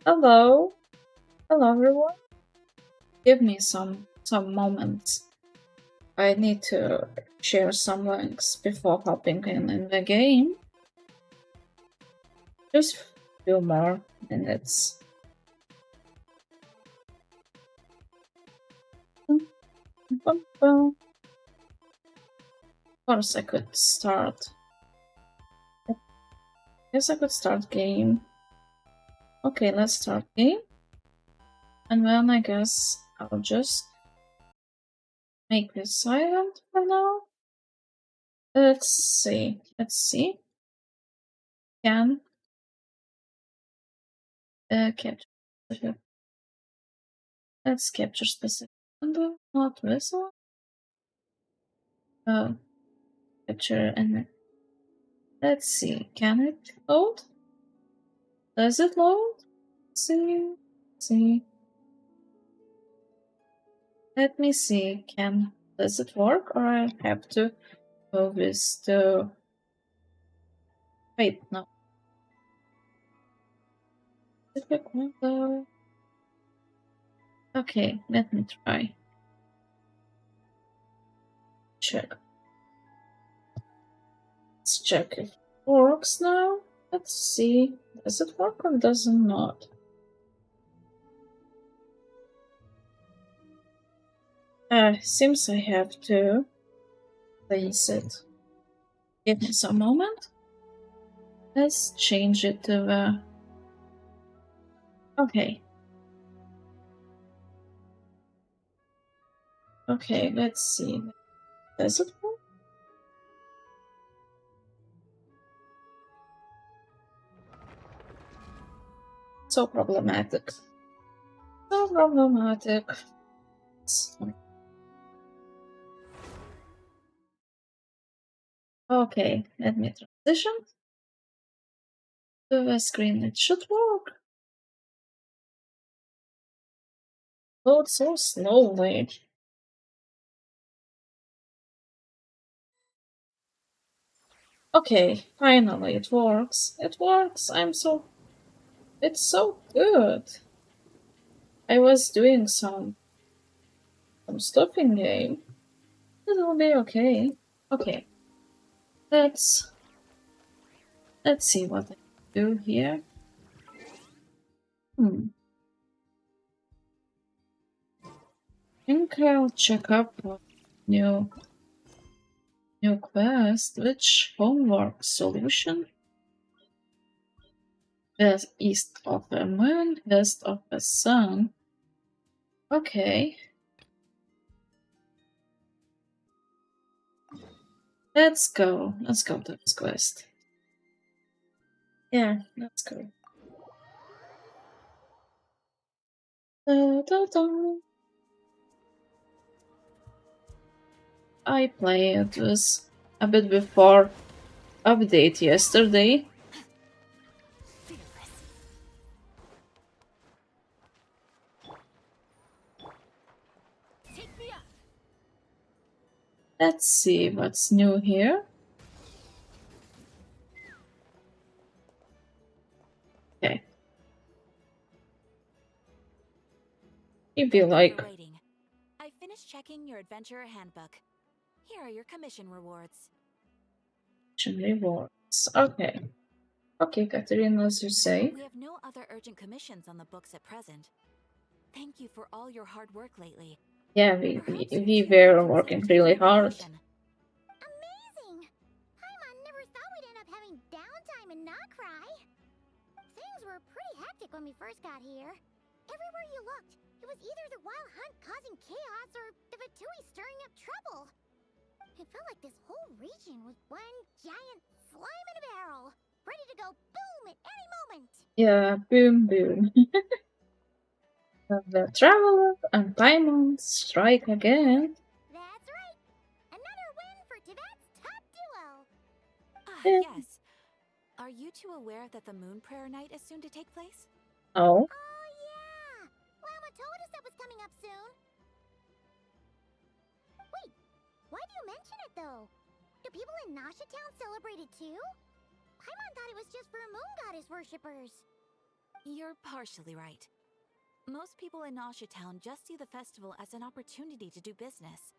Hello, hello everyone. Give me some moments. I need to share some links before hopping in the game. Just few more minutes. Of course, I could start. Guess I could start game. Okay, let's start game. And then I guess I'll just make this silent for now. Let's see. Can capture. Let's capture specific window, not visible. Capture and let's see. Can it load? Does it load? See. Let me see. Does it work, or I have to move this to? Wait, no. Specific window. Okay, let me try. Check. Let's check if it works now. Let's see. Does it work or does it not? Seems I have to place it. Give me some moment. Let's change it to the. Okay. Okay, let's see. Does it work? So problematic. Okay, let me transition to the screen. It should work. Load so slowly. Okay, finally it works. It works. It's so good. I was doing some stuff in game. It'll be okay. Okay. Let's see what I do here. I think I'll check up what new quest. Which homework solution? West east of the moon, west of the sun. Okay. Let's go. Let's go to this quest. Yeah, let's go. Da, da, da. I played this a bit before update yesterday. Let's see what's new here. Okay. If you like. I finished checking your adventurer handbook. Here are your commission rewards. Okay. Okay, Katerina, as you say. We have no other urgent commissions on the books at present. Thank you for all your hard work lately. Yeah, we were working really hard. Amazing! Paimon never thought we'd end up having downtime and not cry. Things were pretty hectic when we first got here. Everywhere you looked, it was either the Wild Hunt causing chaos or the Vatui stirring up trouble. It felt like this whole region was one giant slime in a barrel, ready to go boom at any moment. Yeah, boom, boom. The Traveler and Paimon strike again. That's right. Another win for Tibet's top duo. Yes. Are you two aware that the Moon Prayer Night is soon to take place? Oh. Oh, yeah. Lama told us that was coming up soon. Wait, why do you mention it, though? Do people in Nasha Town celebrate it, too? Paimon thought it was just for Moon Goddess worshippers. You're partially right. Most people in Nasha Town just see the festival as an opportunity to do business.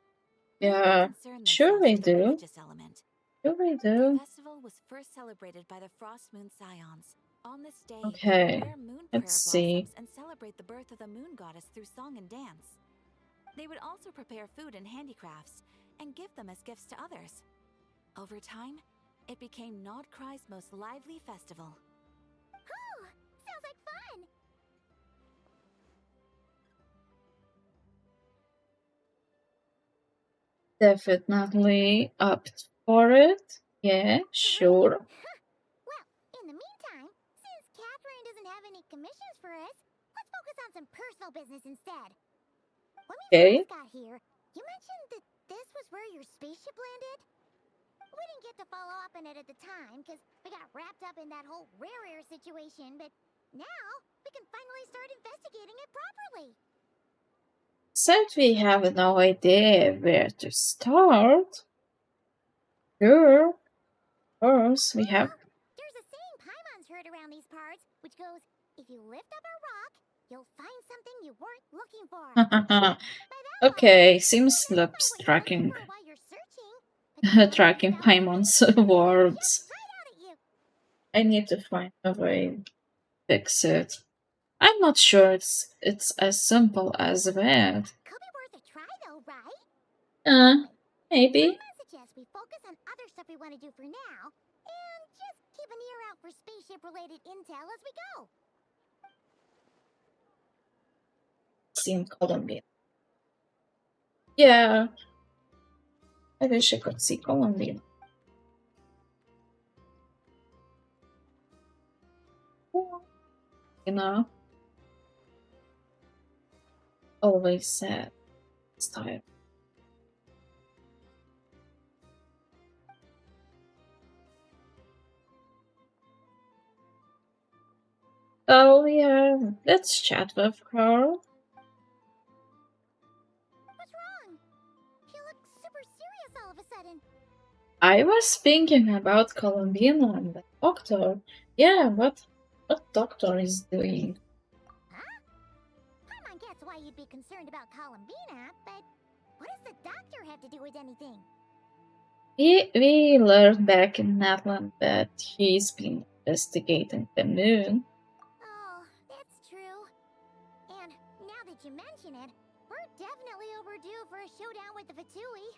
They don't Yeah, concern sure themselves we with the do. religious element. Sure we The do. festival was first celebrated by the Frost Moon Scions. On this day, they would Okay, wear moon let's prayer see. blossoms and celebrate the birth of the moon goddess through song and dance. They would also prepare food and handicrafts and give them as gifts to others. Over time, it became Nodcry's most lively festival. Oh, sounds like fun! Definitely up for it. Yeah, sure. Well, in the meantime, since Catherine doesn't have any commissions for us, let's focus on some personal business instead. When we Okay. first got here, you mentioned that this was where your spaceship landed? We didn't get to follow up on it at the time because we got wrapped up in that whole rare situation, but now we can finally start investigating it properly. Since we have no idea where to start, sure, of course, we have. There's a saying Paimon's heard around these parts, which goes, if you lift up a rock, you'll find something you weren't looking for. By that logic, Okay, you seems better find Lup's what you're looking tracking for while you're searching. But don't worry tracking about finding Paimon's anything that's gonna jump words. right out at you. I need to find a way to fix it. I'm not sure it's as simple as that. Could be worth a try though, right? Maybe. Paimon suggests we focus on other stuff we want to do for now, and just keep an ear out for spaceship-related intel as we go. Seen Colombia. Yeah, I wish I could see Colombia. You know, always sad style. Oh yeah, let's chat with her. What's wrong? She looks super serious all of a sudden. I was thinking about Colombina and the doctor. Yeah, what doctor is doing? Huh? Paimon gets why you'd be concerned about Columbina, but what does the doctor have to do with anything? We learned back in Natlan that he's been investigating the moon. Oh, that's true. And now that you mention it, we're definitely overdue for a showdown with the Fatui.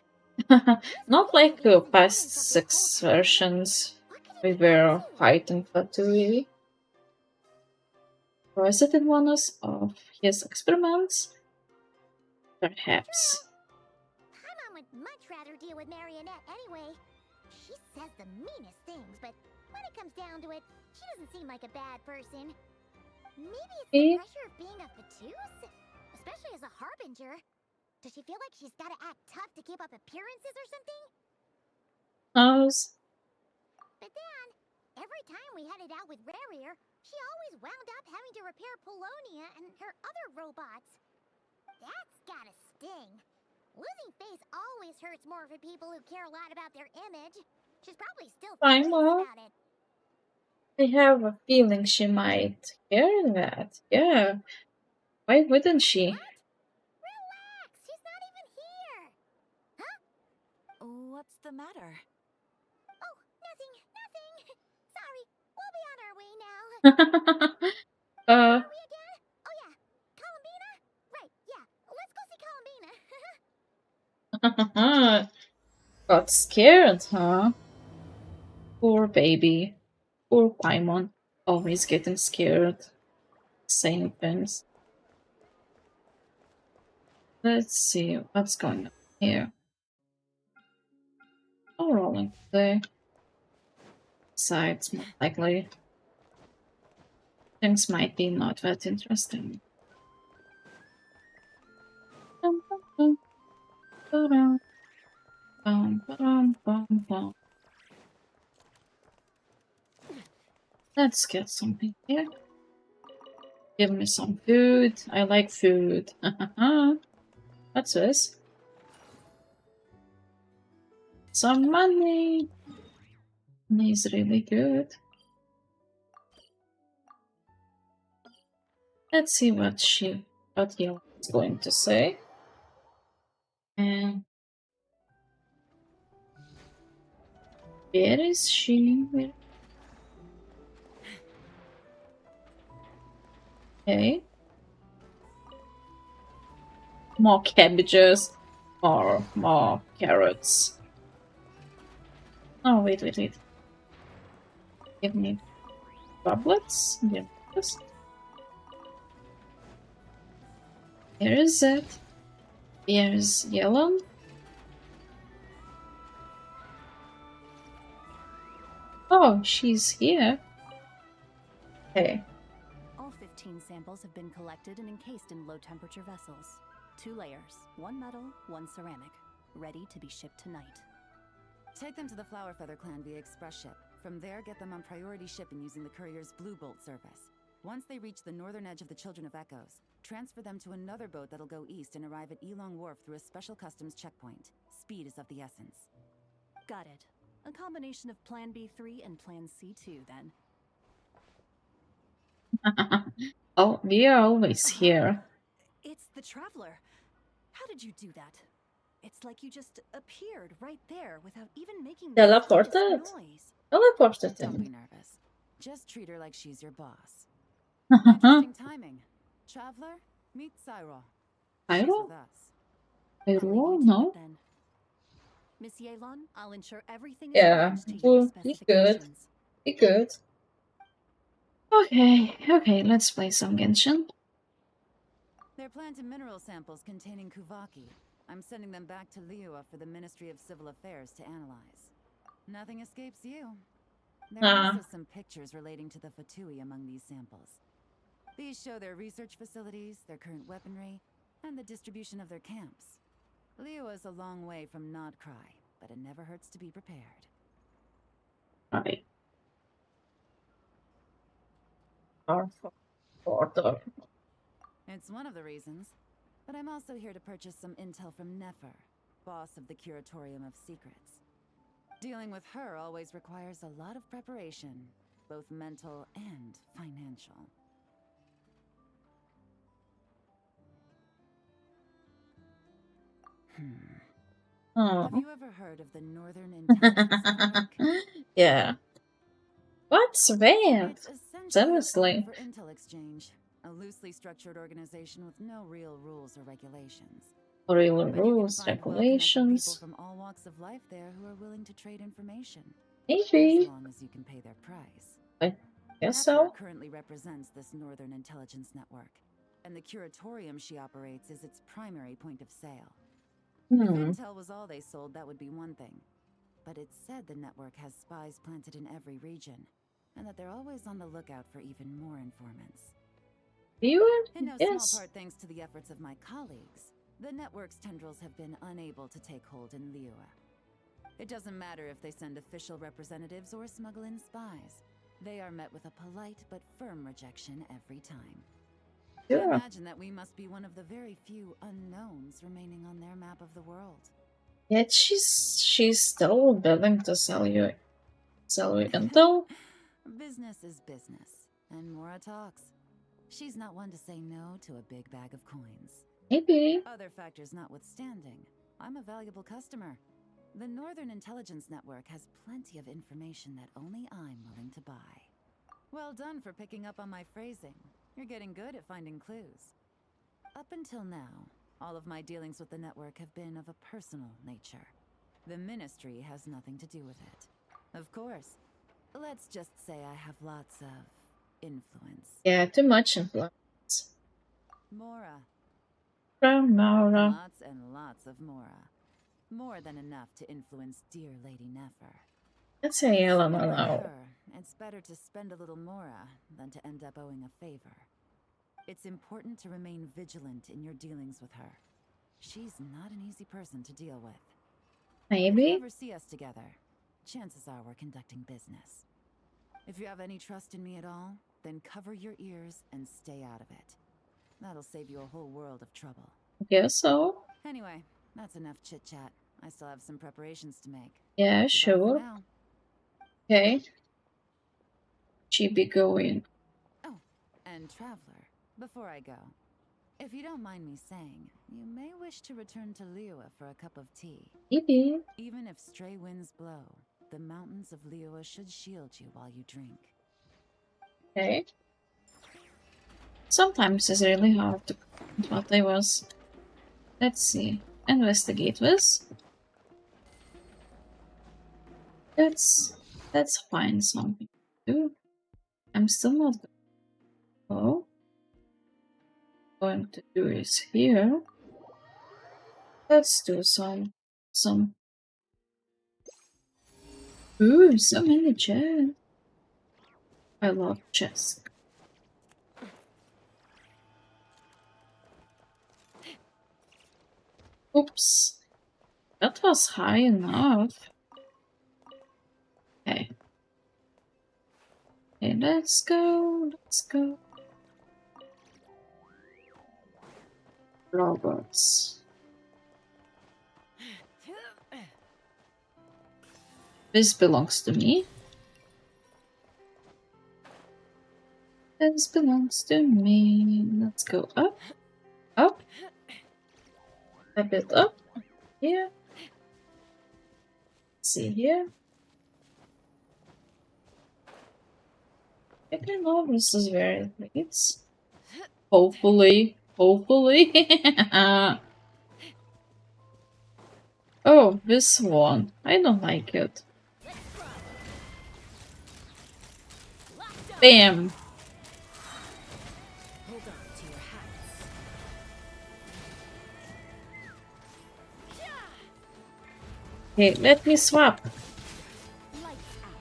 Not like the past 6 versions we were fighting Fatui. Was it in one of his experiments? Perhaps. Paimon would much rather deal with Marionette anyway. She says the meanest things, but when it comes down to it, she doesn't seem like a bad person. Maybe it's the pressure of being a Fatus? Especially as a Harbinger. Does she feel like she's gotta act tough to keep up appearances or something? Knows. But then, every time we headed out with Rarier, she always wound up having to repair Polonia and her other robots. That's gotta sting. Losing face always hurts more for people who care a lot about their image. She's probably still furious about it. I have a feeling she might hear that. Yeah. Why wouldn't she? What? Relax, she's not even here. Huh? What's the matter? Oh, nothing. Sorry, we'll be on our way now. Where are we again? Oh yeah, Columbina? Right, yeah, let's go see Columbina. Got scared, huh? Poor baby. Poor Paimon. Always getting scared. Saying things. Let's see what's going on here. Oh, rolling today. Besides, more likely, things might be not that interesting. Dum, dum, dum, ba-dum, bum, ba-dum, bum, bum. Let's get something here. Give me some food. I like food. What's this? Some money. Money is really good. Let's see what Yellow is going to say. And where is she? Okay. More cabbages. More carrots. Oh, wait. Give me goblets. Yes. Here is it. Here's Yellow. Oh, she's here. Okay. All 15 samples have been collected and encased in low-temperature vessels. 2 layers, 1 metal, 1 ceramic, ready to be shipped tonight. Take them to the Flower Feather clan via express ship. From there, get them on priority shipping using the courier's Blue Bolt service. Once they reach the northern edge of the Children of Echoes, transfer them to another boat that'll go east and arrive at Elong Wharf through a special customs checkpoint. Speed is of the essence. Got it. A combination of Plan B3 and Plan C2, then. Oh, we are always here. It's the Traveler. How did you do that? It's like you just appeared right there without even making the Teleported? slightest noise. Teleported Don't be him. nervous. Just treat her like she's your boss. Interesting timing. Traveler, meet Cyro. She's Pyro? with us. I'll leave Pyro? you to No? it, then. Miss Yelon, I'll ensure everything is Yeah. arranged to your Well, be good. specifications. Be good. Okay, let's play some Genshin. They're plant and mineral samples containing Kuvaki. I'm sending them back to Liua for the Ministry of Civil Affairs to analyze. Nothing escapes you. There are also some pictures relating to the Fatui among these samples. These show their research facilities, their current weaponry, and the distribution of their camps. Liua is a long way from Nodcry, but it never hurts to be prepared. Right. Order. It's one of the reasons, but I'm also here to purchase some intel from Nefer, boss of the Curatorium of Secrets. Dealing with her always requires a lot of preparation, both mental and financial. Have you ever heard of the Northern Intelligence Network? Yeah. What's weird? It's essentially a Seriously. firm for intel exchange, a loosely structured organization with no real rules or regulations. Real But you can rules, find well-connected regulations. people from all walks of life there who are willing to trade information. Maybe. As long as you can pay their price. I guess Nefer so. currently represents this Northern Intelligence Network, and the Curatorium she operates is its primary point of sale. If intel was all they sold, that would be one thing. But it's said the network has spies planted in every region, and that they're always on the lookout for even more informants. You? In no Yes. small part thanks to the efforts of my colleagues, the network's tendrils have been unable to take hold in Liua. It doesn't matter if they send official representatives or smuggle in spies. They are met with a polite but firm rejection every time. I Sure. imagine that we must be one of the very few unknowns remaining on their map of the world. Yet she's still willing to sell you intel. Business is business, and Mora talks. She's not one to say no to a big bag of coins. Maybe. Other factors notwithstanding, I'm a valuable customer. The Northern Intelligence Network has plenty of information that only I'm willing to buy. Well done for picking up on my phrasing. You're getting good at finding clues. Up until now, all of my dealings with the network have been of a personal nature. The Ministry has nothing to do with it. Of course, let's just say I have lots of influence. Yeah, too much influence. Mora. From Maura. Lots and lots of Mora. More than enough to influence dear Lady Nefer. Let's say Ellen Like alone. her, it's better to spend a little Mora than to end up owing a favor. It's important to remain vigilant in your dealings with her. She's not an easy person to deal with. If you Maybe. ever see us together, chances are we're conducting business. If you have any trust in me at all, then cover your ears and stay out of it. That'll save you a whole world of trouble. Guess so. Anyway, that's enough chit-chat. I still have some preparations to make. Yeah, Goodbye for sure. now. Okay. She be going. Oh, and Traveler, Before I go, if you don't mind me saying, you may wish to return to Liyue for a cup of tea. Maybe. Even if stray winds blow, the mountains of Liyue should shield you while you drink. Okay. Sometimes it's really hard to find what I was. Let's see. Investigate this. Let's find something to do. I'm still not going to do is here. Let's do some ooh, so many chests. I love chests. Oops. That was high enough. Okay. Okay, let's go. Robots. This belongs to me. This belongs to me. Let's go up. Up. A bit up. Here. See here. I don't know this is where it leads. Hopefully. Oh, this one. I don't like it. Bam! Hold on to your hats. Okay, let me swap. Lights out.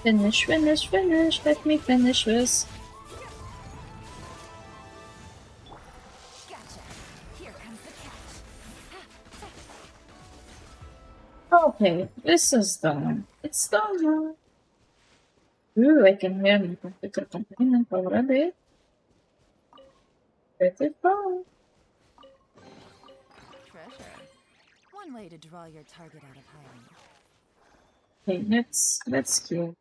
Finish. Let me finish this. Gotcha. Here comes the catch. Okay, this is done. It's done now. Ooh, I can hear my computer complaining already. Pretty fun. Treasure. One way to draw your target out of hiding. Okay, let's heal.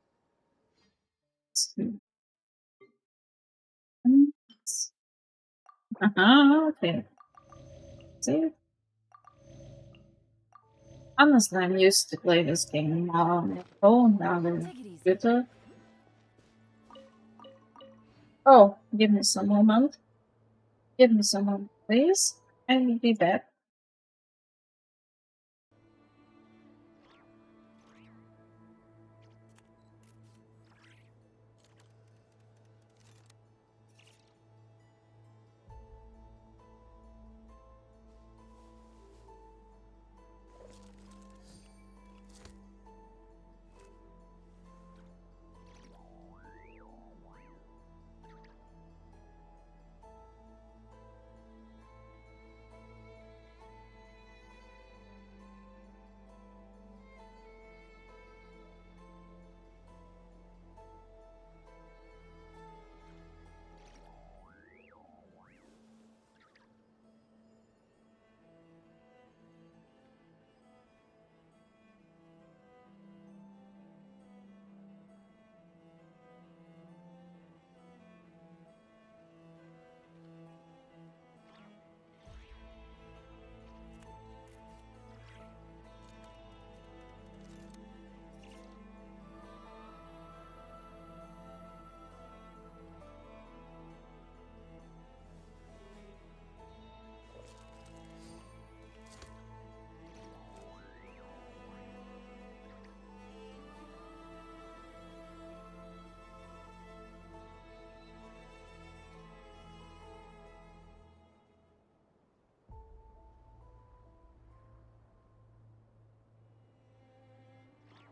Okay. See? Honestly, I'm used to play this game on my phone now than Take it easy. computer. Oh, give me some moment. Give me some moment, please. I will be back.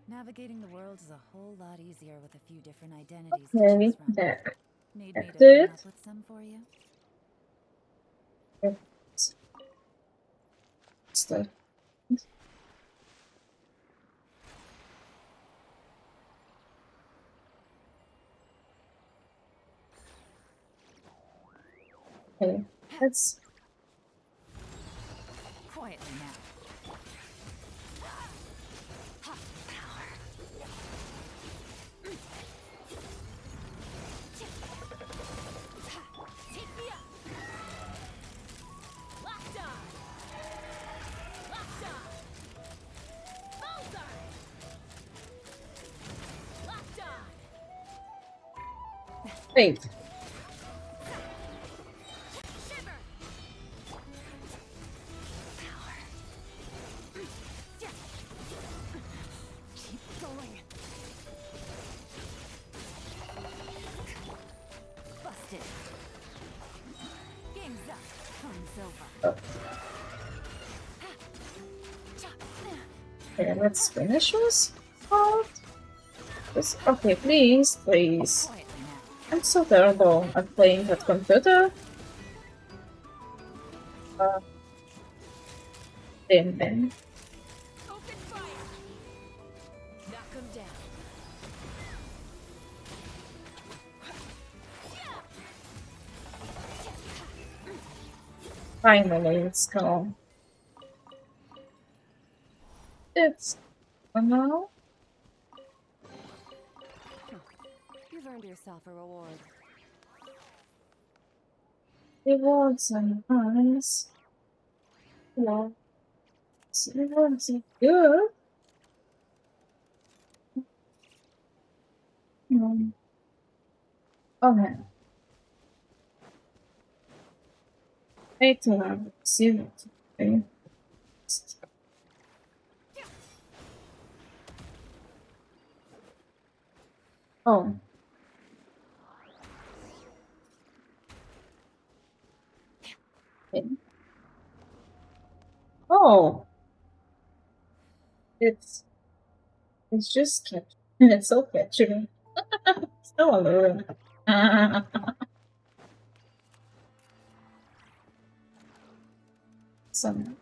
Navigating the world is a whole lot easier with a few different identities to Okay, choose from. back. Need me to That's come it. up with some for you? Stuff. Okay, let's. Quietly now. Wait. Keep going. Busted. Game's up. Fun's over. Okay, let's finish this part. Okay, please, please. Quietly now. I'm so terrible at playing that computer. Then. Open fire. Knock him down. Finally, it's gone. It's gone now. You've earned yourself a reward. Rewards are nice. Yeah. Rewards are good. Okay. Wait till I see it. Okay. Oh. Okay. Oh. It's just capturing. It's so capturing. So alluring. Some.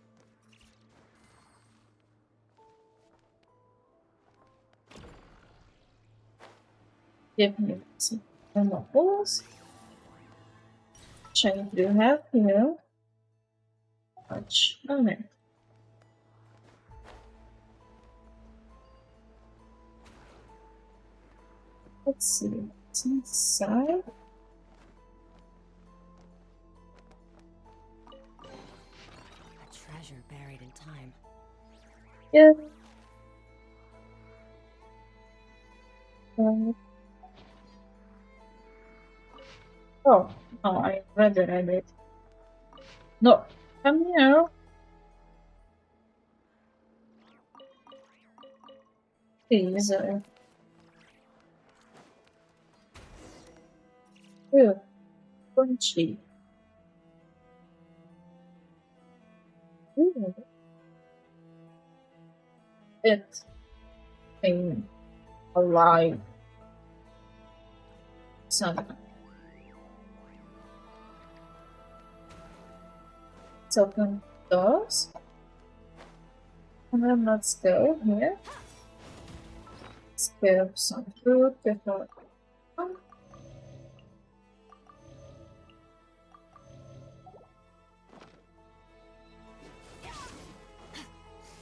Give me some more balls. Which I do have here. Much. Okay. Let's see what's inside. A treasure buried in time. Yeah. Oh, I read it. No, come here. Please. Ew, crunchy. Ooh. It's being alive. Something. Let's open doors. And then let's go here. Let's give some food before.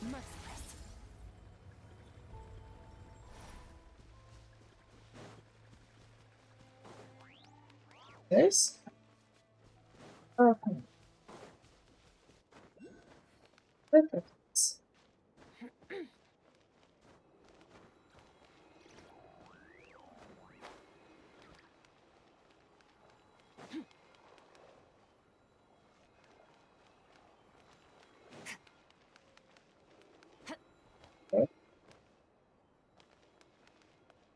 Merciless. This. Okay. Look at this. Okay.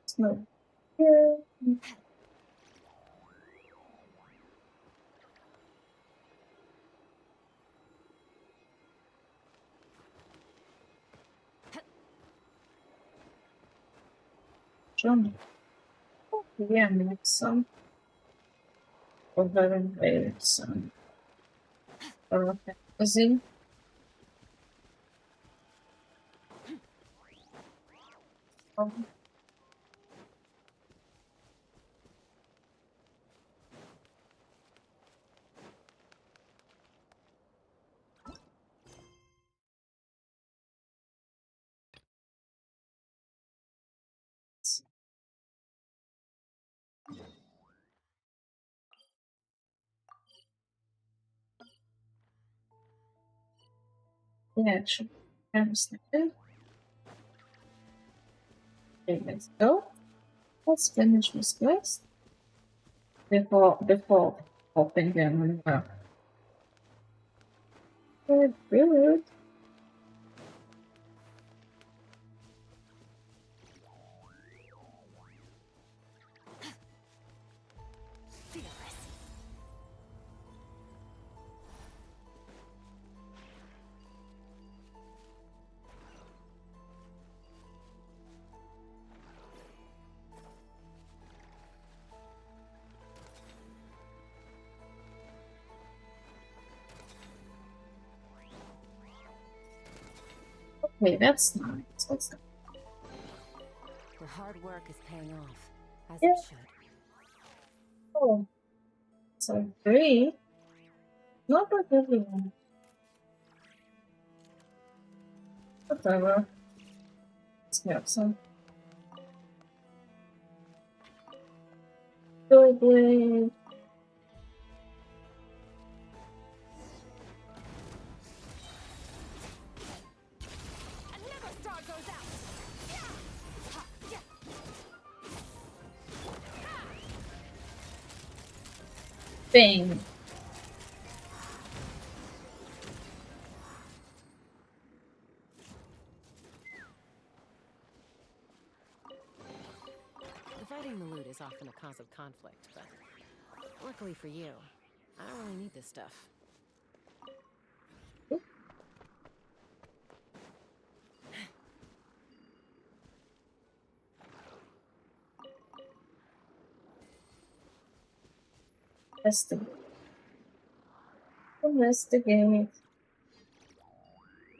So here. John. Yeah, make some. Or having made some. Okay. See? Um, yeah, actually. I'm snapping. Okay, let's go. Let's finish this quest. before helping them as well. Good, good. Okay, that's nice. That's nice. The hard work is paying off, as Yeah. it should. Oh, so great. Not for everyone. Whatever. Let's get some. Blade. Another star goes out! Bang. Dividing the loot is often a cause of conflict, but luckily for you, I don't really need this stuff. Investigate.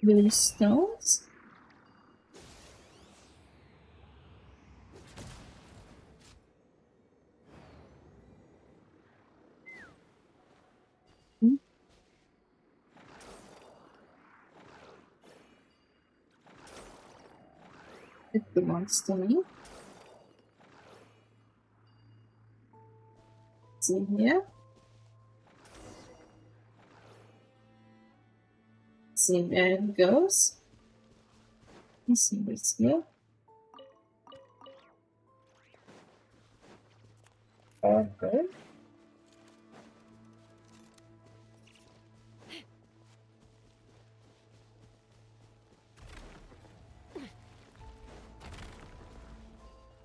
Blue stones? Hmm? It belongs to me. See here. See where it goes. You see this here. Oh, good.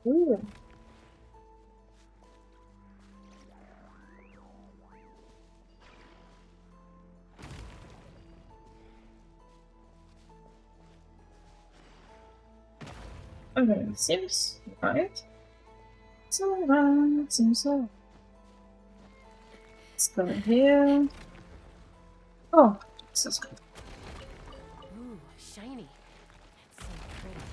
Ooh. Okay, seems right. So right, seems so. Let's go here. Oh, this is good. Ooh, shiny. It's so pretty.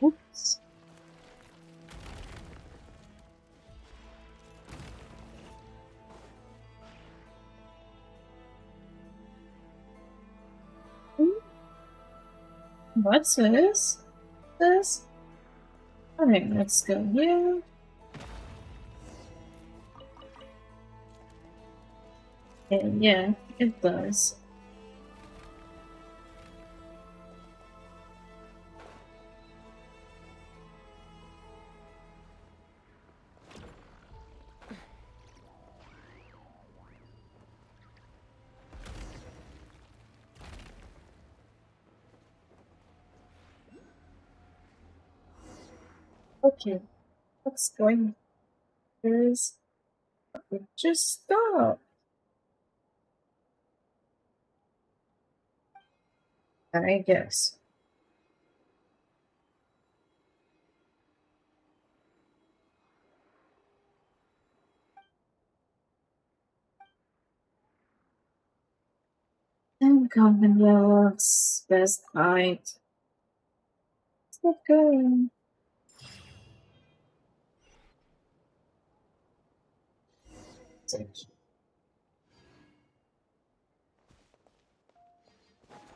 Oops. What's this? This? Okay, let's go here. And yeah, it does. Okay, what's going is just stop. I guess. And Company looks best height. It's not going.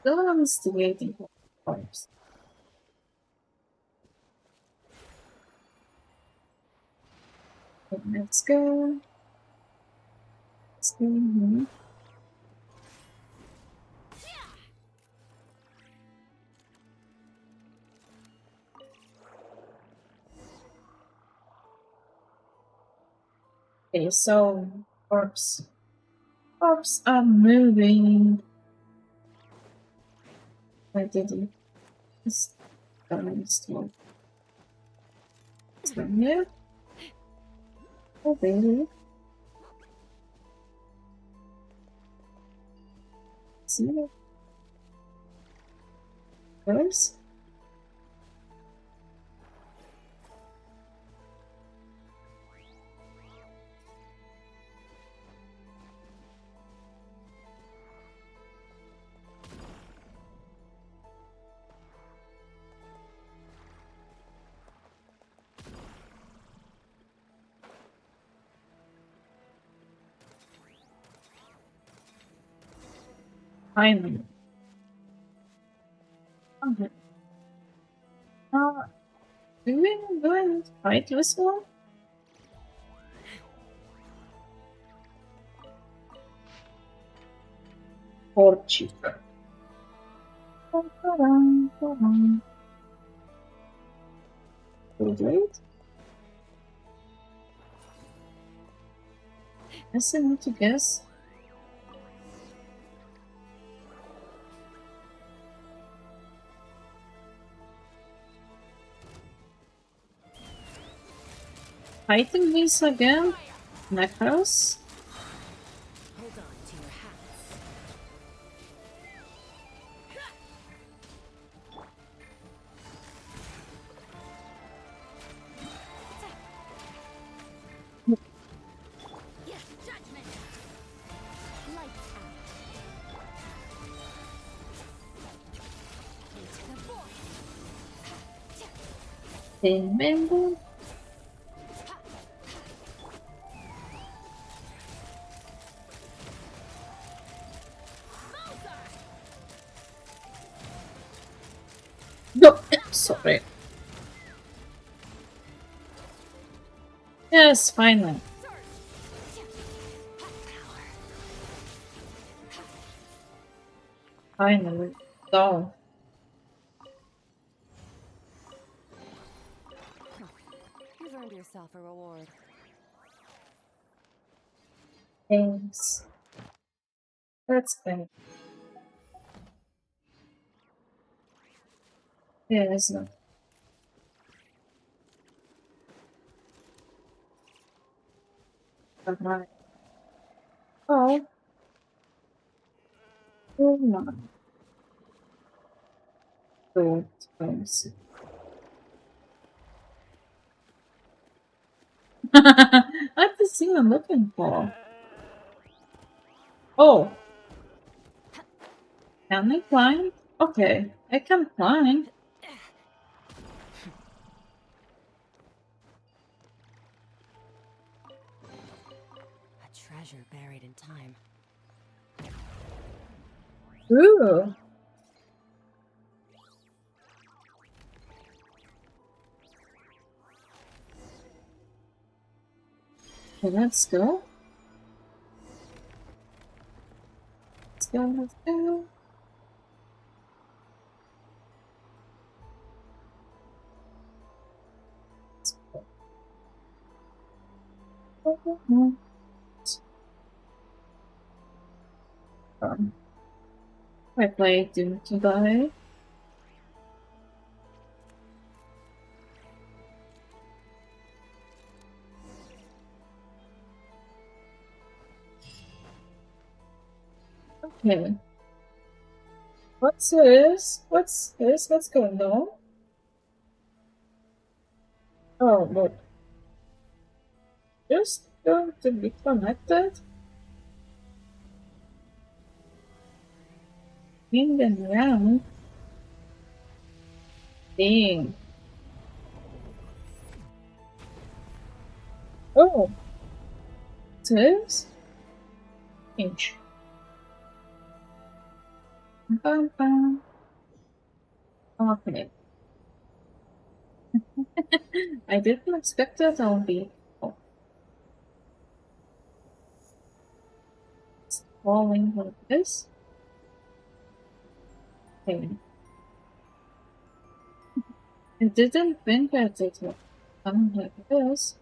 Still investigating pipes. Okay, let's go. Let's go here. Okay, so orbs. Orbs are moving. Why did it? It's going slow. It's from here. Oh, baby. See it? Goes. Finally. Okay. Do we fight this one? Or cheek? Too late? Guess I need to guess. Fighting these again? Necros? Hold on to your hats. Yes, judgment! Lights out. Into the void. Remember? No! Sorry. Yes, finally. Finally. So, You've earned yourself a reward. thanks. That's good. Yeah, it's not. Alright. Oh, oh my. Good. That's the thing I'm looking for. Oh, can I climb? Okay, I can climb. A treasure buried in time. Ooh. Okay, let's go. Let's go, let's go. I played Doom to die. Okay. What's this? What's this? What's going on? Oh, look. Just going to be connected? In and around. Dang. Oh. This? Inch. Bum, bum. Okay. I didn't expect that I'll be falling like this. Okay. I didn't think that it would come like this.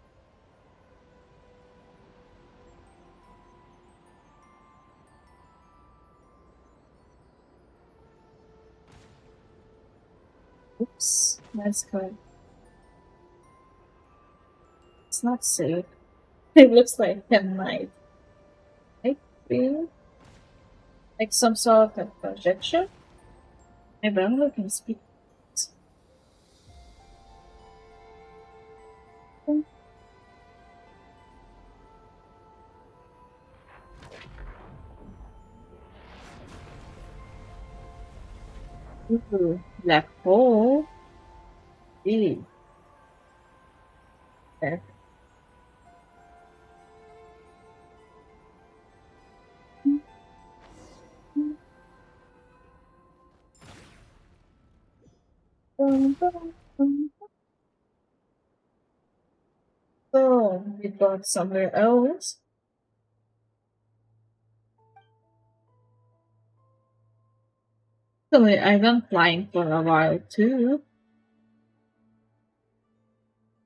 Oops, that's good. It's not safe. It looks like a knife. I feel like some sort of projection. Maybe I'm looking speak. Ooh, black hole. Really? There. So we got somewhere else. Actually, I've been flying for a while too.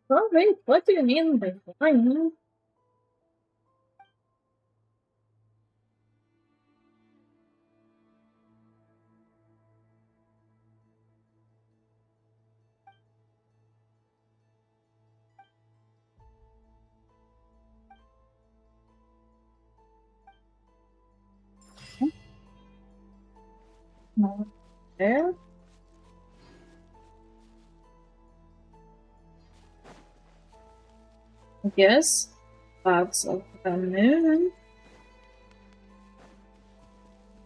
Oh wait, what do you mean by flying? No, there. I guess parts of the moon.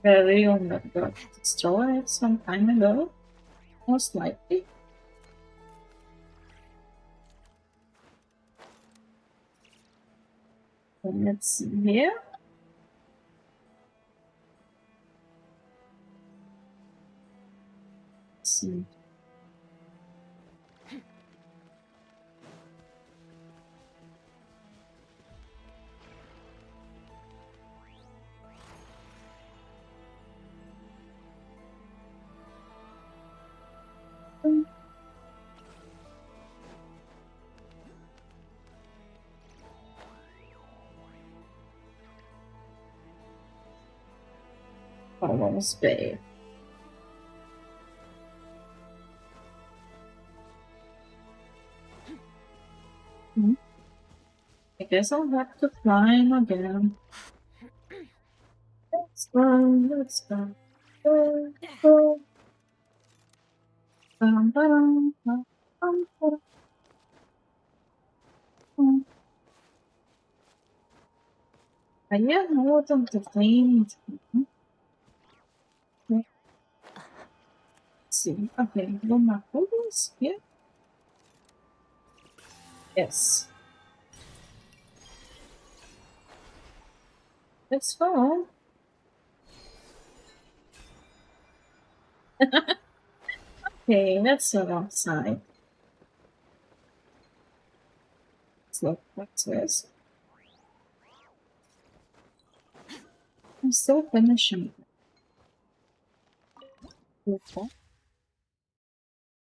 The real that got destroyed some time ago, most likely. And it's here. Let's see. Almost Bay. I guess I'll have to climb again. Let's go, let's go. Go, go. Bum, ba-dum, bum, bum, ba-dum, bum. Yeah, more than 15. Let's see. Okay, go my photos here. Yes. Let's go. Okay, that's the wrong side. Let's look. What's this? I'm still finishing. Okay.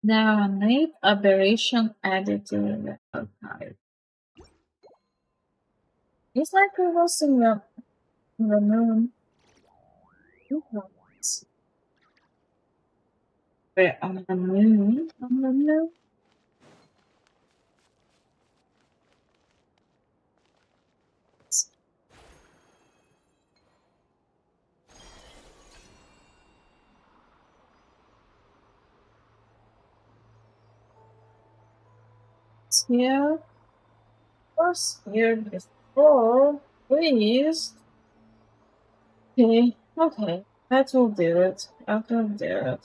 Now, night aberration added to the archive. It's like we was in the moon. We're on the moon. On the moon. It's here. Was here before. Please. Okay. Okay. That will do it. That will do it.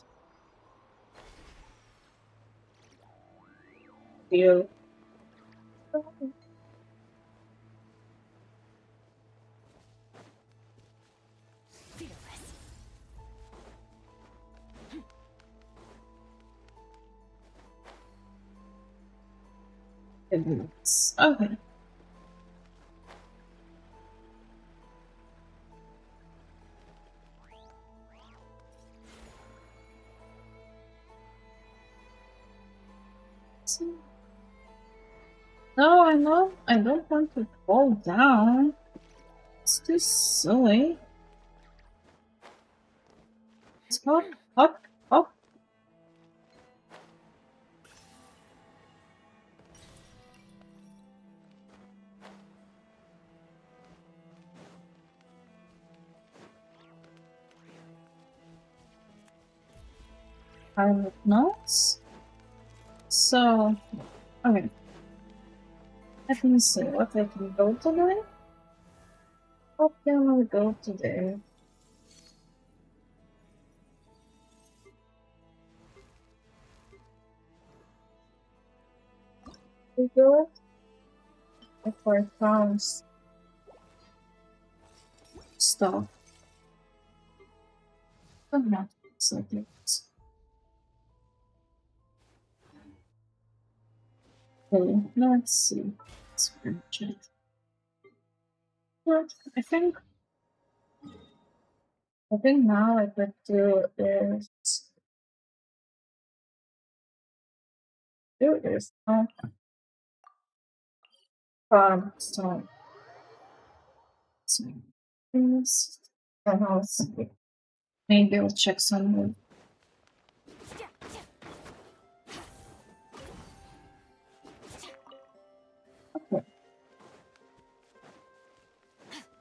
You. Goodness. Okay. No, I know. I don't want to fall down. It's too silly. It's not up, up. pilot notes. So, okay. Let me see what I can go today. What can I go today? We go for pounds stuff. Oh no, so this. Okay, let's see. Check. But I think now I could do is do this. So this. And I'll see. Maybe I'll check some. Okay.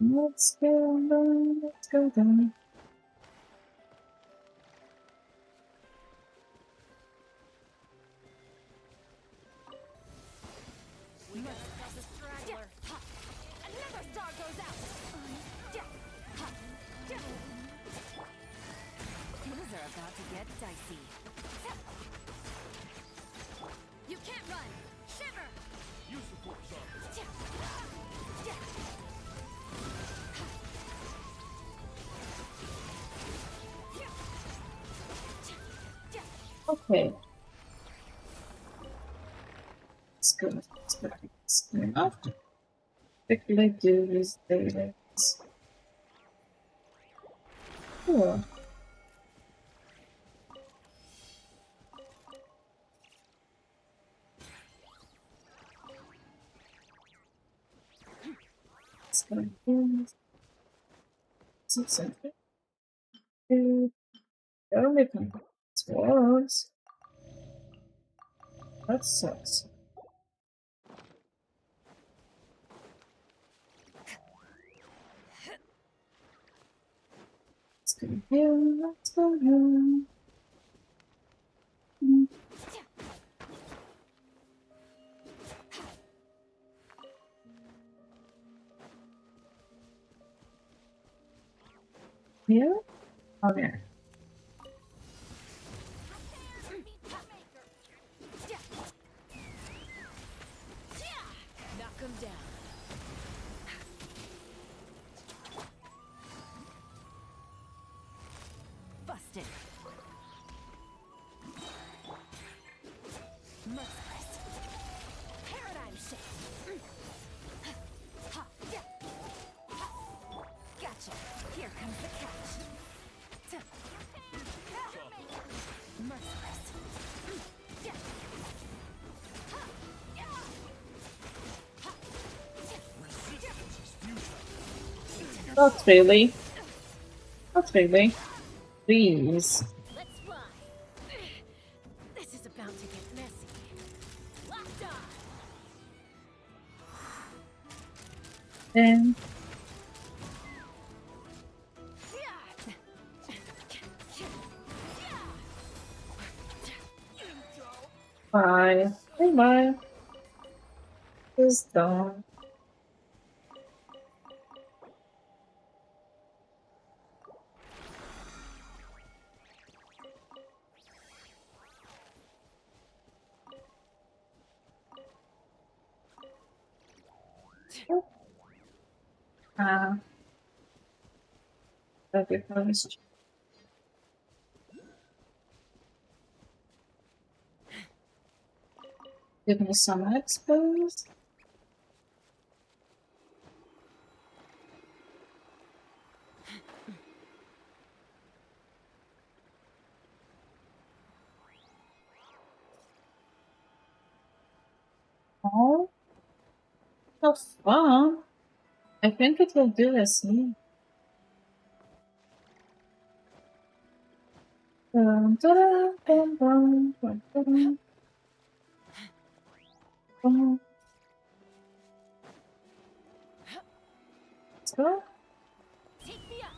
Let's go down. Let's go down. Another star goes out! Things are about to get dicey. You can't run! Shiver! You support something. Okay. It's good. It's good. It's good enough to quickly do these data. Cool. It's going to 600. Only towards. That sucks. Let's go here. Let's go here. Here? Okay. Knock him down. Busted. Merciless. Paradigm shift. Gotcha. Here comes the catch. Merciless. Resistance is futile. Not really. Not really. Please. Let's fly. This is about to get messy. Locked on. Then. Bye. Bye bye. It's done. That'd be honest. Give me some expos. Oh, so fun. I think it will do as me. Dun, dun, dun, dun, dun, dun, dun. Let's go. Take me up.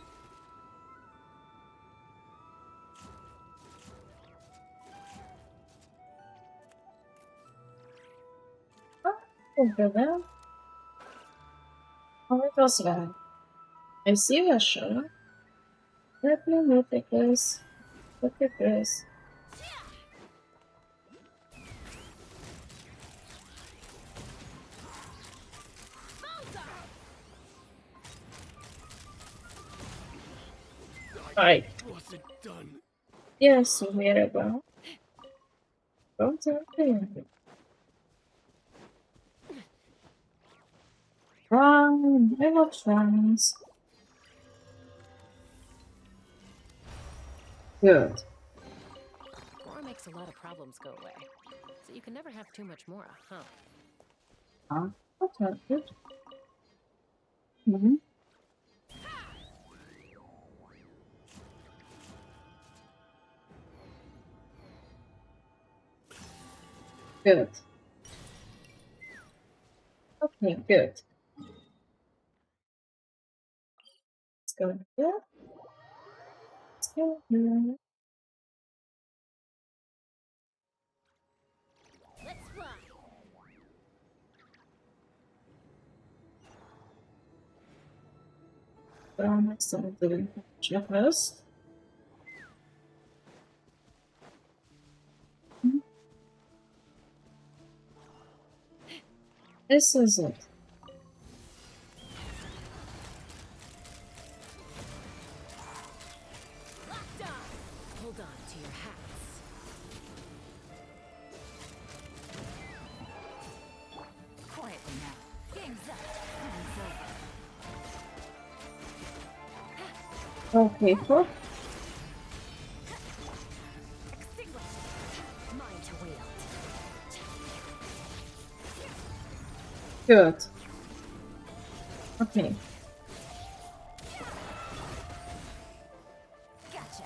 Over there. Oh, it was bad. I see Russia. Let me look at this. Look at this. Right. Wasn't done. Yes, we're about. Don't tell me. Run! I love runs. Good. Mora makes a lot of problems go away. So you can never have too much Mora, huh? Huh? That's not good. Mm-hmm. Good. Okay, good. Let's go here. Let's go here. Let's fly. Next time doing checklist. This is it. Hold on to your hats. Quietly now. Game's up. Time's over. Okay, cool. Mine to wield. Good. Okay. Gotcha.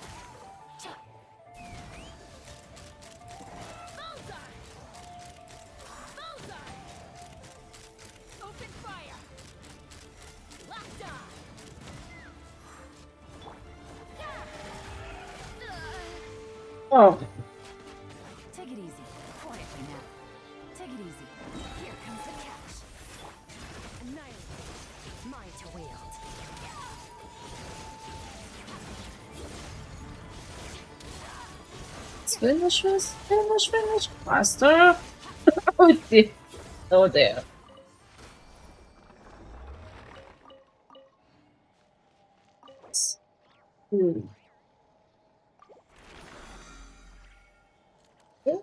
Open fire. Locked on. Oh, Take it easy. Quietly now. Take it easy. Here comes the catch. Annihilate. Mine to wield. let's finish this. Finish. Faster. Oh, dear. Oh, there. Good. Good.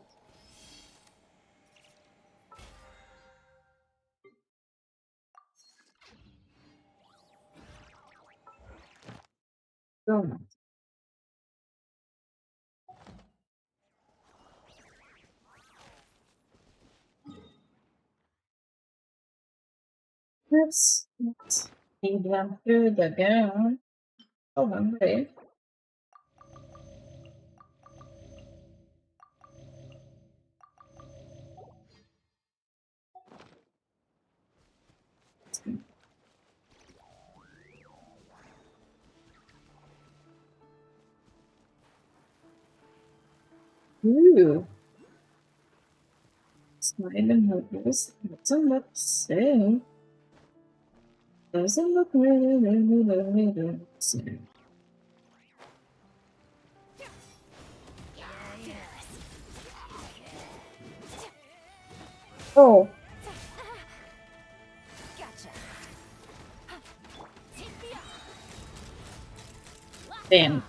Go. Let's feed them food again. So hungry. Ooh. Smiling hopeless. Doesn't look safe. Doesn't look really safe. Oh, Gotcha. bam.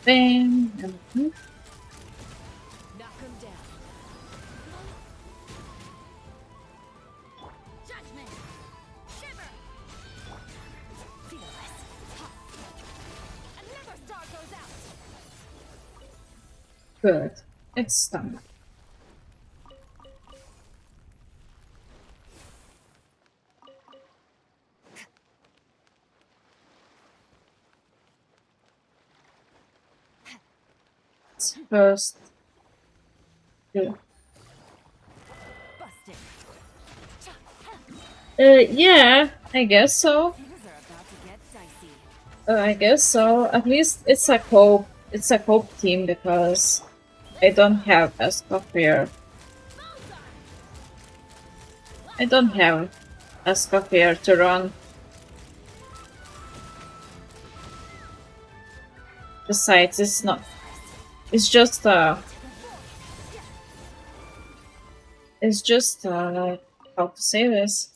Bam. Mhm. Knock him down. Judgment. Shiver. Fearless. Another star goes out. Good. It's done. First. Good. Busted. Yeah, I guess so. Things are about to get dicey. I guess so. At least it's a cope. It's a cope team because I don't have a stop here. I don't have a Scofier to run. Besides, it's not. It's just It's just how to say this.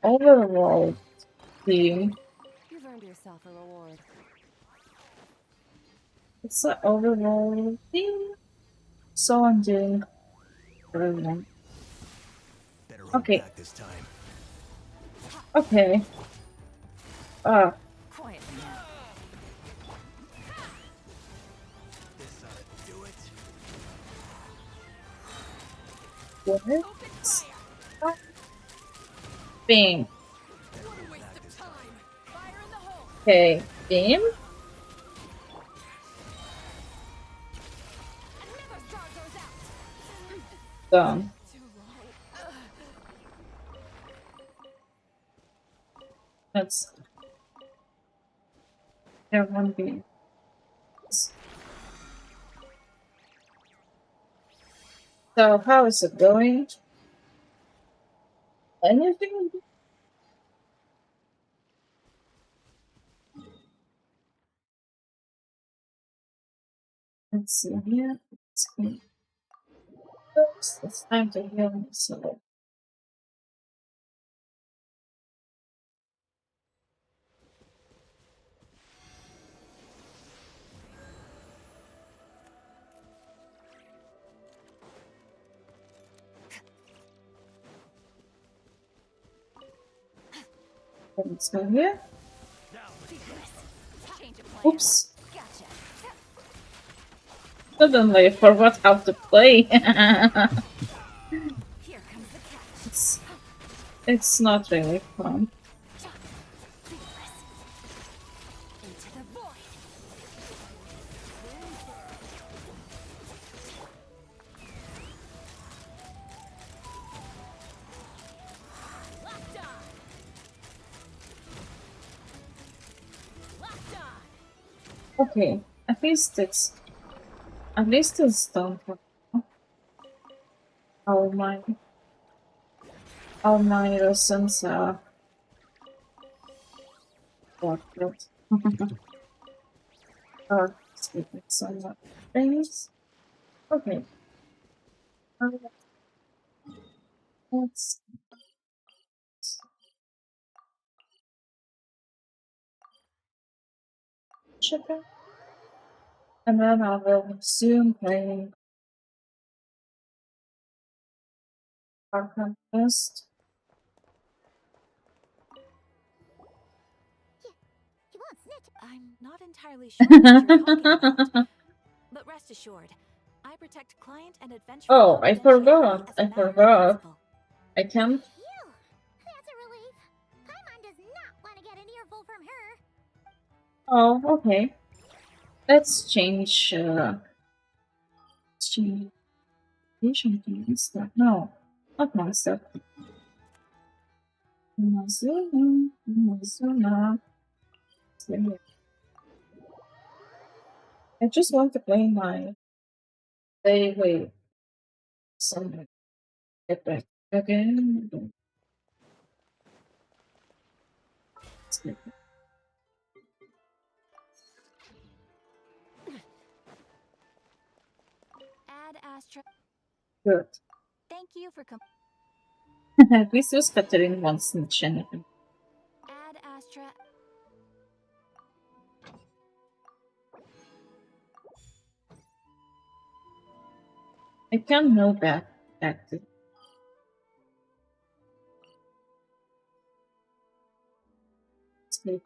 Overall theme. You've earned yourself a reward. It's an overall theme. So I'm doing everyone. Better hold Okay. back this time. Okay. Quiet now. This ought to do it. What? Beam. Okay. Beam. Done. That's there one beam. So how is it going? Anything? Let's see here. It's time to heal myself. Let's go here. Oops. Gotcha. Suddenly I forgot how to play. Here comes the catch. It's not really fun. Into the void. Locked on. Locked on. Okay, at least it's done for now. All my lessons are worked out. Skipping some things. Okay. uh, Let's check it. And then I will resume playing Arkham West. You won't snitch. I'm not entirely sure what you're talking about. But rest assured, I protect client and adventurer Oh, I confidentiality forgot. as a I matter of forgot. principle. I can't. Phew! That's a relief. Paimon does not want to get an earful from her. Oh, okay. Let's change. Let's change. Asian monster. No, not monster. Mazuna. I just want to play my daily something. Get back again. Ad Astra. Good. Thank you for At least use Catherine once in anything. Ad Astra. I can know back to sleep.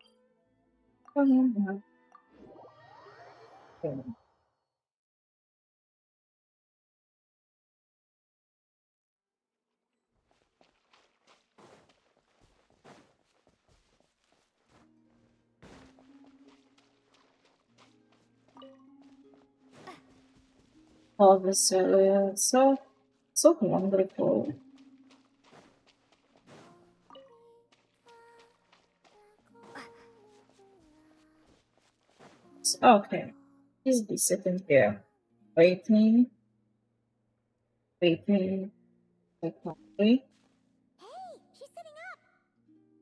All this so wonderful. Okay, please be sitting here, waiting, waiting, patiently.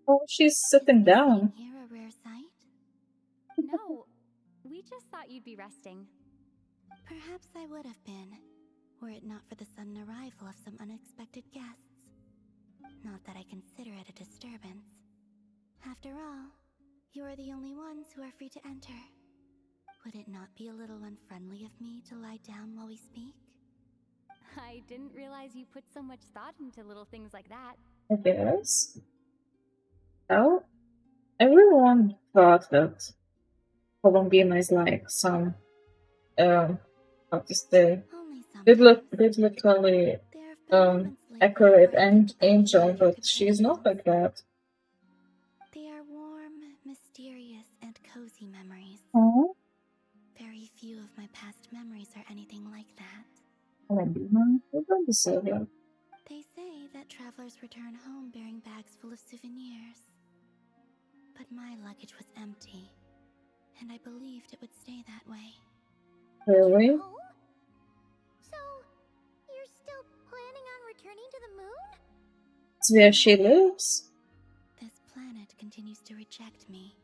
Oh, she's sitting Being down. here a rare sight? No, we just thought you'd be resting. Perhaps I would have been, were it not for the sudden arrival of some unexpected guests. Not that I consider it a disturbance. After all, you are the only ones who are free to enter. Would it not be a little unfriendly of me to lie down while we speak? I didn't realize you put so much thought into little things like that. I guess. Well, everyone thought that Colombina is like some, how to say, Only sometimes. biblically There have been moments lately accurate where I and think about angel, future but she's not companions. like that. They are warm, mysterious, and cozy memories. Oh, Very few of my past memories are anything like that. Colombina, you don't deserve it. They say that travelers return home bearing bags full of souvenirs. But my luggage was empty, and I believed it would stay that way. Really? Home? So, you're still planning on returning to the moon? It's where she lives. This planet continues to reject me,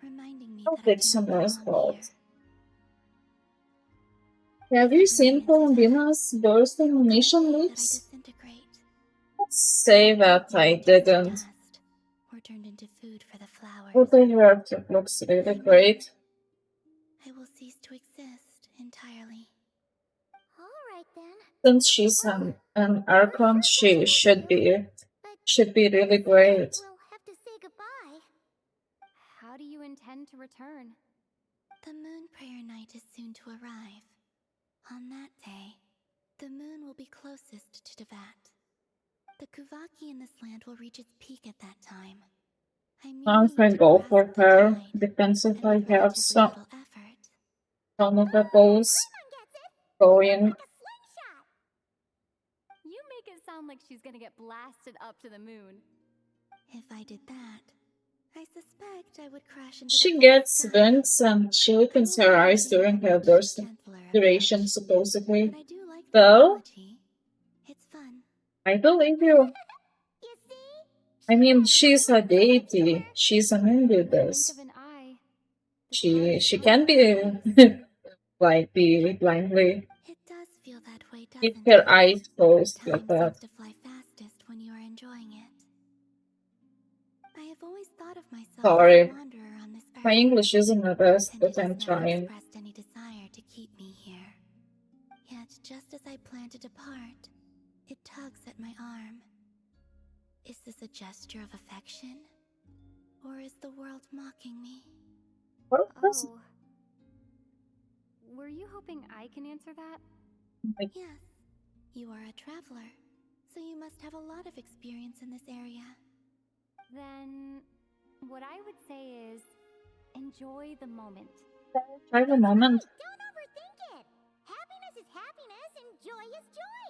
reminding me I'll that I take some cannot nice belong here. clothes. Have you Every seen minute into that, Colombina's burst I animation pray that I leaks? disintegrate. Let's say that I Maybe turn to didn't. dust, or turned into food for the flowers. Whatever, it looks really great. I will cease to exist entirely. Alright then. Since she's an Archon, she should be really great. We'll have to say goodbye. How do you intend to return? The moon prayer night is soon to arrive. On that day, the moon will be closest to Devat. The Kuvaki in this land will reach its peak at that time. I I merely need can to go grasp for the her. tide, Depends if and I with have relatively little effort. some of the balls going. Like a slingshot! You make it sound like she's gonna get blasted up to the moon. If I did that, I suspect I would crash into She the gets sky. wings and she opens her eyes during her burst duration, supposedly. But I do like the Well, analogy. It's fun. I believe you. You see? I mean, she's a deity. She's an Blink goddess. of an eye. The She clouds can don't be like be blindly It does feel that way, keep doesn't her it? eyes closed like Time that. seems to fly fastest when you are enjoying it. I have always thought of myself as Sorry, a wanderer on this earth. my English isn't the best, And but it I'm has never trying. expressed any desire to keep me here. Yet, just as I plan to depart, it tugs at my arm. Is this a gesture of affection? Or is the world mocking me? What was Oh. Were you hoping I can answer that? like, Yes, you are a traveler, so you must have a lot of experience in this area. Then, what I would say is enjoy the moment. try the moment? Don't overthink it! Happiness is happiness and joy is joy!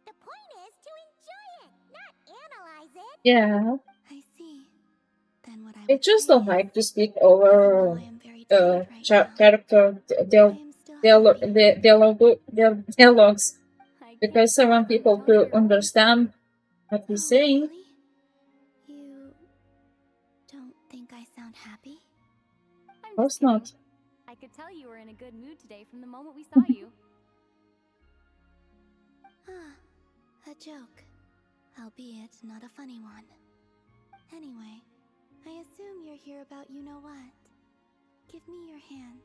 The point is to enjoy it, not analyze it! Yeah. I see. Then what I I would just say don't is, like to speak even though over I am very tired right now, character I am still happy. dialogues I because I want people totally to understand what he's Oh, saying. really? You don't think I sound happy? I'm Of course just kidding. not. I could tell you were in a good mood today from the moment we saw you. Ah, a joke. Albeit not a funny one. Anyway, I assume you're here about you know what. Give me your hand.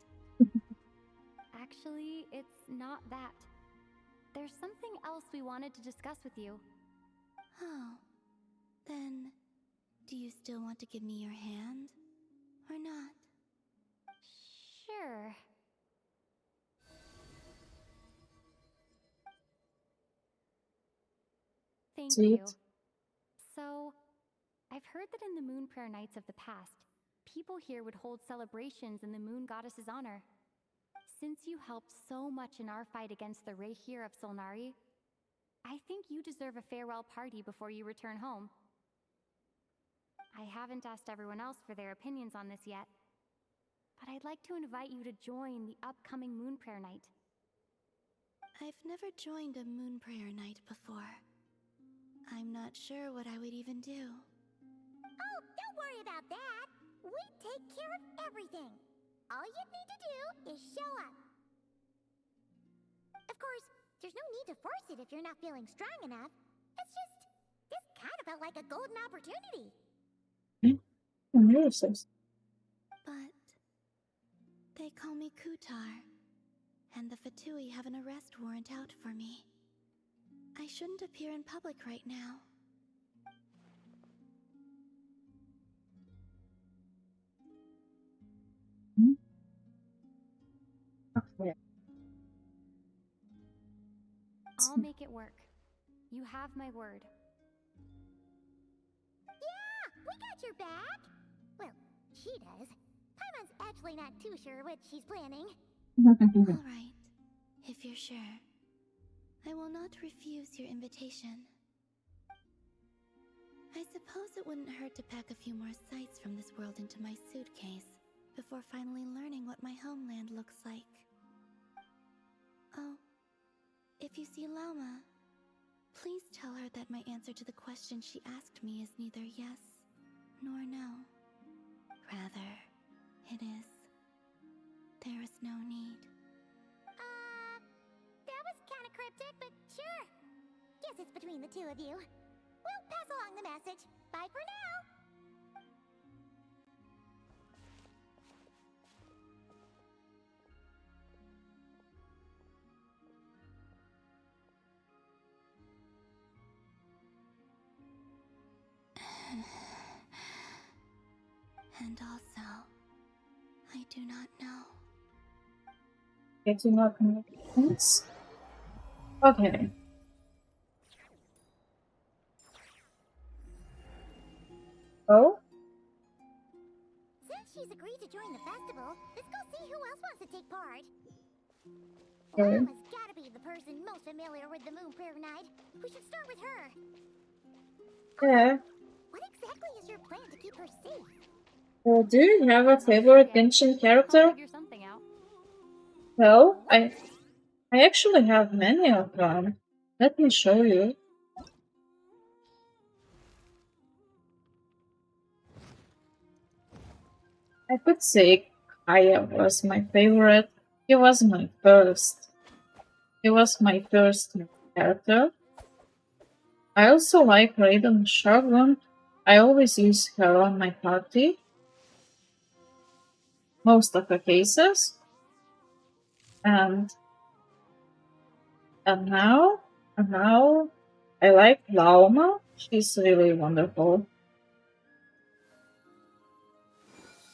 Actually, it's not that. There's something else we wanted to discuss with you. Oh, then do you still want to give me your hand? Or not? Sure. Thank Sweet. you. So, I've heard that in the moon prayer nights of the past, people here would hold celebrations in the moon goddess's honor. Since you helped so much in our fight against the Rehir of Solnari, I think you deserve a farewell party before you return home. I haven't asked everyone else for their opinions on this yet, but I'd like to invite you to join the upcoming moon prayer night. I've never joined a moon prayer night before. I'm not sure what I would even do. Oh, don't worry about that. We take care of everything. All you need to do is show up. Of course, there's no need to force it if you're not feeling strong enough. It's just, this kind of felt like a golden opportunity. But they call me Kutar, and the Fatui have an arrest warrant out for me. I shouldn't appear in public right now. Okay. I'll make it work. You have my word. Yeah, we got your back. Well, she does. Paimon's actually not too sure what she's planning. All right, if you're sure. I will not refuse your invitation. I suppose it wouldn't hurt to pack a few more sights from this world into my suitcase before finally learning what my homeland looks like. Oh, if you see Lauma, please tell her that my answer to the question she asked me is neither yes nor no. Rather, it is, there is no need. That was kind of cryptic, but sure. Guess it's between the two of you. We'll pass along the message. Bye for now. And also, I do not know. Getting up connections. Okay. Oh? Since she's agreed to join the festival, let's go see who else wants to take part. Okay. Lauma's gotta be the person most familiar with the Moon Prayer Night. We should start with her. Yeah. What exactly is your plan to keep her safe? Well, do you have a favorite Genshin I'll character? figure something out. Well, I actually have many of them. Let me show you. I could say Kaya was my favorite. He was my first. He was my first character. I also like Raiden Shogun. I always use her on my party. Most of the cases. And now I like Lauma. She's really wonderful.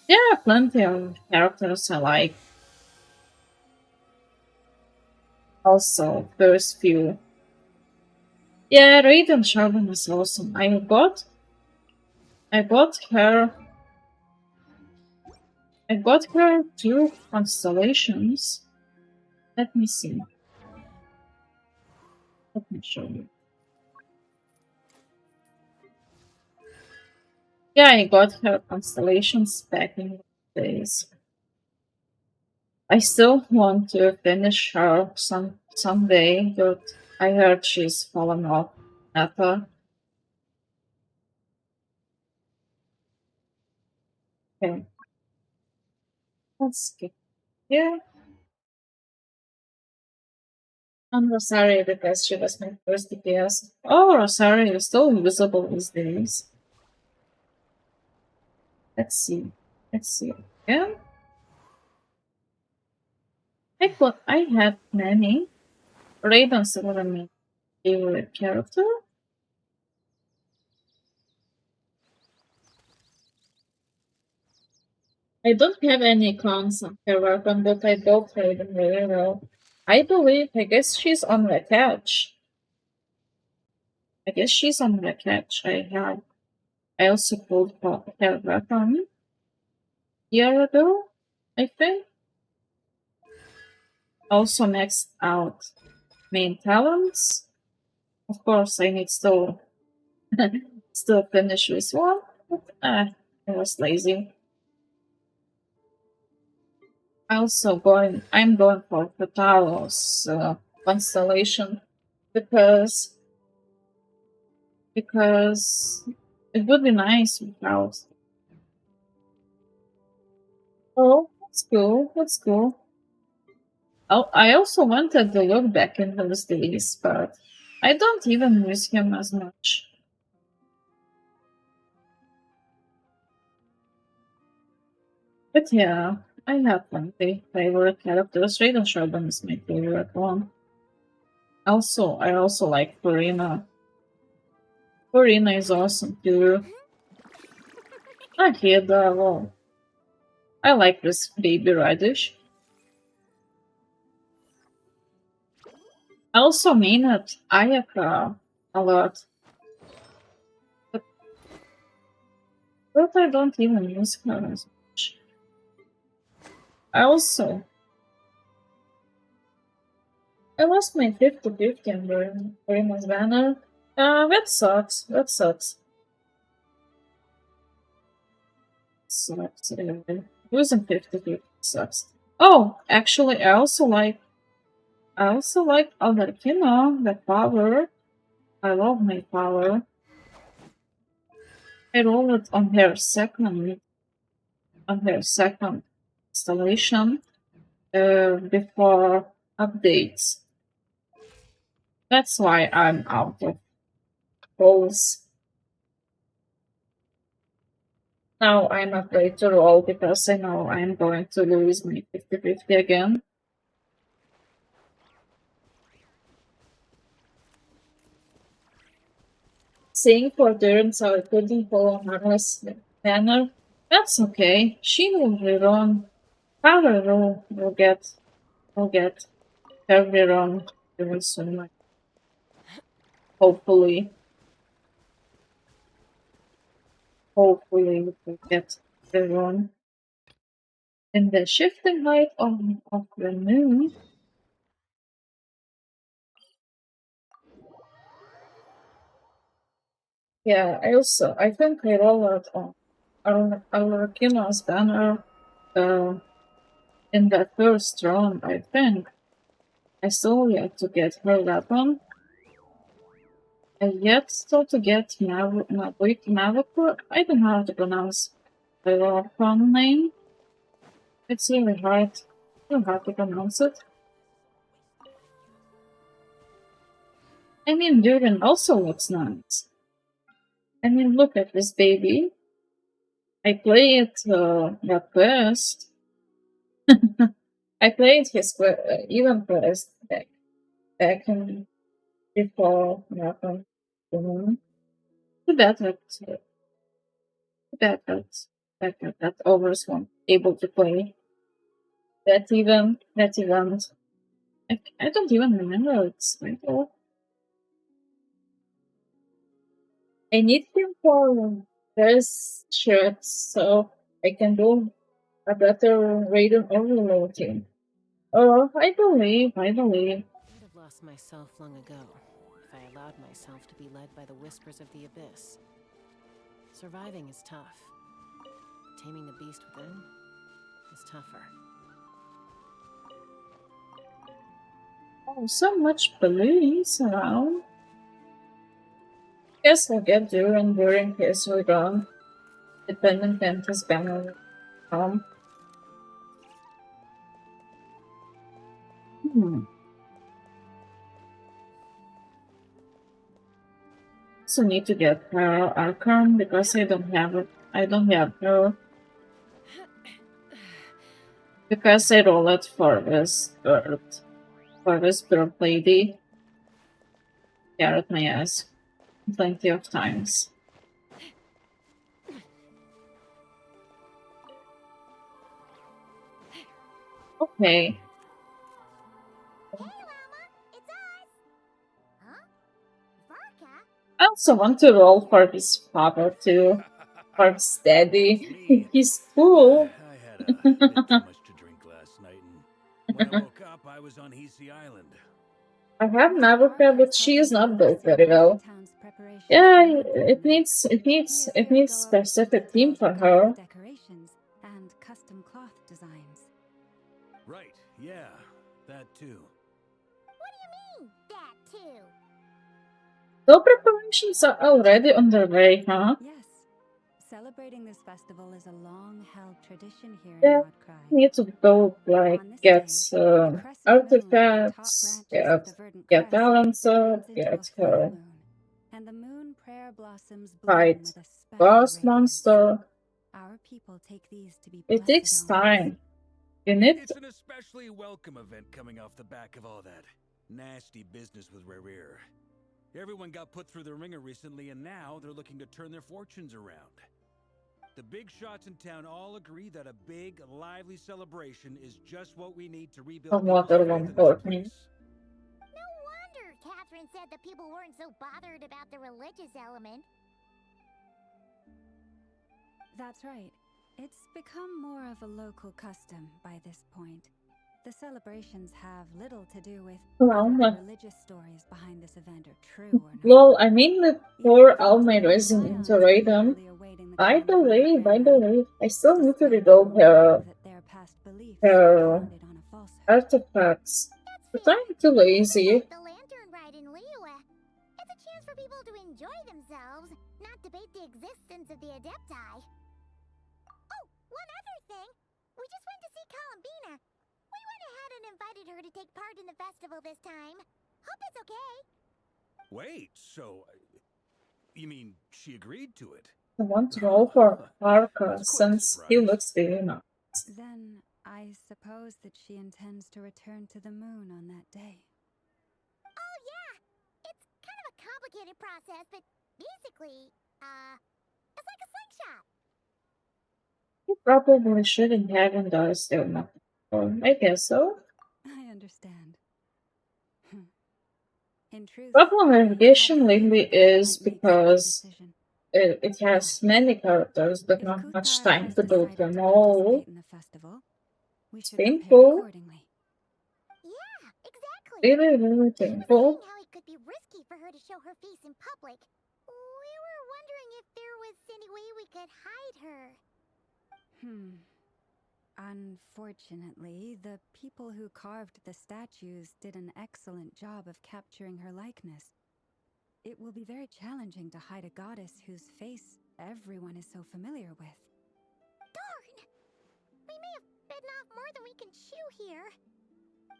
There are plenty of characters I like. Also, first few. Yeah, Raiden Shogun is awesome. I got her. I got her 2 constellations. Let me see. Let me show you. Yeah, I got her constellations back in the days. I still want to finish her someday, but I heard she's fallen off after. Okay. Let's skip here. And Rosario because she was my first DPS. Oh, Rosario is still invisible these days. Let's see. Let's see. Yeah. I had many. Raiden's one of my favorite character. I don't have any cons on her weapon, but I built Raiden very well. I guess she's on the couch. I guess she's on the couch. I also pulled her weapon year ago, I think. Also maxed out main talents. Of course, I need still finish this one, but I was lazy. I'm going for Fatalos constellation because It would be nice without. Oh, that's cool. That's cool. Oh, I also wanted to look back in those days, but I don't even miss him as much. But yeah, I have plenty favorite characters. Raiden Shogun is my favorite one. I also like Farina. Farina is awesome too. Akeda, well, I like this baby radish. I also mean it Ayaka a lot. But, but I don't even use her as much. I also I lost my 50-50 on Farina's banner. That sucks. That sucks. Sucks. Losing 50-50 sucks. Oh, actually, I also like Albertina, the power. I love my power. I roll it on her second installation before updates. That's why I'm out of rolls. Now I'm afraid to roll because I know I'm going to lose my 50-50 again. Saying for Darren so I couldn't follow Harness banner. That's okay. She will rerun. Power will get her rerun very soon. Like, hopefully. Hopefully we will get rerun. In the shifting light of the moon. Yeah, I think I roll out on Arlecchino's banner in that first round, I think. I still yet to get her weapon. I yet still to get Mavapur. I don't know how to pronounce the weapon name. It's really hard. I don't know how to pronounce it. I mean, Durin also looks nice. I mean, look at this baby. I played that quest. I played his even quest back in before Marathon. Too bad that overs one able to play that event. I don't even remember its title. I need him for this shirt so I can do a better Raiden overloading. Oh, I believe. I'd have lost myself long ago if I allowed myself to be led by the whispers of the abyss. Surviving is tough. Taming the beast within is tougher. Oh, so much balloons around. Guess I'll get during his run. Dependent on his banner. Hmm. So need to get her Archon because I don't have it. I don't have her. Because I roll it for this bird lady. Carrot my ass plenty of times. Okay. Hey, Llama! It's us! Huh? Varka? I also want to roll for his father too. For his daddy. He's cool. I had a bit too much to drink last night, and when I woke up, I was on Heasy Island. I have Navrika, but she is not built very well. Yeah, it needs specific team for her. Decorations and custom cloth designs. Right, yeah, that too. What do you mean, that too? So preparations are already underway, huh? Yes, Celebrating this festival is a long-held tradition here in Yeah, Nordkrai. need to go like On this get day, the crescent moon at the top artifacts, branches of the verdant get crest talents up, turns into a get full her moon, and the moon prayer blossoms bloom fight with a special boss radiance. monster. Our people take these to be It blessed takes omens. time. You need It's an especially welcome event coming off the back of all that nasty business with Rare. Everyone got put through the ringer recently, and now they're looking to turn their fortunes around. The big shots in town all agree that a big, lively celebration is just what we need to rebuild some people's water faith one in for this me. place. No wonder Catherine said the people weren't so bothered about the religious element. That's right. It's become more of a local custom by this point. The celebrations have little to do with Well, whether the religious stories behind this event are true or not. well, I mean the Even poor the Almaid Festival isn't Scions into are Raiden. eagerly awaiting the By coming the of way, Moonfire, I still need to despite rebuild knowing that their past beliefs are her founded on a falsehood. artifacts. But I'm too lazy. Like the lantern ride in Liyue. It's a chance for people to enjoy themselves, not debate the existence of the Adepti. Oh, one other thing. We just went to see Columbina. We went ahead and invited her to take part in the festival this time. Hope it's okay. Wait, so you mean she agreed to it? I want to go for Parker That's quite a since he surprise. looks really nice. Then I suppose that she intends to return to the moon on that day. Oh, yeah. It's kind of a complicated process, but basically, it's like a slingshot. He probably shouldn't have endorsed their nothing. I guess so. I understand. In truth, Problem I with had a Genshin feeling lately that she is might make the same because decision. it has many characters, but If not much Kuthar time has to build decided them to all. participate in the festival, we It's should prepare painful. accordingly. Yeah, exactly. Really, really He was painful. saying how it could be risky for her to show her face in public. We were wondering if there was any way we could hide her. Unfortunately, the people who carved the statues did an excellent job of capturing her likeness. It will be very challenging to hide a goddess whose face everyone is so familiar with. Darn! We may have bitten off more than we can chew here.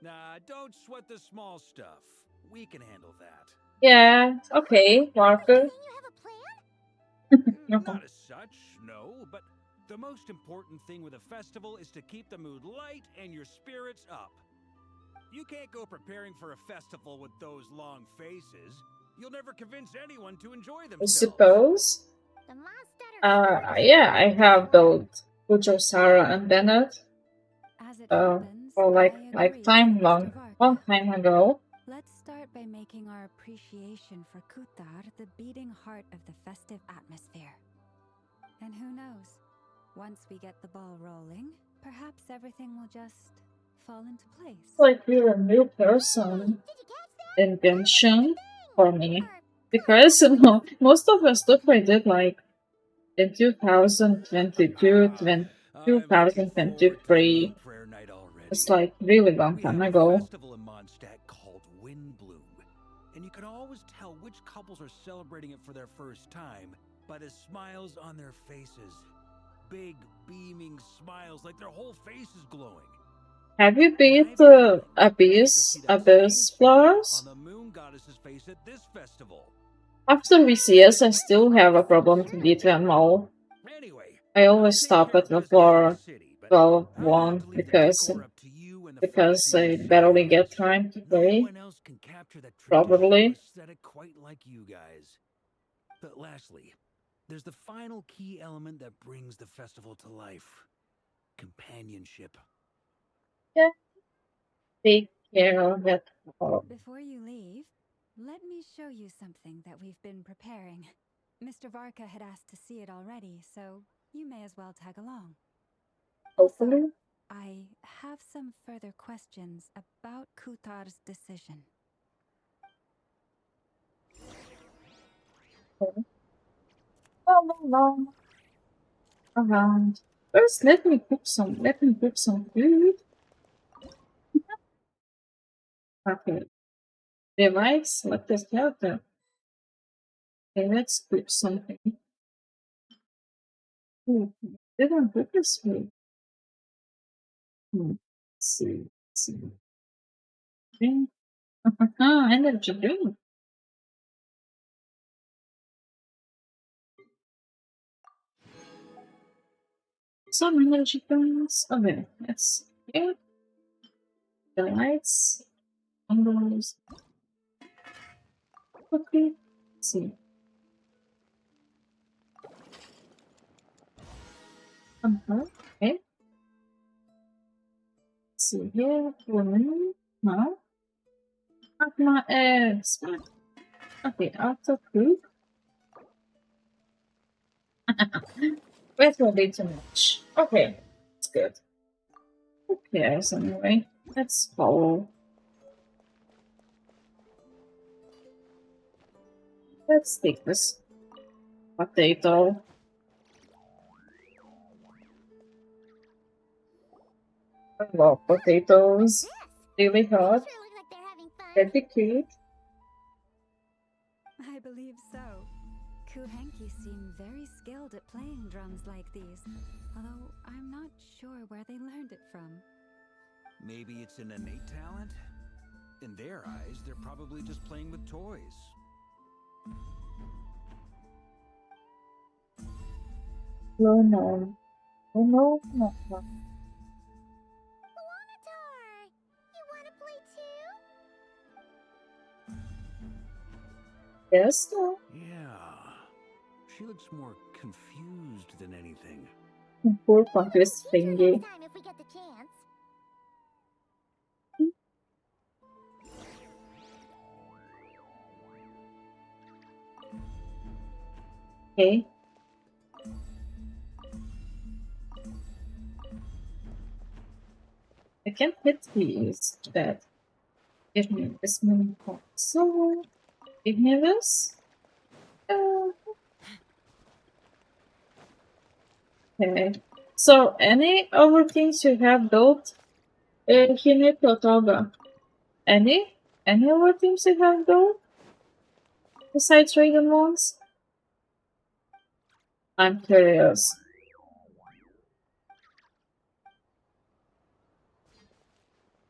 Nah, don't sweat the small stuff. We can handle that. Yeah, okay, Are you Parker. saying you have a plan? Not as such, no, but the most important thing with a festival is to keep the mood light and your spirits up. You can't go preparing for a festival with those long faces. You'll never convince anyone to enjoy I themselves. suppose. The monster. Yeah, I have built Pujo, Sarah, and Bennett. As it Uh, happens, or I agree with long Mr. long Varka. time ago. Let's start by making our appreciation for Kuthar the beating heart of the festive atmosphere. And who knows, once we get the ball rolling, perhaps everything will just fall into place. Like you're a new person in Genshin for me. Because most of the stuff I did like in 2022, I'm looking forward to the 2023, Moon Prayer Night already. it's like really long We time have a ago. festival in Mondstadt called Windbloom, and you can always tell which couples are celebrating it for their first time by the smiles on their faces. Big, beaming smiles, like their whole face is glowing. Have you And I beat have a feeling we'll get to Abyss see that same Abyss smile Flowers? on the Moon Goddess's face at this festival. After VCS, I still have a problem to beat them all. Anyway, I I'll always take stop care at of the business in floor the city, but 12 I'll have 1 to leave the decor up to you and the because I Frosty barely Scions. get time to No play one else can capture that traditional properly. aesthetic quite like you guys. But lastly, there's the final key element that brings the festival to life: companionship. Yeah, take care of it all. Before you leave, let me show you something that we've been preparing. Mr. Varka had asked to see it already, so you may as well tag along. Also, Hopefully. I have some further questions about Kuthar's decision. Around. First, let me cook some food. Okay. Device, let us have that. Okay, let's cook something. Oh, didn't book this week. Let's see. Let's see. Drink. Energy drink. Some energy drinks. Okay, let's get the lights on those. Okay. Let's see. Okay. Let's see here. Woman. No. Not my eggs. Okay, after food. That will be too much. Okay, that's good. Who cares anyway? Let's follow. Let's take this potato. I love potatoes. Really hot. Sure look like they're having fun. Very cute. I believe so. Kuhenki seem very skilled at playing drums like these, although I'm not sure where they learned it from. Maybe it's an innate talent? In their eyes, they're probably just playing with toys. No, no. Oh, no, no, no. Wanatar, you wanna play too? Yes, no. Yeah. She looks more confused than anything. Poor confused We'll teach her thingy. next time if we get the chance. Okay. I can't hit these. That. Give me this mini console. Give me this. Okay. So, any other things you have built, Hineko Toga? Any? Any other things you have built? Besides Dragon ones? I'm curious.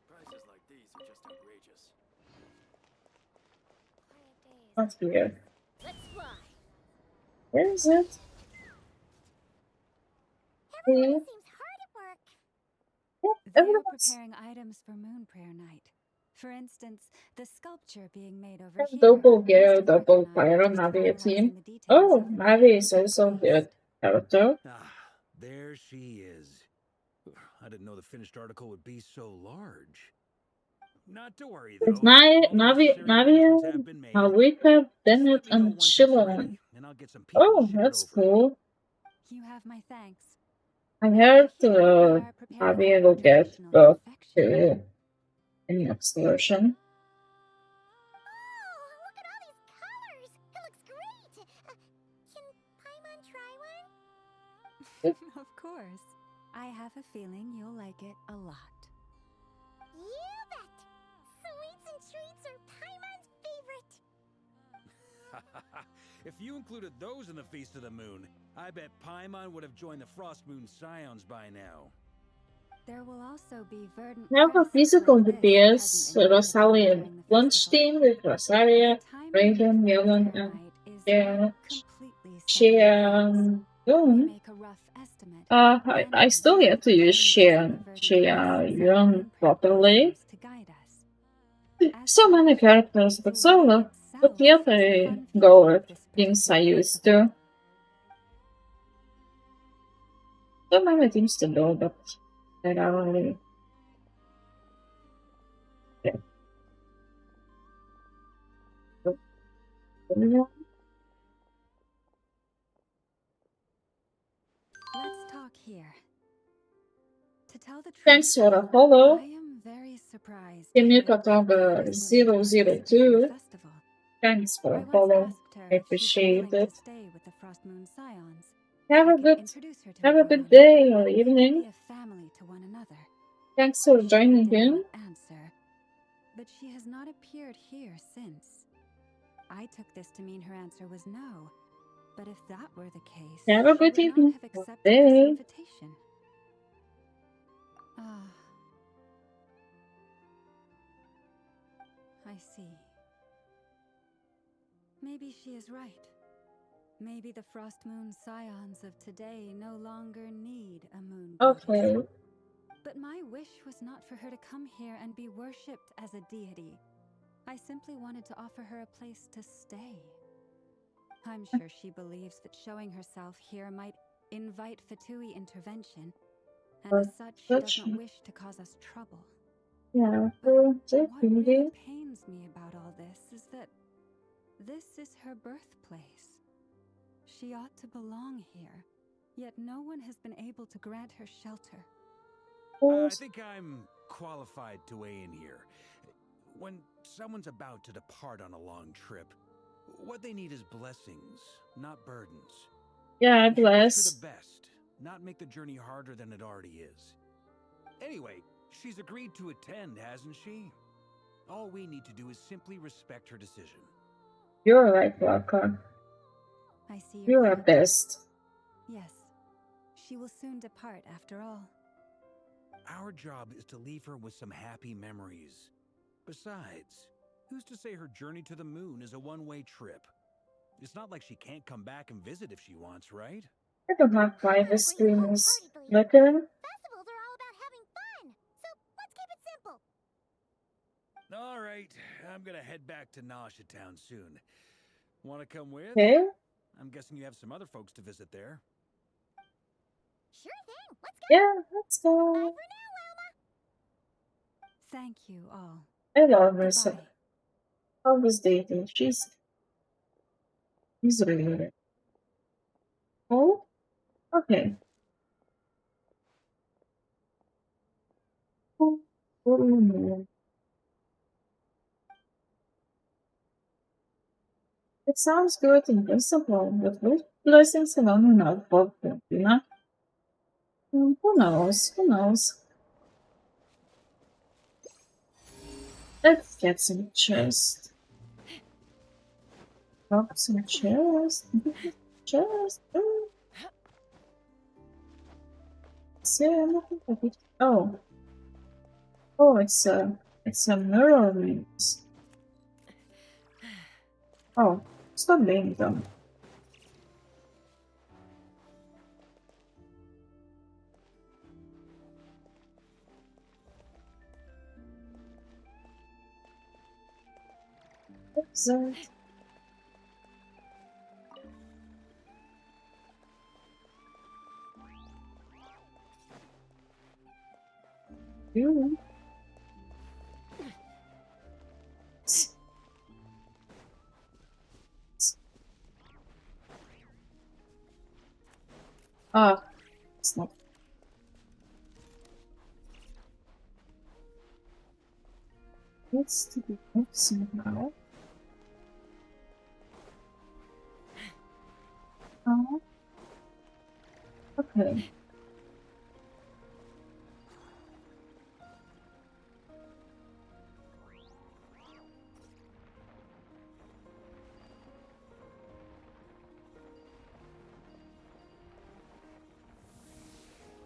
Prices like these are just outrageous. Not here. Let's fly. Where is it? Everyone Yeah. seems hard at work. They are Everyone's preparing items for Moon Prayer Night. For instance, the sculpture being made over here. double gear, Mr. double Mark and I are fire just Navi finalizing team. the details Oh, of the Navi is very also close. good character. Ah, there she is. I didn't know the finished article would be so large. Not to worry, There's though. All the necessary arrangements have been made. Navika, Just Bennett, let me know and once it's Shilon. ready, and I'll get some people to Oh, ship it that's over. cool. You have my thanks. I Over heard here, we are preparing Navi our will get traditional both confection. in next version. Oh, look at all these colors. It looks great. Can Paimon try one? Of course. I have a feeling you'll like it a lot. You bet. Sweets and treats are Paimon's favorite. If you included those in the Feast of the Moon, I bet Paimon would have joined the Frost Moon Scions by now. There will also be verdant We have a grass physical like this DPS, present in Rosalia during the lunch festival. team with Rosaria, The timing of Reagan, the Yelon, prayer and night is Shea- not completely set in advance. We Sheon. make a rough estimate. I still get to use Sheon properly. So many characters, but so but the other Gold teams I used to. So many teams to do, but there are only. Yeah. Let's talk here. To tell the truth, Thanks for the follow. I am very surprised. Kimikatoga 002. Thanks for I the once follow. asked her I if she'd be appreciate willing it. to stay with the Frost Moon Scions. Have I a could good introduce her to have a everyone, good day or and we could evening. be a family to one another. Thanks for She joining did in. not answer, but she has not appeared here since. I took this to mean her answer was no, But if that were the case, Have a she good would not evening. have accepted Bye. this invitation. Ah. I see. Maybe she is right. Maybe the Frost Moon Scions of today no longer need a moon goddess. Okay. But my wish was not for her to come here and be worshipped as a deity. I simply wanted to offer her a place to stay. I'm sure she believes that showing herself here might invite Fatui intervention, and as such, she does not wish to cause us trouble. Yeah, But well, what really pains me about all this is that this is her birthplace. She ought to belong here, yet no one has been able to grant her shelter. I think I'm qualified to weigh in here. When someone's about to depart on a long trip, what they need is blessings, not burdens. Yeah, We should wish bless. her the best, not make the journey harder than it already is. Anyway, she's agreed to attend, hasn't she? All we need to do is simply respect her decision. You're right, Waka. I see You're your our point. best. Yes, she will soon depart after all. Our job is to leave her with some happy memories. Besides, who's to say her journey to the moon is a one-way trip? It's not like she can't come back and visit if she wants, right? I don't have private streams. wholeheartedly. Better? Festivals are all about having fun, so let's keep it simple. All right, I'm gonna head back to Nasha Town soon. Want to come with? Okay. I'm guessing you have some other folks to visit there. Sure thing. Let's go. Yeah, let's Bye go. for now, Wilma. Thank you all. I love her so. Goodbye. Always dating. She's really good. Oh, okay. Oh. It sounds good in principle, but with blessings alone are not perfect, you know? Who knows? Who knows? Let's get some chest. Drop some chest. Chest. See, I'm looking for it. Oh. Oh, it's a mirror rings. Oh, stop being dumb. What's that? You. Ah, it's not. What's to be fixing now? Oh. Okay.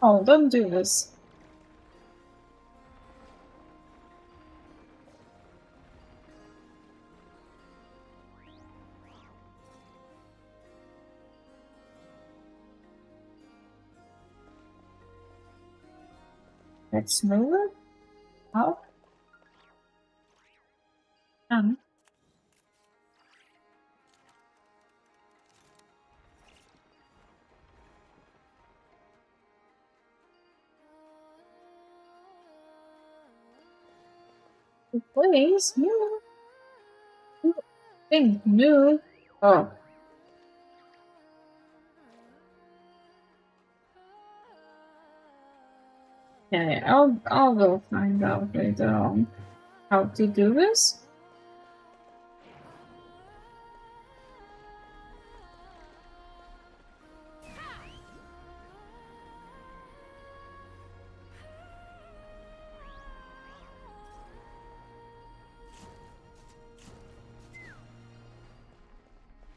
Oh, don't do this. Let's move it up. And please move. Thing move. Oh. Okay, I'll go find out later on how to do this.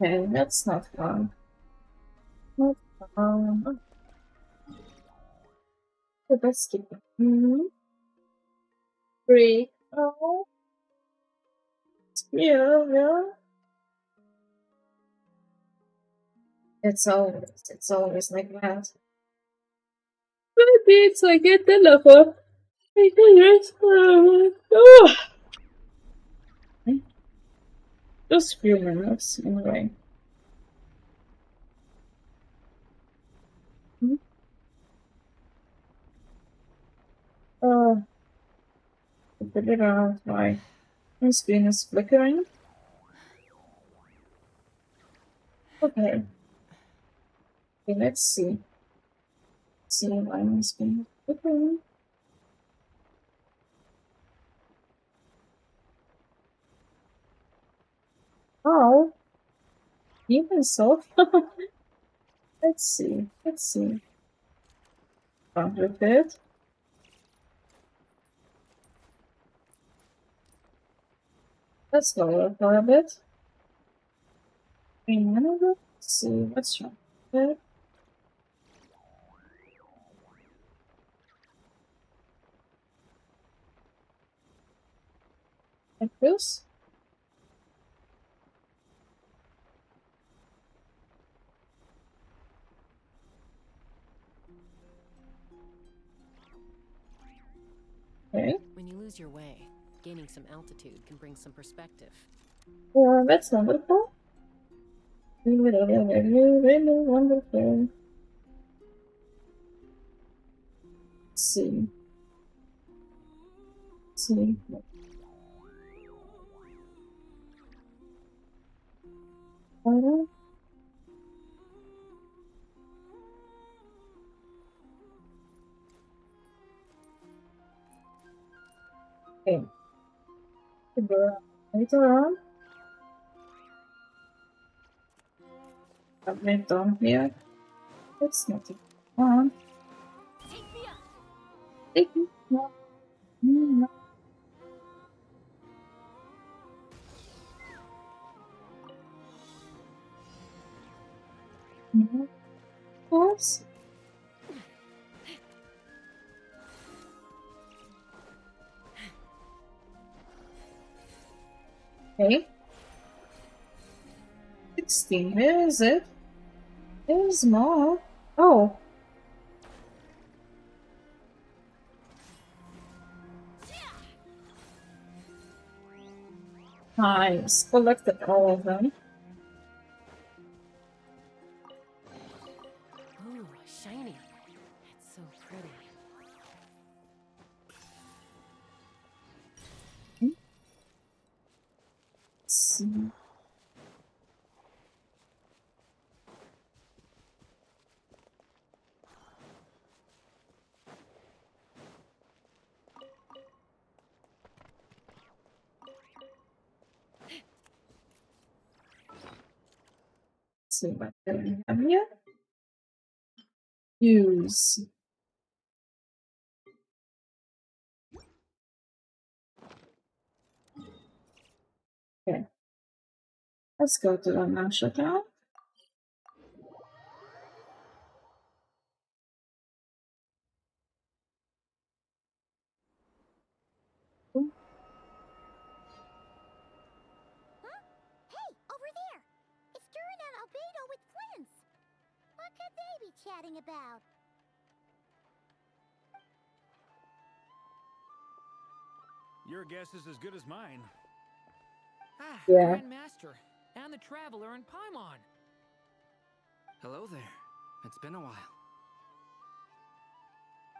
Okay, that's not fun. What? Let's skip it. Break. Oh. Yeah. It's always like that. Maybe it's like a telephone. Oh. Just few minutes anyway. Oh, I figured out why my screen is flickering. Okay. Okay, let's see. See why my screen is flickering. Oh, even so. Let's see. Start with it. Let's lower it for a bit. Let's see what's wrong with it. Like this. Okay. When you lose your way, gaining some altitude can bring some perspective. That's wonderful. Really wonderful. Let's see. Okay. Later on, I've been done here. It's not on. Take me up. Of course. Okay. 16. Where is it? There's more. Oh. Nice. Collected all of them. Ooh, shiny. It's so pretty. Let's see. See what we have here. Use. Okay. Let's go to the master town. Huh? Hey, over there! It's Durin and Albedo with twins! What could they be chatting about? Your guess is as good as mine. Ah, Yeah. Grandmaster, and the Traveler and Paimon. Hello there. It's been a while.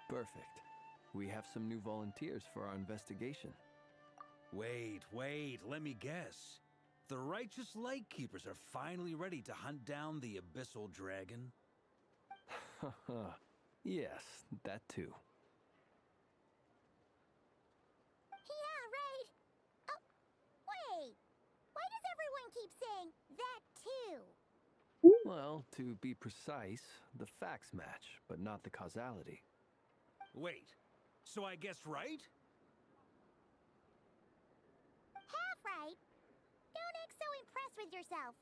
Perfect. We have some new volunteers for our investigation. Wait, let me guess. The righteous Lightkeepers are finally ready to hunt down the Abyssal Dragon? Haha. Yes, that too. Yeah, right! Oh, wait! Why does everyone keep saying that too? Well, to be precise, the facts match, but not the causality. Wait, so I guessed right? Half right! Don't act so impressed with yourself!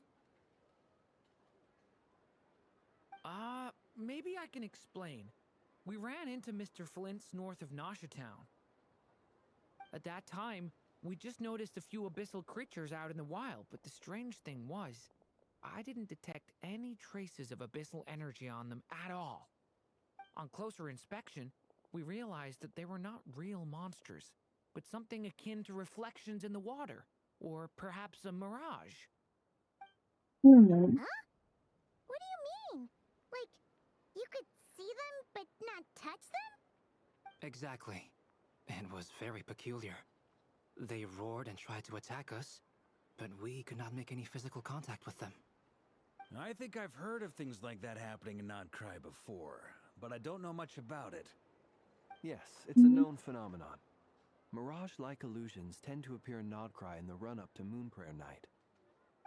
maybe I can explain. We ran into Mr. Flint's north of Nasha Town. At that time, we just noticed a few abyssal creatures out in the wild, but the strange thing was, I didn't detect any traces of abyssal energy on them at all. On closer inspection, we realized that they were not real monsters, but something akin to reflections in the water, or perhaps a mirage. Hmm. Huh? What do you mean? Like, you could see them but not touch them? Exactly. It was very peculiar. They roared and tried to attack us, but we could not make any physical contact with them. I think I've heard of things like that happening in Not Cry before, but I don't know much about it. Yes, it's a known phenomenon. Mirage-like illusions tend to appear in Nodcry in the run-up to Moonprayer Night.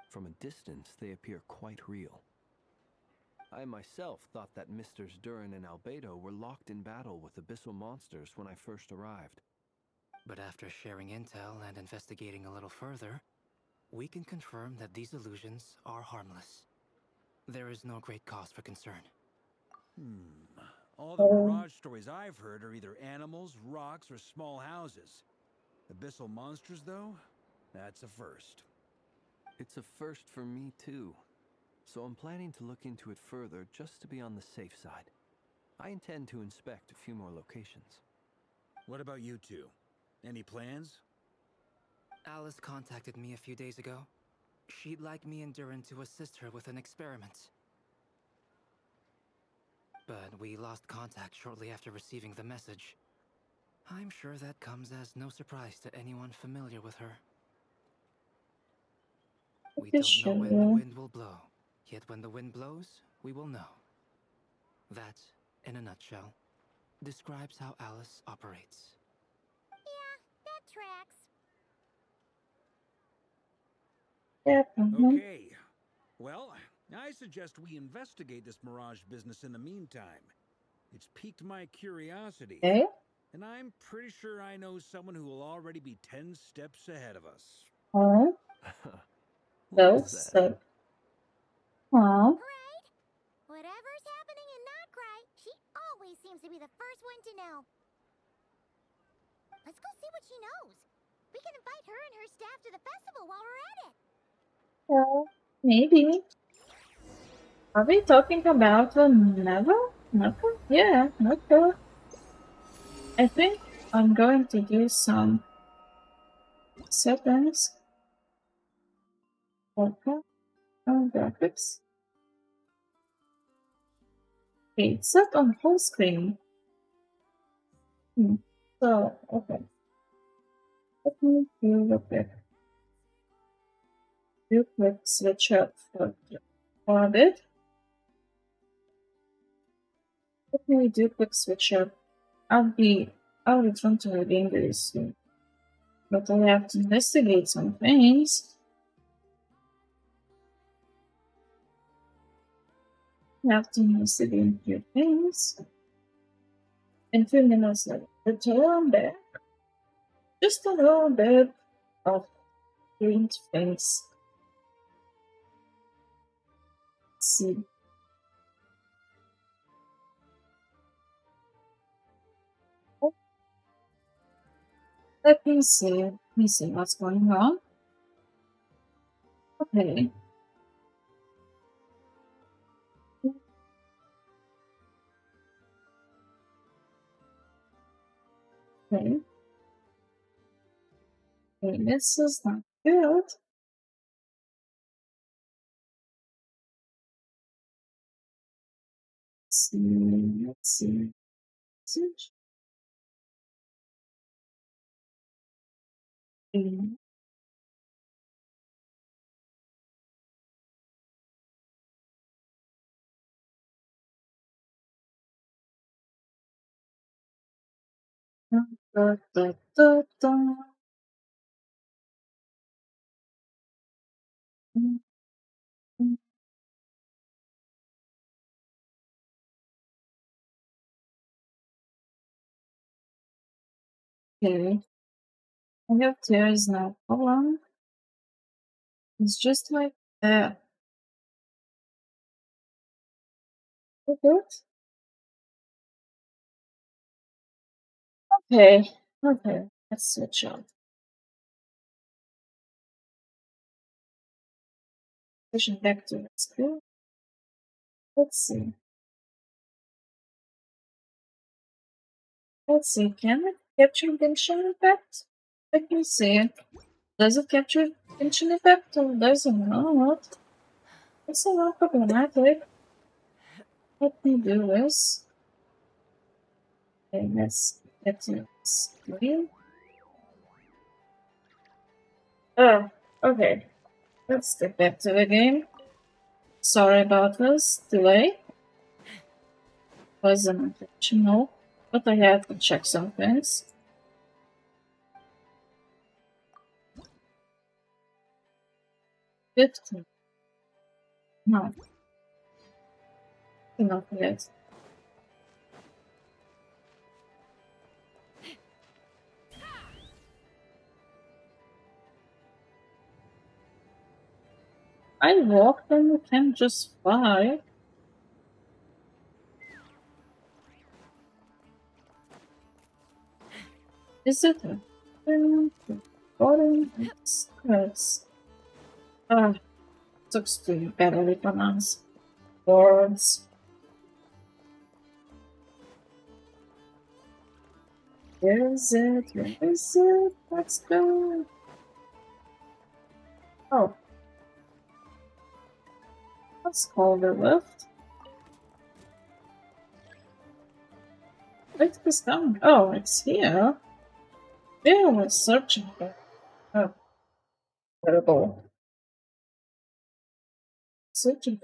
From a distance, they appear quite real. I myself thought that Misters Durin and Albedo were locked in battle with abyssal monsters when I first arrived. But after sharing intel and investigating a little further, we can confirm that these illusions are harmless. There is no great cause for concern. All the Mirage stories I've heard are either animals, rocks, or small houses. Abyssal monsters, though? That's a first. It's a first for me, too. So I'm planning to look into it further just to be on the safe side. I intend to inspect a few more locations. What about you two? Any plans? Alice contacted me a few days ago. She'd like me and Durin to assist her with an experiment. But we lost contact shortly after receiving the message. I'm sure that comes as no surprise to anyone familiar with her. We don't know when the wind will blow, yet when the wind blows, we will know. That, in a nutshell, describes how Alice operates. Yeah, that tracks. Yeah. Okay. Well, I suggest we investigate this Mirage business in the meantime. It's piqued my curiosity. Okay. And I'm pretty sure I know someone who will already be 10 steps ahead of us. Alright. Well said. Aw. Right? Whatever's happening in Not Cry, she always seems to be the first one to know. Let's go see what she knows. We can invite her and her staff to the festival while we're at it. Yeah, maybe. Are we talking about the Never? Never? Yeah, Never. I think I'm going to do some settings. Okay. Graphics. Okay, it's set on full screen. So, okay. Let me do a quick switch up for a bit. Let me do a quick switch up. I'll return to the game very soon. But I have to investigate some things. I have to investigate a few things. In 2 minutes later, return back. Just a little bit of green things. Let's see. Let me see. Let me see what's going on. Okay. Okay. Okay, this is not good. Let's see. Message. Okay. Da, da, da, da. Mm, mm. Okay. I hope there is no problem. It's just like that. We're good. Okay. Okay. Let's switch on. Switching back to school. Let's see. Let's see. Can it capture Genshin Impact? Let me see. Does it capture Genshin Impact or does it not? It's a lot problematic. Let me do this. Okay, let's get to screen. Oh, okay. Let's get back to the game. Sorry about this delay. Wasn't intentional, but I had to check some things. Good. No, not yet. I walked and you can just fly. Is it a recording? It's sucks to barely pronounce words. Where is it? Where is it? Let's go. Oh. Let's call the lift. Lift is down. Oh, it's here. Bill was searching for. Oh, terrible. Searching.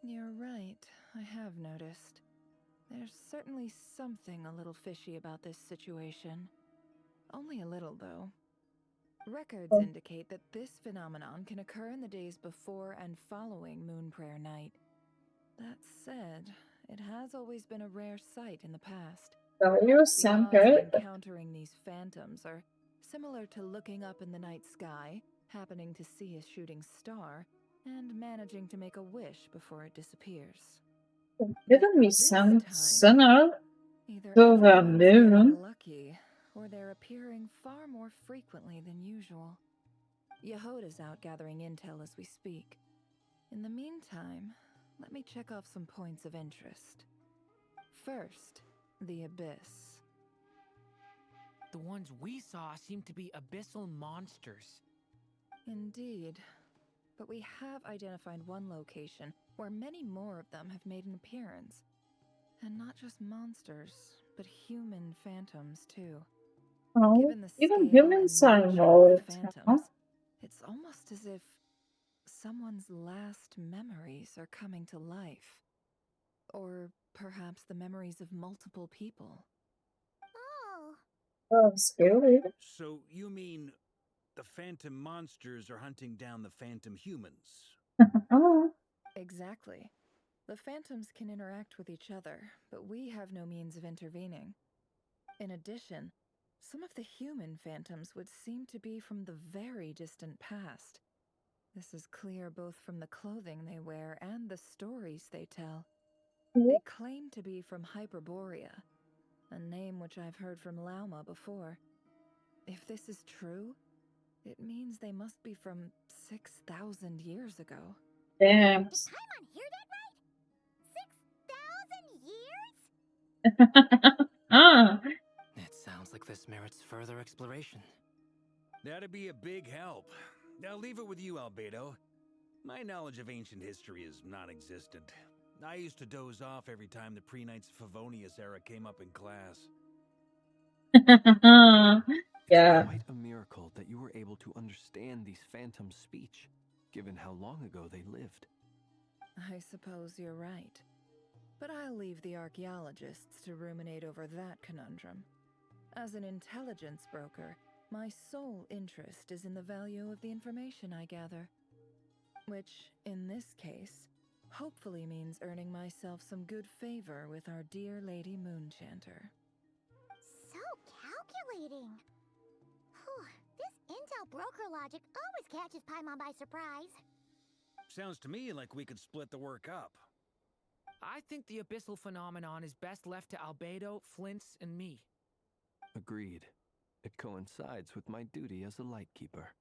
You're right, I have noticed. There's certainly something a little fishy about this situation. Only a little, though. Records Oh, indicate that this phenomenon can occur in the days before and following Moon Prayer Night. That said, it has always been a rare sight in the past. W. The odds of Center. encountering these phantoms are similar to looking up in the night sky, happening to see a shooting star, and managing to make a wish before it disappears. Didn't we This send time, Sinner either to the everyone's getting moon? lucky, or they're appearing far more frequently than usual. Yehoda's out gathering intel as we speak. In the meantime, let me check off some points of interest. First, the Abyss. The ones we saw seem to be abyssal monsters. Indeed. But we have identified one location where many more of them have made an appearance. And not just monsters, but human phantoms, too. Oh, Given the even scale humans and are nature of the involved. Huh? phantoms, it's almost as if someone's last memories are coming to life. Or perhaps the memories of multiple people. Oh, Oh, scary. So you mean the phantom monsters are hunting down the phantom humans? Oh, Exactly. The phantoms can interact with each other, but we have no means of intervening. In addition, some of the human phantoms would seem to be from the very distant past. This is clear both from the clothing they wear and the stories they tell. They claim to be from Hyperborea, a name which I've heard from Lauma before. If this is true, it means they must be from 6,000 years ago. damn. did Paimon hear that right? 6,000 years? Ah, It sounds like this merits further exploration. That'd be a big help. I'll leave it with you, Albedo. My knowledge of ancient history is non-existent. I used to doze off every time the pre-Knights of Favonius era came up in class. It's yeah. quite a miracle that you were able to understand these phantoms' speech, given how long ago they lived. I suppose you're right. But I'll leave the archaeologists to ruminate over that conundrum. As an intelligence broker, my sole interest is in the value of the information I gather. Which, in this case, Hopefully means earning myself some good favor with our dear Lady Moonchanter. So calculating. Whew, this intel broker logic always catches Paimon by surprise. Sounds to me like we could split the work up. I think the abyssal phenomenon is best left to Albedo, Flints, and me. Agreed. It coincides with my duty as a lightkeeper.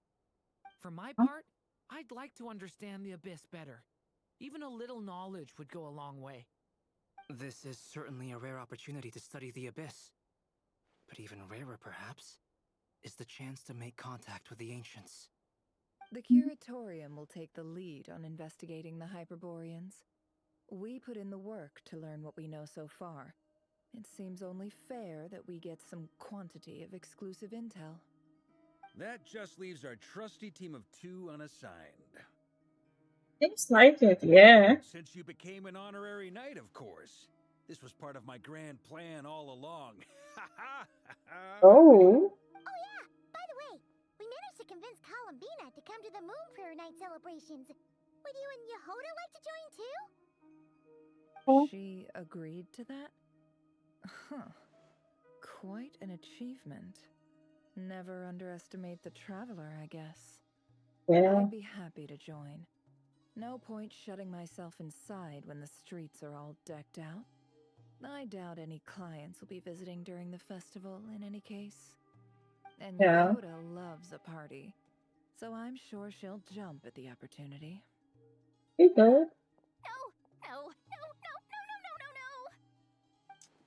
For my part, I'd like to understand the abyss better. Even a little knowledge would go a long way. This is certainly a rare opportunity to study the abyss. But even rarer, perhaps, is the chance to make contact with the ancients. The Curatorium will take the lead on investigating the Hyperboreans. We put in the work to learn what we know so far. It seems only fair that we get some quantity of exclusive intel. That just leaves our trusty team of 2 unassigned. Seems like it, yeah. Since you became an honorary knight, of course. This was part of my grand plan all along. Oh. Oh yeah, by the way, we managed to convince Columbina to come to the Moon Prayer Night celebrations. Would you and Yehoda like to join too? Oh. She agreed to that? Huh. Quite an achievement. Never underestimate the traveler, I guess. Yeah. I'd be happy to join. No point shutting myself inside when the streets are all decked out. I doubt any clients will be visiting during the festival in any case. And Yeah. Yehoda loves a party, so I'm sure she'll jump at the opportunity. You good? No.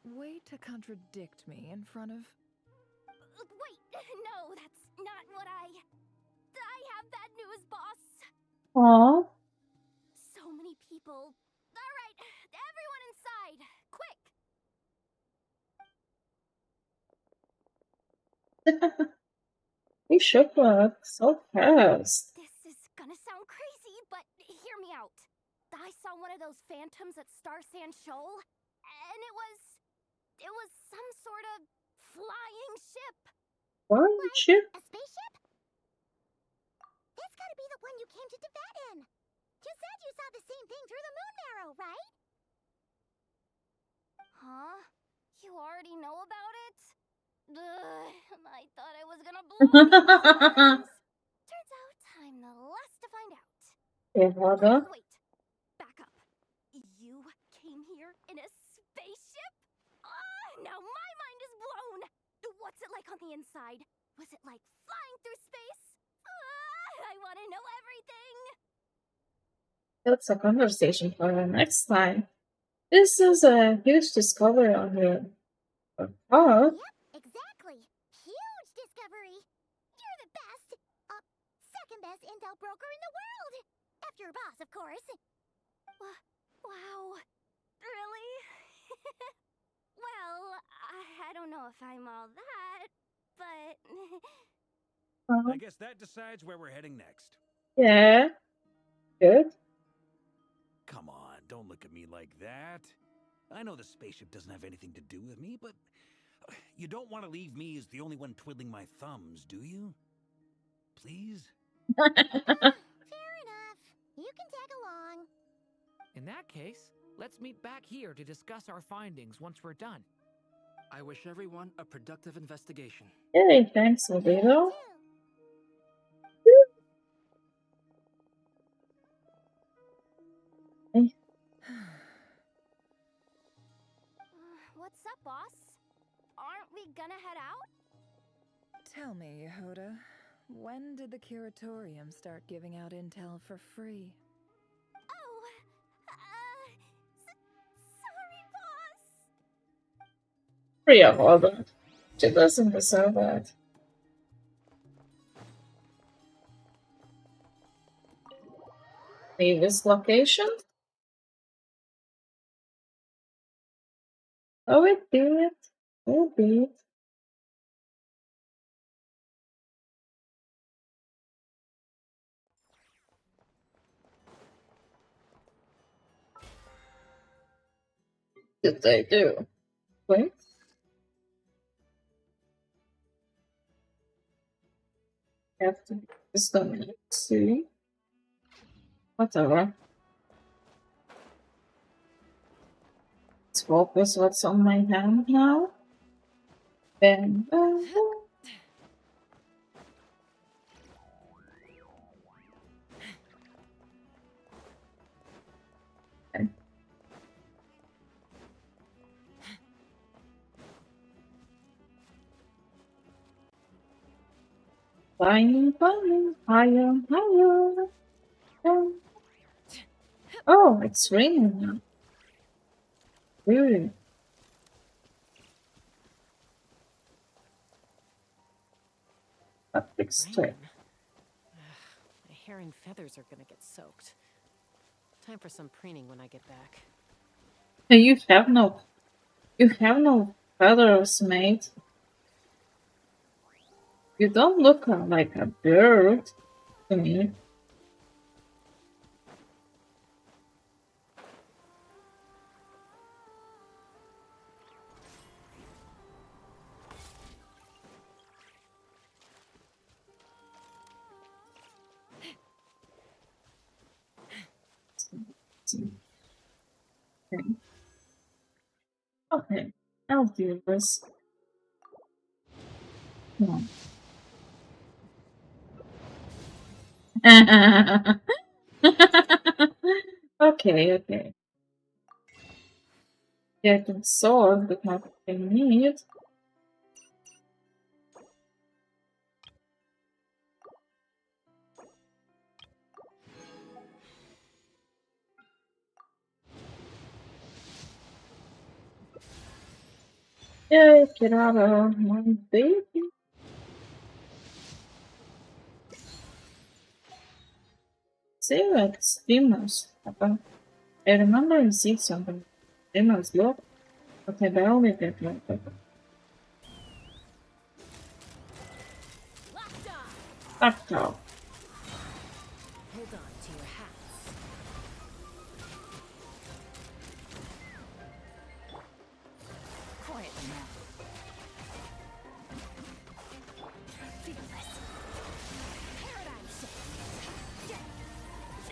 Way to contradict me in front of... Wait, no, that's not what I have bad news, boss. Aw. So many people. All right, everyone inside, quick. You should work so fast. This is gonna sound crazy, but hear me out. I saw one of those phantoms at Star Sand Shoal, and it was some sort of flying ship. What? Like Shit. a spaceship? That's gotta be the one you came to Tibet in. You said you saw the same thing through the moon marrow, right? Huh? You already know about it? Ugh, I thought I was gonna blow people's minds. Turns out I'm the last to find out. Yehoda. Wait, back up. You came here in a spaceship? Now my mind is blown! What's it like on the inside? Was it like flying through space? I want to know everything! That's a conversation for the next time. This is a huge discovery on your part. Yep, exactly. Huge discovery. You're the best. Second best intel broker in the world. After your boss, of course. Wow. Really? Well, I don't know if I'm all that, but... I guess that decides where we're heading next. Yeah. Good. Come on, don't look at me like that. I know the spaceship doesn't have anything to do with me, but you don't want to leave me as the only one twiddling my thumbs, do you? Please? Fair enough. You can tag along. In that case, let's meet back here to discuss our findings once we're done. I wish everyone a productive investigation. Yay, thanks, Albedo. What's up, boss? Aren't we gonna head out? Tell me, Yehoda, when did the Curatorium start giving out intel for free? Oh, sorry, boss. Free Yehoda. She doesn't deserve that. Leave this location? Oh, it did. Oh, did. Did they do? Wait. Have to just see. Whatever. just focus what's on my hand now. Bam, bam, bam. Flying, flying, higher, higher. Bam. Oh, it's raining now. Really? That looks Rain. straight. My hair and feathers are gonna get soaked. Time for some preening when I get back. You have no feathers, mate. You don't look like a bird to me. Okay. Okay. I'll do this. Come on. Okay, okay. Getting sword, but not what I need. Yeah, get out of my baby. See, like demons. I remember I see something. Demons look, but I barely get like that. Fucked up. Hold on to your hats. Quietly now.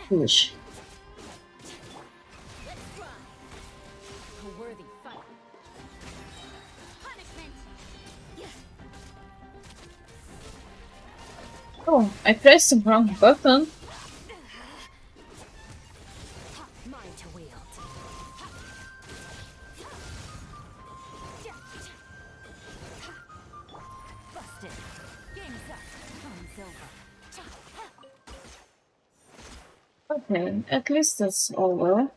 Push. A worthy fight. Oh, I pressed the wrong button. Mine to wield. Busted. Game's up. Time's over. Okay, at least that's over.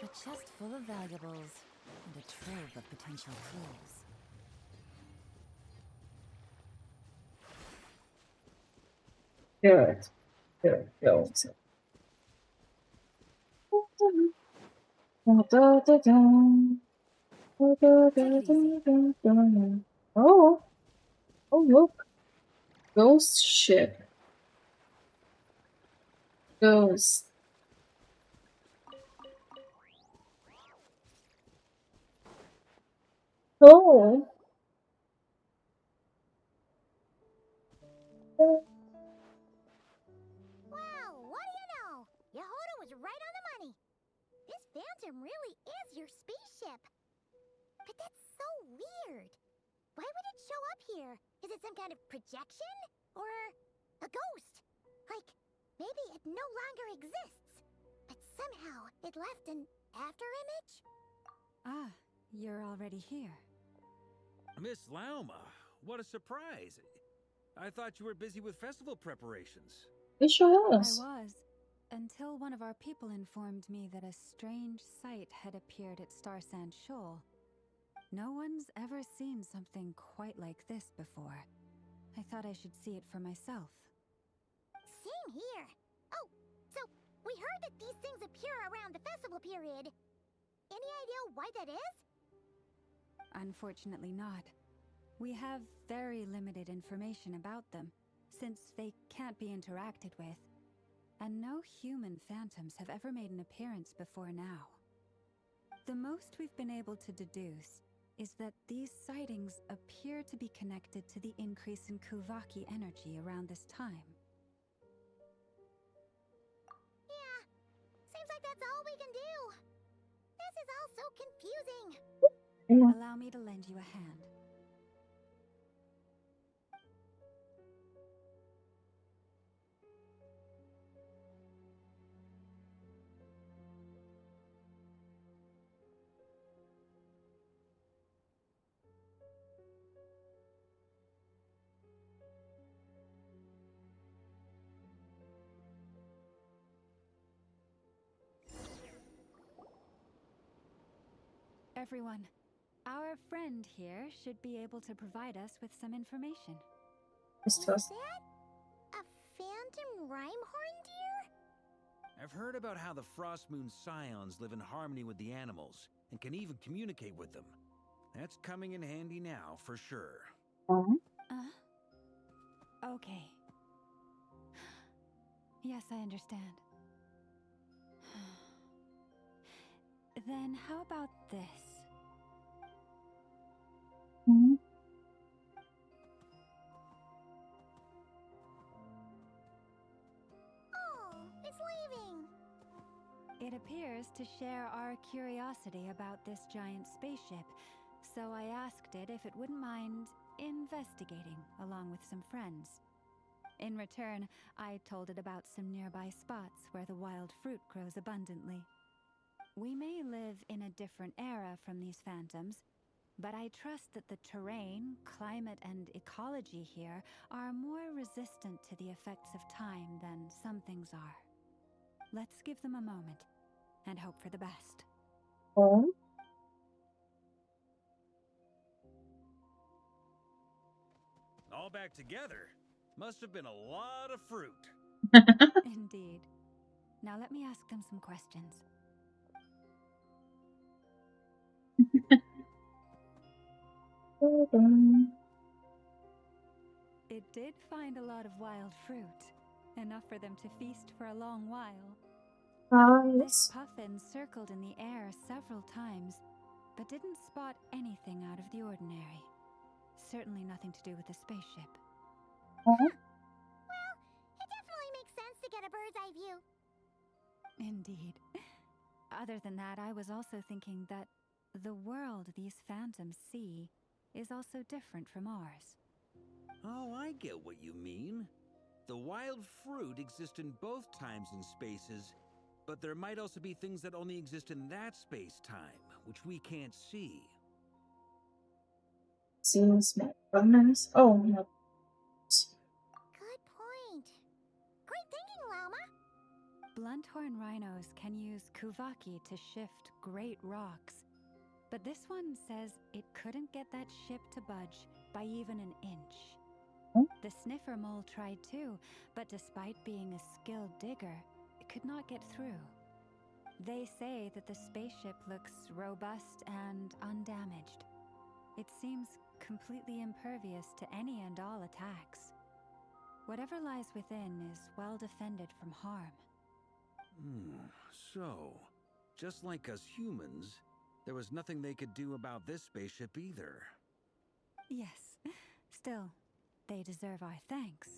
A chest full of valuables and a trove of potential clues. Good. Good. Go. Oh, oh look. Ghost ship. Ghost. Oh. Well, what do you know? Yehoda was right on the money. This phantom really is your spaceship. But that's so weird. Why would it show up here? Is it some kind of projection? Or a ghost? Like, maybe it no longer exists. But somehow it left an after image? Ah, you're already here. Miss Lauma, what a surprise. I thought you were busy with festival preparations. It sure I was. was, until one of our people informed me that a strange sight had appeared at Star Sand Shoal. No one's ever seen something quite like this before. I thought I should see it for myself. Same here. Oh, so we heard that these things appear around the festival period. Any idea why that is? Unfortunately not. We have very limited information about them, since they can't be interacted with. And no human phantoms have ever made an appearance before now. The most we've been able to deduce is that these sightings appear to be connected to the increase in Kuvaki energy around this time. that's all we can do. This is all so confusing. Allow me to lend you a hand. Everyone, our friend here should be able to provide us with some information. Is that a phantom Rhyhorn deer? I've heard about how the Frost Moon Scions live in harmony with the animals and can even communicate with them. That's coming in handy now, for sure. Okay. Yes, I understand. Then how about this? Oh, it's leaving. It appears to share our curiosity about this giant spaceship, so I asked it if it wouldn't mind investigating along with some friends. In return, I told it about some nearby spots where the wild fruit grows abundantly. We may live in a different era from these phantoms, but I trust that the terrain, climate, and ecology here are more resistant to the effects of time than some things are. Let's give them a moment and hope for the best. All back together? Must have been a lot of fruit. Indeed. Now let me ask them some questions. It did find a lot of wild fruit, enough for them to feast for a long while. This puffin circled in the air several times, but didn't spot anything out of the ordinary. Certainly nothing to do with the spaceship. Well, it definitely makes sense to get a bird's eye view. Indeed. Other than that, I was also thinking that the world these phantoms see is also different from ours. Oh, I get what you mean. The wild fruit exist in both times and spaces, but there might also be things that only exist in that space-time, which we can't see. Seems my comments. Oh, no. Good point. Great thinking, Lauma. Blunthorn rhinos can use kuvaki to shift great rocks, but this one says it couldn't get that ship to budge by even an inch. The sniffer mole tried too, but despite being a skilled digger, it could not get through. They say that the spaceship looks robust and undamaged. It seems completely impervious to any and all attacks. Whatever lies within is well defended from harm. So, just like us humans, there was nothing they could do about this spaceship either. Yes, still, they deserve our thanks.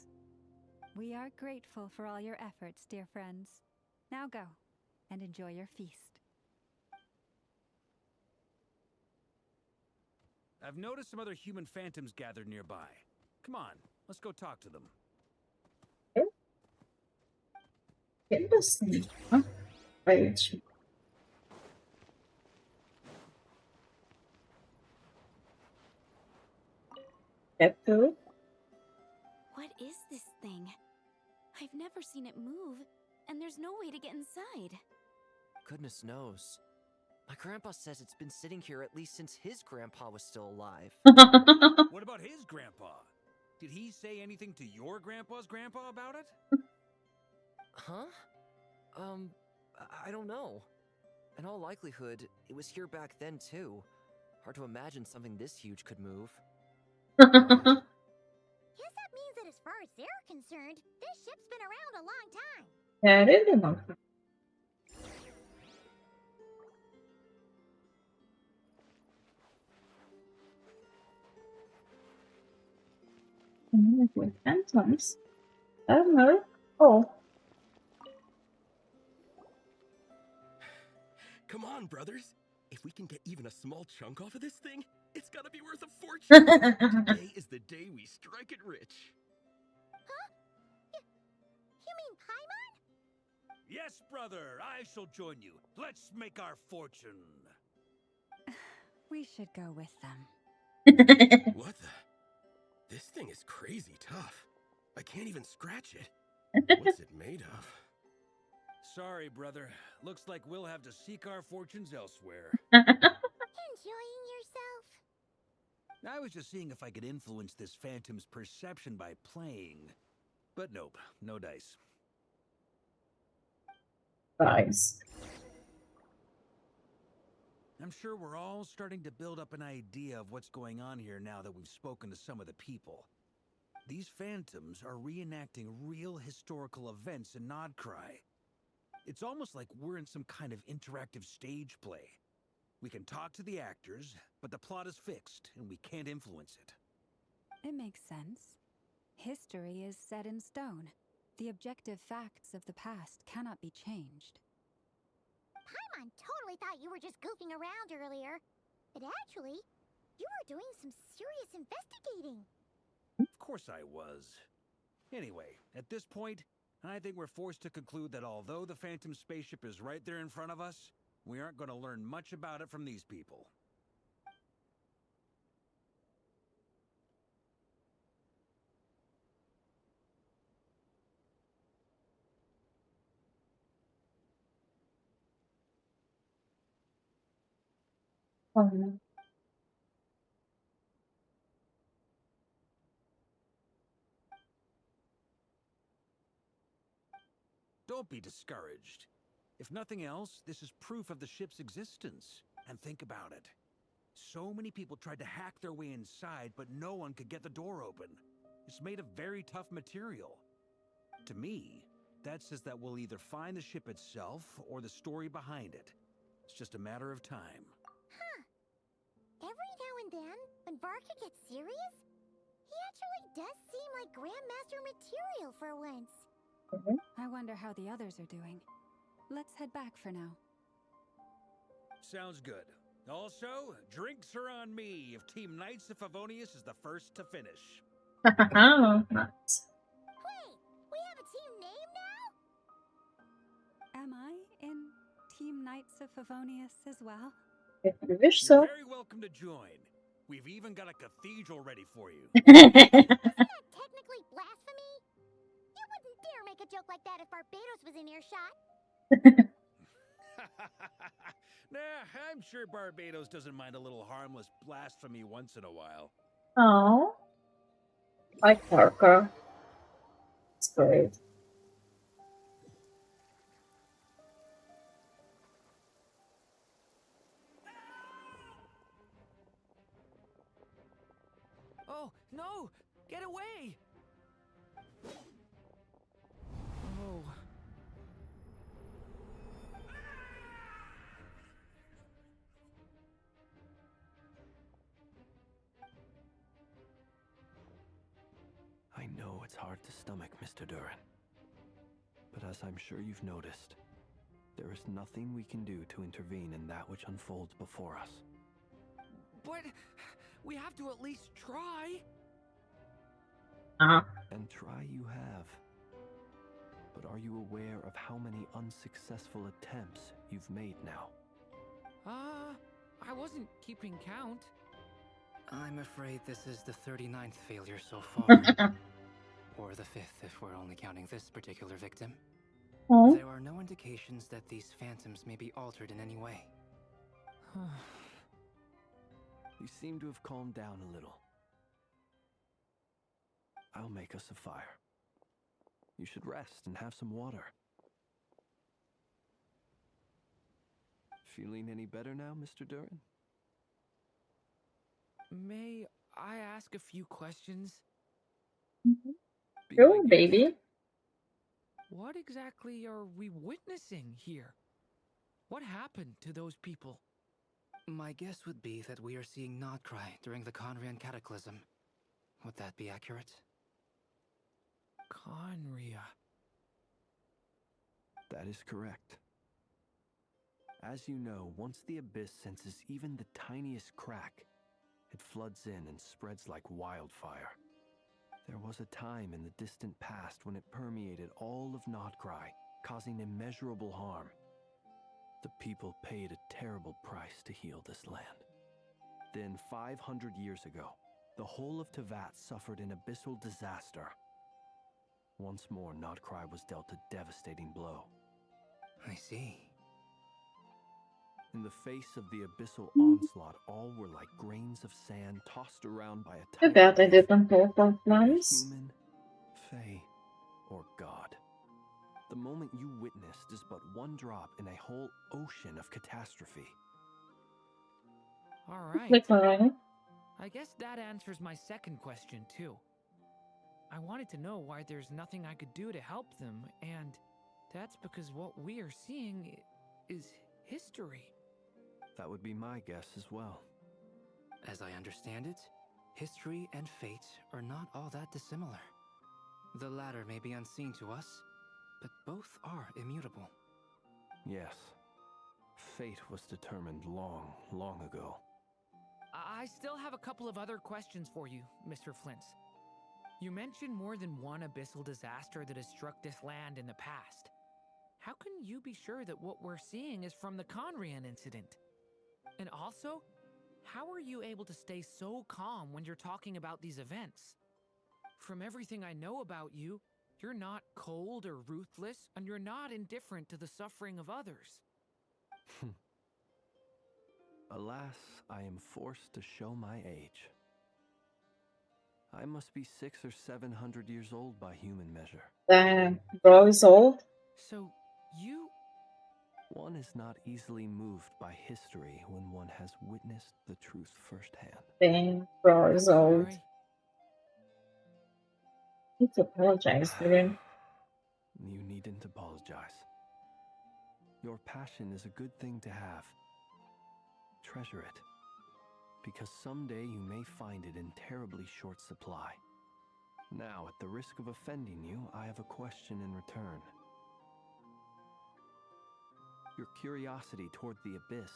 We are grateful for all your efforts, dear friends. Now go and enjoy your feast. I've noticed some other human phantoms gathered nearby. Come on, let's go talk to them. Interesting. Huh? Wait. Pet food? What is this thing? I've never seen it move, and there's no way to get inside. Goodness knows. My grandpa says it's been sitting here at least since his grandpa was still alive. What about his grandpa? Did he say anything to your grandpa's grandpa about it? Huh? I don't know. In all likelihood, it was here back then too. Hard to imagine something this huge could move. Guess that means that as far as they're concerned, this ship's been around a long time. Yeah, really long time. With phantoms? I don't know. Oh. Come on, brothers. If we can get even a small chunk off of this thing, it's gotta be worth a fortune. Today is the day we strike it rich. Huh? You mean Paimon? Yes, brother, I shall join you. Let's make our fortune. We should go with them. What the? This thing is crazy tough. I can't even scratch it. What's it made of? Sorry, brother. Looks like we'll have to seek our fortunes elsewhere. Enjoying yourself? I was just seeing if I could influence this phantom's perception by playing. But nope, no dice. Guys. I'm sure we're all starting to build up an idea of what's going on here now that we've spoken to some of the people. These phantoms are reenacting real historical events in Nodcry. It's almost like we're in some kind of interactive stage play. We can talk to the actors, but the plot is fixed, and we can't influence it. It makes sense. History is set in stone. The objective facts of the past cannot be changed. Paimon totally thought you were just goofing around earlier. But actually, you were doing some serious investigating. Of course I was. Anyway, at this point, I think we're forced to conclude that although the Phantom spaceship is right there in front of us, we aren't going to learn much about it from these people. Don't be discouraged. If nothing else, this is proof of the ship's existence. And think about it. So many people tried to hack their way inside, but no one could get the door open. It's made of very tough material. To me, that says that we'll either find the ship itself or the story behind it. It's just a matter of time. Huh. Every now and then, when Varka gets serious, he actually does seem like Grandmaster material for once. I wonder how the others are doing. Let's head back for now. Sounds good. Also, drinks are on me if Team Knights of Favonius is the first to finish. Oh, nice. Wait, we have a team name now? Am I in Team Knights of Favonius as well? If you wish You're so. very welcome to join. We've even got a cathedral ready for you. Isn't that technically blasphemy? You wouldn't dare make a joke like that if Barbados was in earshot. Nah, I'm sure Barbados doesn't mind a little harmless blasphemy once in a while. Oh, like Parker. It's great. Oh, no! Get away! Oh. I know it's hard to stomach, Mr. Duran. But as I'm sure you've noticed, there is nothing we can do to intervene in that which unfolds before us. But we have to at least try. And try you have. But are you aware of how many unsuccessful attempts you've made now? I wasn't keeping count. I'm afraid this is the 39th failure so far. Or the 5th if we're only counting this particular victim. Oh. There are no indications that these phantoms may be altered in any way. You seem to have calmed down a little. I'll make us a fire. You should rest and have some water. Feeling any better now, Mr. Duran? May I ask a few questions? Sure, baby. What exactly are we witnessing here? What happened to those people? My guess would be that we are seeing Nodcry during the Conrian Cataclysm. Would that be accurate? Conria. That is correct. As you know, once the abyss senses even the tiniest crack, it floods in and spreads like wildfire. There was a time in the distant past when it permeated all of Nodcry, causing immeasurable harm. The people paid a terrible price to heal this land. Then, 500 years ago, the whole of Tevat suffered an abyssal disaster. Once more, Nodcry was dealt a devastating blow. I see. In the face of the abyssal onslaught, all were like grains of sand tossed around by a Too tidal bad I wave. didn't hold both Be they ones. human, fae, or god. The moment you witnessed is but one drop in a whole ocean of catastrophe. All right. Flickering. I guess that answers my second question, too. I wanted to know why there's nothing I could do to help them, and that's because what we are seeing is history. That would be my guess as well. As I understand it, history and fate are not all that dissimilar. The latter may be unseen to us, but both are immutable. Yes. Fate was determined long, long ago. I still have a couple of other questions for you, Mr. Flint. You mentioned more than one abyssal disaster that has struck this land in the past. How can you be sure that what we're seeing is from the Conrian incident? And also, how are you able to stay so calm when you're talking about these events? From everything I know about you, you're not cold or ruthless, and you're not indifferent to the suffering of others. Alas, I am forced to show my age. I must be 600 or 700 years old by human measure. Damn, bro is old. So, you... One is not easily moved by history when one has witnessed the truth firsthand. Damn, bro is old. Sorry. Need to apologize to him. You needn't apologize. Your passion is a good thing to have. Treasure it, because someday you may find it in terribly short supply. Now, at the risk of offending you, I have a question in return. Your curiosity toward the abyss,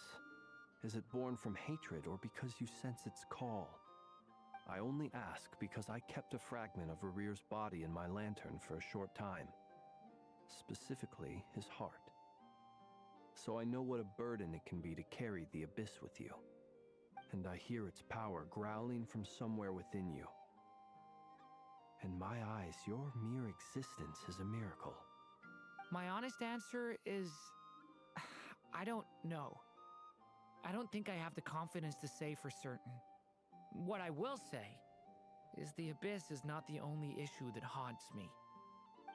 is it born from hatred or because you sense its call? I only ask because I kept a fragment of Rerear's body in my lantern for a short time. Specifically, his heart. So I know what a burden it can be to carry the abyss with you. And I hear its power growling from somewhere within you. In my eyes, your mere existence is a miracle. My honest answer is... I don't know. I don't think I have the confidence to say for certain. What I will say is the abyss is not the only issue that haunts me.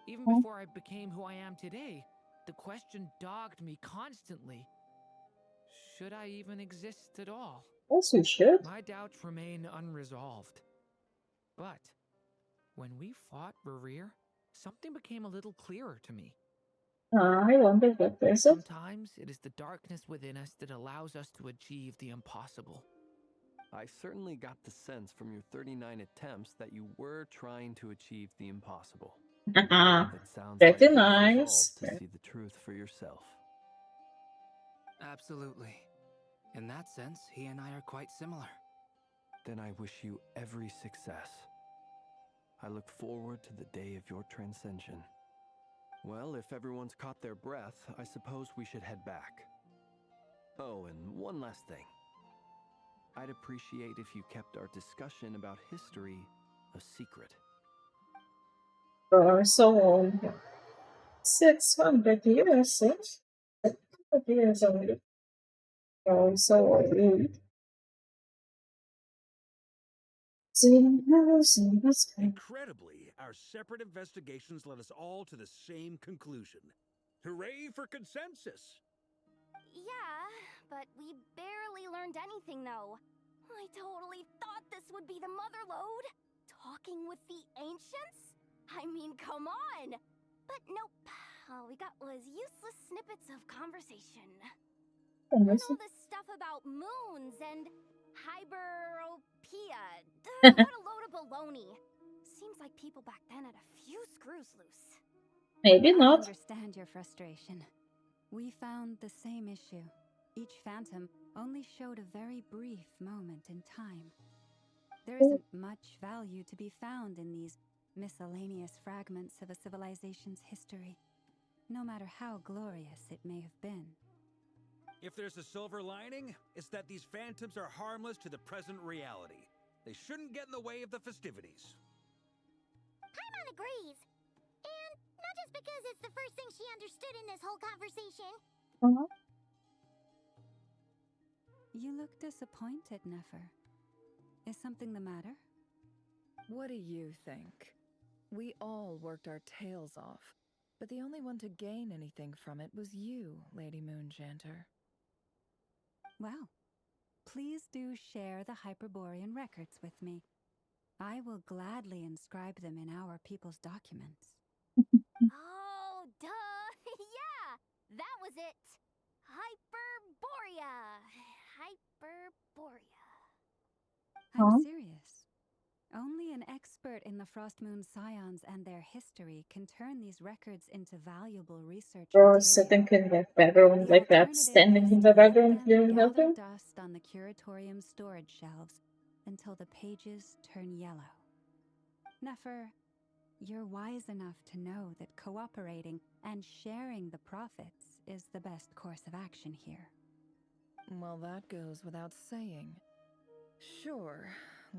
Even before I became who I am today, the question dogged me constantly. Should I even exist at all? Yes, you should. My doubts remain unresolved. But when we fought Rerear, something became a little clearer to me. I wonder what is it? Sometimes it is the darkness within us that allows us to achieve the impossible. I certainly got the sense from your 39 attempts that you were trying to achieve the impossible. It sounds like Pretty you've nice. resolved to see the truth for yourself. Absolutely. In that sense, he and I are quite similar. Then I wish you every success. I look forward to the day of your transcension. Well, if everyone's caught their breath, I suppose we should head back. Oh, and one last thing. I'd appreciate if you kept our discussion about history a secret. Bro, so old. 600 years, 600 years old. Bro, so old. Incredibly, our separate investigations led us all to the same conclusion. Hooray for consensus! Yeah, but we barely learned anything, though. I totally thought this would be the mother lode. Talking with the ancients? I mean, come on! But nope. All we got was useless snippets of conversation. And all this stuff about moons and hyperopia. What a load of baloney. Seems like people back then had a few screws loose. Maybe I not. understand your frustration. We found the same issue. Each phantom only showed a very brief moment in time. There isn't much value to be found in these miscellaneous fragments of a civilization's history, no matter how glorious it may have been. If there's a silver lining, it's that these phantoms are harmless to the present reality. They shouldn't get in the way of the festivities. Paimon agrees. And not just because it's the first thing she understood in this whole conversation. You look disappointed, Nefer. Is something the matter? What do you think? We all worked our tails off, but the only one to gain anything from it was you, Lady Moonjanter. Well, please do share the Hyperborean records with me. I will gladly inscribe them in our people's documents. Oh, duh! Yeah! That was it! Hyperborea! Hyperborea. I'm serious. Only an expert in the Frostmoon Scions and their history can turn these records into valuable research Or material. sitting in the background like that, standing in the background doing Gather nothing. dust on the curatorium's storage shelves until the pages turn yellow. Nefer, you're wise enough to know that cooperating and sharing the profits is the best course of action here. Well, that goes without saying. Sure,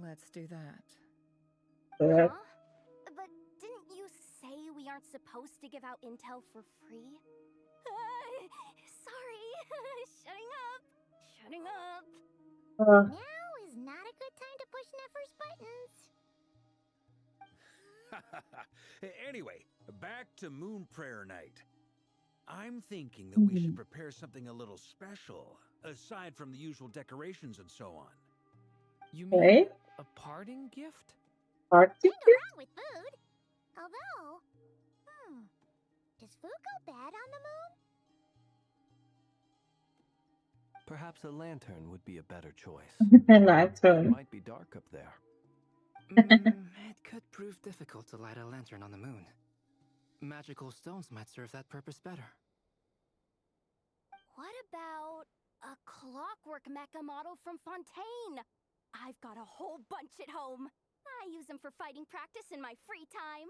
let's do that. Correct. Huh? But didn't you say we aren't supposed to give out intel for free? Sorry. Shutting up. Now is not a good time to push Nefer's buttons. Anyway, back to Moon Prayer Night. I'm thinking that we should prepare something a little special, aside from the usual decorations and so on. You mean a parting gift? Party Nothing wrong with food. Although, does food go bad on the moon? Perhaps a lantern would be a better choice. Lantern. It might be dark up there. It could prove difficult to light a lantern on the moon. Magical stones might serve that purpose better. What about a clockwork mecha model from Fontaine? I've got a whole bunch at home. I use them for fighting practice in my free time.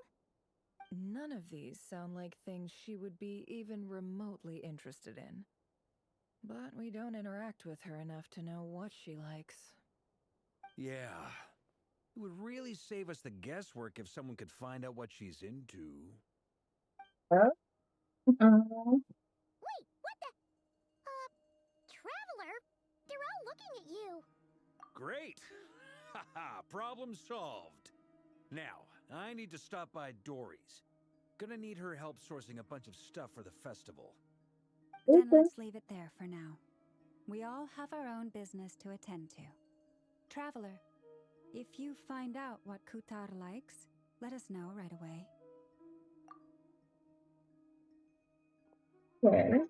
None of these sound like things she would be even remotely interested in. But we don't interact with her enough to know what she likes. Yeah. It would really save us the guesswork if someone could find out what she's into. Wait, what the? Traveler? They're all looking at you. Great! Haha, problem solved. Now, I need to stop by Dory's. Gonna need her help sourcing a bunch of stuff for the festival. Then let's leave it there for now. We all have our own business to attend to. Traveler, if you find out what Kutar likes, let us know right away. Okay.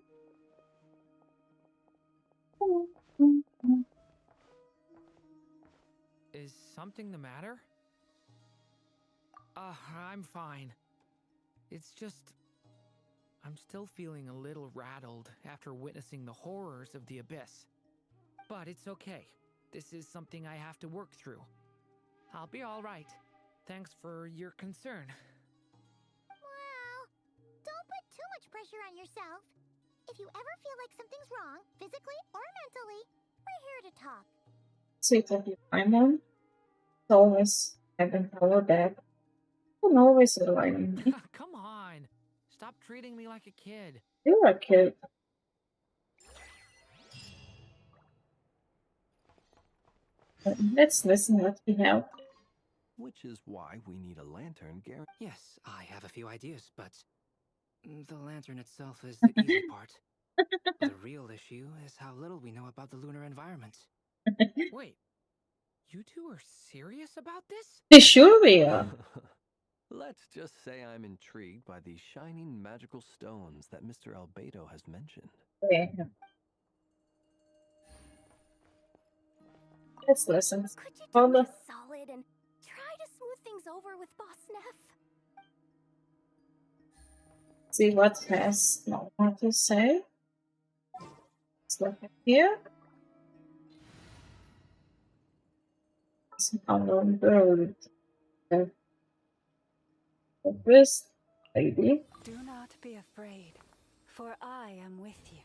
Is something the matter? I'm fine. It's just... I'm still feeling a little rattled after witnessing the horrors of the Abyss. But it's okay. This is something I have to work through. I'll be all right. Thanks for your concern. Well, don't put too much pressure on yourself. If you ever feel like something's wrong, physically or mentally, we're here to talk. Sweet of you, Paimon. It's always having power back. You can always rely on me. Come on. Stop treating me like a kid. You're a kid. Let's listen what we have. Which is why we need a lantern guarantee. Yes, I have a few ideas, but the lantern itself is the easy part. The real issue is how little we know about the lunar environment. Wait, you two are serious about this? Sure we are. Let's just say I'm intrigued by these shining magical stones that Mr. Albedo has mentioned. Okay. Let's listen. Could you do me a solid and try to smooth things over with Boss Neff? See what has Noma to say. Let's look at here. It's on the road. The first lady. Do not be afraid, for I am with you.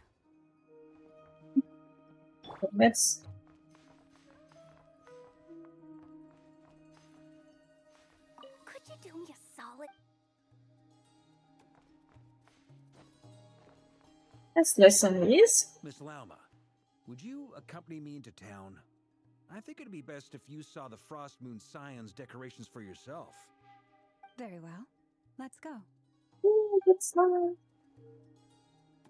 Let's Could you do me a solid? listen, please. Miss Lauma, would you accompany me into town? I think it'd be best if you saw the Frost Moon Scions decorations for yourself. Very well. Let's go. Ooh, that's nice.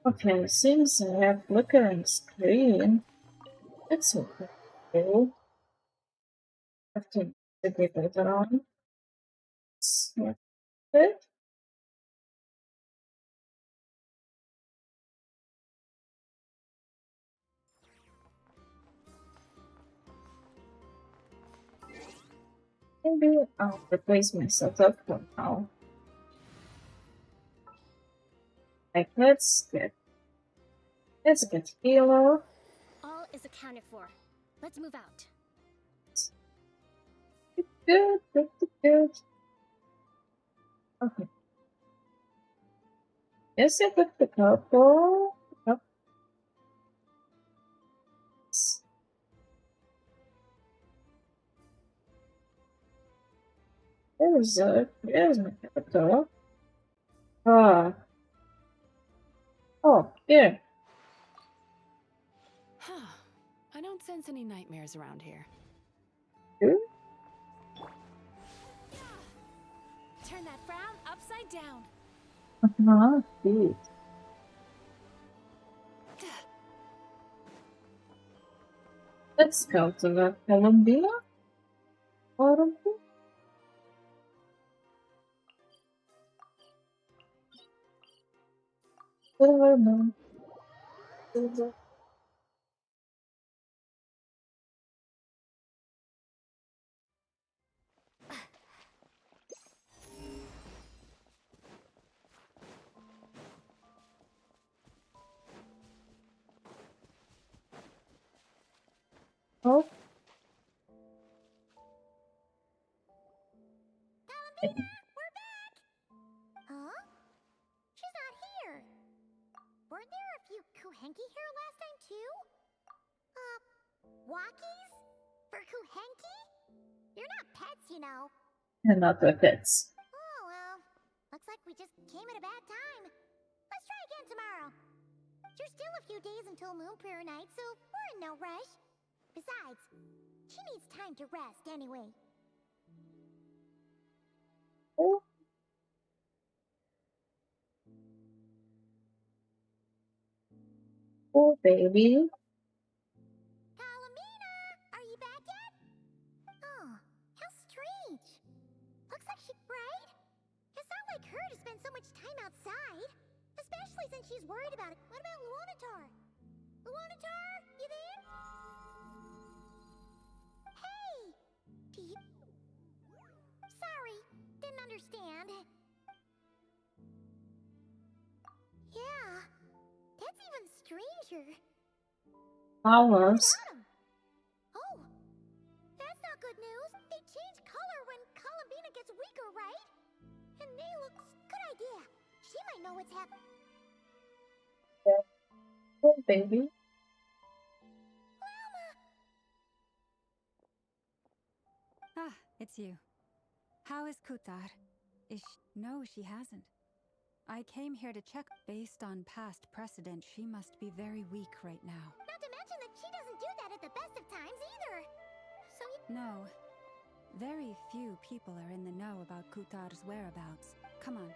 Okay, since I have flickering screen, it's okay. I have to give it on. Snap it. Maybe I'll replace my setup for now. Like, let's get healer. All is accounted for. Let's move out. Good. Okay. Yes, I put the couple. There's my capital. Ah. Oh, here. I don't sense any nightmares around here. Turn that frown upside down. Good. Let's go to the Columbia. Oh. We're back! Huh? She's not here. Weren't there a few Kuhenki here last time too? Walkies? For Kuhenki? You're not pets, you know. And not the pets. Oh well. Looks like we just came at a bad time. Let's try again tomorrow. There's still a few days until Moon Prayer Night, so we're in no rush. Besides, she needs time to rest anyway. Oh, baby. Kalamina! Are you back yet? Oh, how strange. Looks like she's right. It's not like her to spend so much time outside. Especially since she's worried about it. What about Luanatar? Luanatar, you there? Hey! Do you... Sorry, didn't understand. Yeah, that's even stranger. Flowers. Oh, that's not good news. They change color when Columbina gets weaker, right? And they look... Good idea. She might know what's happening. Oh, baby. Ah, it's you. How is Kutar? No, she hasn't. I came here to check. Based on past precedent, she must be very weak right now. Not to mention that she doesn't do that at the best of times either. So No. Very few people are in the know about Kutar's whereabouts. Come on,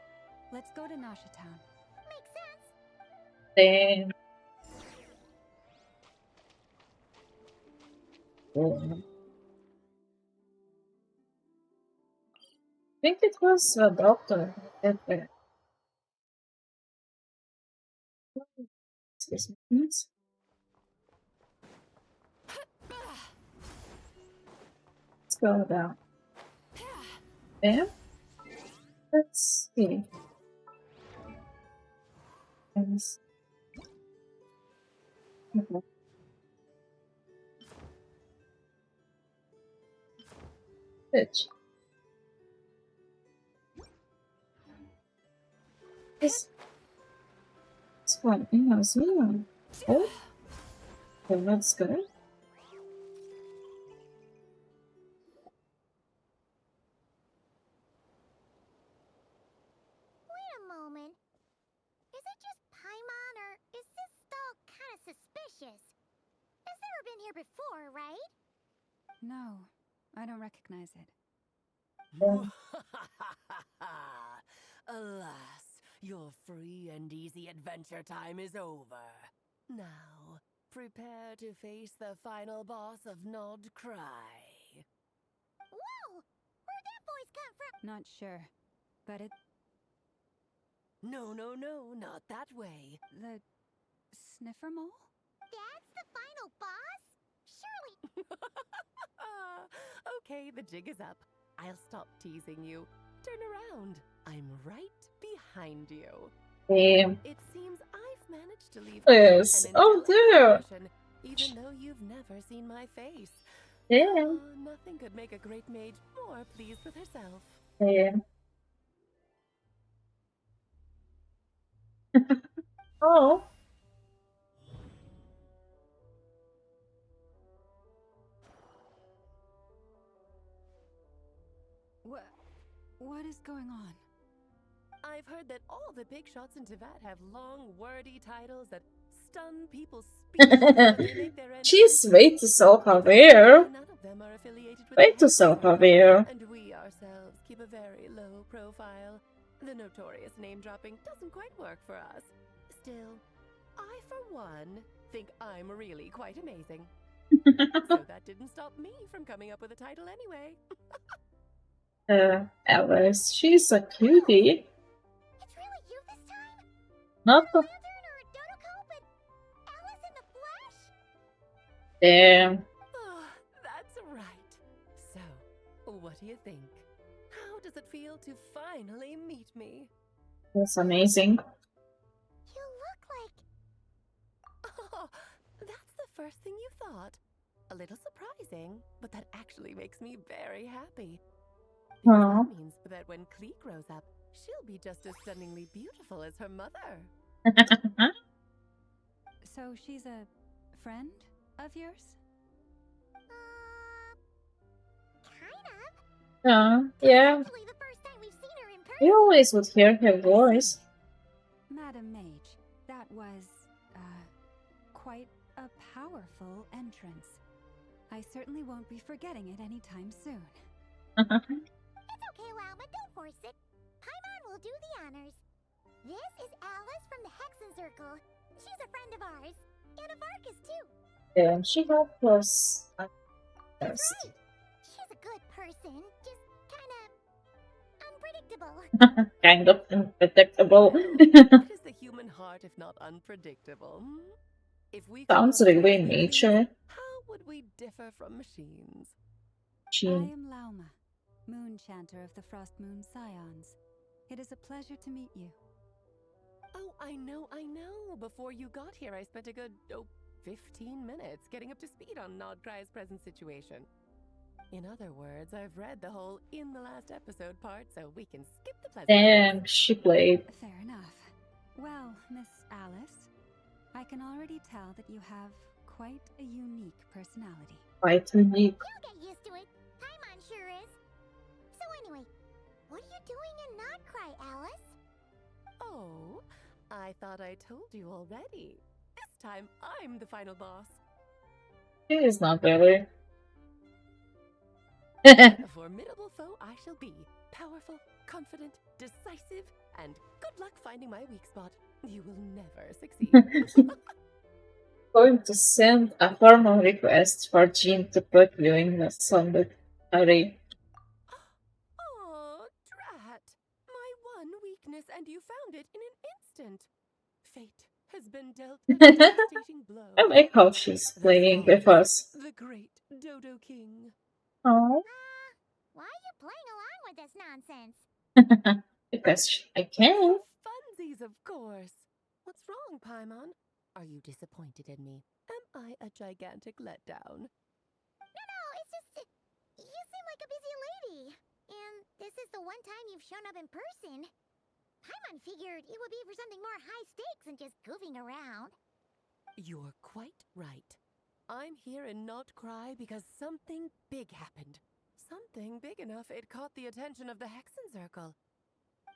let's go to Nasha Town. Makes sense. Then... I think it was a doctor. Excuse me. Let's go down. There. Let's see. Mhm. Good. This one in a museum. Oh, well, that's good. Wait a moment. Is it just Paimon, or is this stall kind of suspicious? It's never been here before, right? No, I don't recognize it. Alas, your free and easy adventure time is over. Now, prepare to face the final boss of Nod Cry. Whoa! Where'd that voice come from? Not sure, but it. No, not that way. The sniffer mole? That's the final boss? Surely. Okay, the jig is up. I'll stop teasing you. Turn around. I'm right behind you. Damn. It seems I've managed to leave Yes. an Oh, indelible dear. impression, even though you've never seen my face. Damn. Nothing could make a great mage more pleased with herself. Damn. Oh. What is going on? I've heard that all the big shots in Teyvat have long, wordy titles that stun people's speechless when they make their entrance. She's way too self-aware. None of them are affiliated with Way the too Hexes Circle, self-aware. and we ourselves keep a very low profile. The notorious name-dropping doesn't quite work for us. Still, I, for one, think I'm really quite amazing. So that didn't stop me from coming up with a title anyway. Alice, she's a cutie. It's really you this time? Not the. Lantern or Dodoco, but Alice in the flesh? Damn. Oh, that's right. So, what do you think? How does it feel to finally meet me? That's amazing. You look like... Oh, that's the first thing you thought. A little surprising, but that actually makes me very happy. Because Aw. that means that when Klee grows up, she'll be just as stunningly beautiful as her mother. So she's a friend of yours? Kind of. Yeah. Actually, the first time we've seen her in person. You always would hear her voice. Madam Mage, that was, quite a powerful entrance. I certainly won't be forgetting it anytime soon. It's okay, Lauma, don't force it. Paimon will do the honors. This is Alice from the Hexen Circle. She's a friend of ours. And of Arcus, too. Damn, she helped us. That's right. She's a good person. Just kind of unpredictable. Kind of unpredictable. What is the human heart if not unpredictable? If we Sounds really nature. how would we differ from machines? I am Lauma, Moon Chanter of the Frost Moon Scions. It is a pleasure to meet you. Oh, I know. Before you got here, I spent a good, 15 minutes getting up to speed on Nodcry's present situation. In other words, I've read the whole in the last episode part, so we can skip the pleasant. Damn, she played. Fair enough. Well, Miss Alice, I can already tell that you have quite a unique personality. Quite unique. You'll get used to it. Paimon sure is. So anyway, what are you doing in Nodcry, Alice? Oh, I thought I told you already. This time, I'm the final boss. She is not really. A formidable foe I shall be. Powerful, confident, decisive, and good luck finding my weak spot. You will never succeed. Going to send a formal request for Jean to put you in the Sunday array. Oh, drat! My one weakness, and you found it in an instant. Fate has been dealt a devastating blow. I like how she's playing with us. The great Dodo King. Oh. Why are you playing along with this nonsense? Because I can. Funsies, of course. What's wrong, Paimon? Are you disappointed in me? Am I a gigantic letdown? No, it's just you seem like a busy lady. And this is the one time you've shown up in person. Paimon figured it would be for something more high stakes than just goofing around. You're quite right. I'm here in Not Cry because something big happened. Something big enough it caught the attention of the Hexen Circle.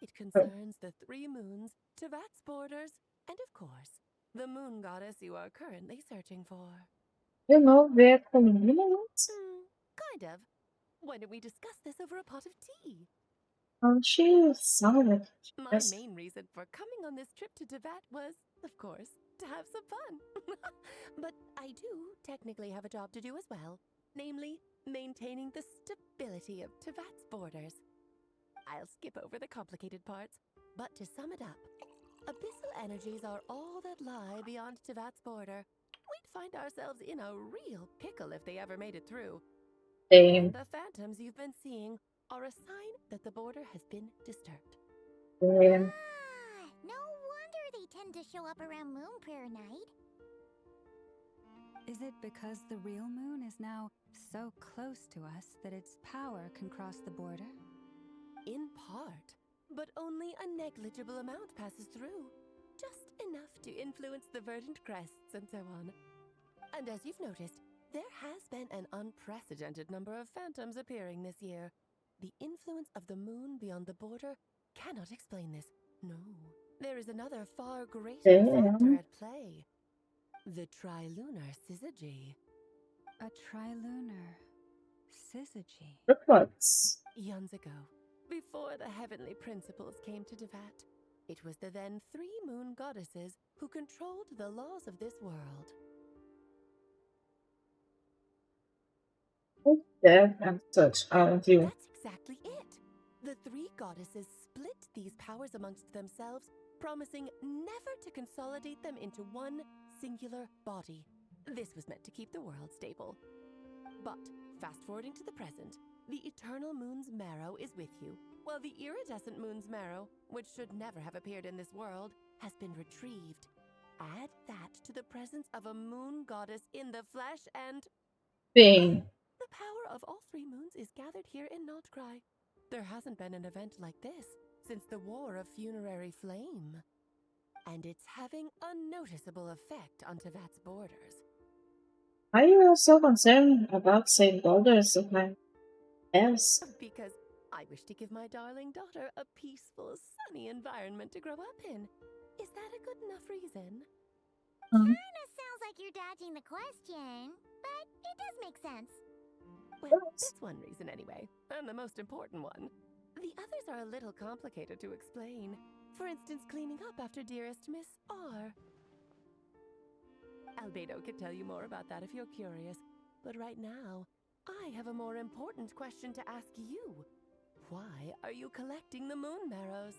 It concerns the 3 moons, Tevat's borders, and of course, the moon goddess you are currently searching for. You know where Columbina is? Kind of. Why don't we discuss this over a pot of tea? She sounded My main reason for coming on this trip to Tevat was, of course, to have some fun. But I do technically have a job to do as well, namely, maintaining the stability of Tevat's borders. I'll skip over the complicated parts, but to sum it up, abyssal energies are all that lie beyond Tevat's border. We'd find ourselves in a real pickle if they ever made it through. And the phantoms you've been seeing are a sign that the border has been disturbed. No wonder they tend to show up around Moon Prayer Night. Is it because the real moon is now so close to us that its power can cross the border? In part, but only a negligible amount passes through. Just enough to influence the verdant crests and so on. And as you've noticed, there has been an unprecedented number of phantoms appearing this year. The influence of the moon beyond the border cannot explain this. No, there is another far greater factor at play. The trilunar syzygy. A trilunar syzygy? Reports. Eons ago, before the heavenly principles came to Tevat, it was the then 3 moon goddesses who controlled the laws of this world. And such, aren't you? That's exactly it. The 3 goddesses split these powers amongst themselves, promising never to consolidate them into one singular body. This was meant to keep the world stable. But, fast forwarding to the present, the eternal moon's marrow is with you, while the iridescent moon's marrow, which should never have appeared in this world, has been retrieved. Add that to the presence of a moon goddess in the flesh and... Bing. The power of all 3 moons is gathered here in Notcry. There hasn't been an event like this since the War of Funerary Flame. And it's having a noticeable effect on Tevat's borders. Are you so concerned about St. Borders of my ass? Because I wish to give my darling daughter a peaceful, sunny environment to grow up in. Is that a good enough reason? Kinda sounds like you're dodging the question, but it does make sense. Well, that's one reason anyway, and the most important one. The others are a little complicated to explain. For instance, cleaning up after dearest Miss R. Albedo could tell you more about that if you're curious, but right now, I have a more important question to ask you. Why are you collecting the moon marrows?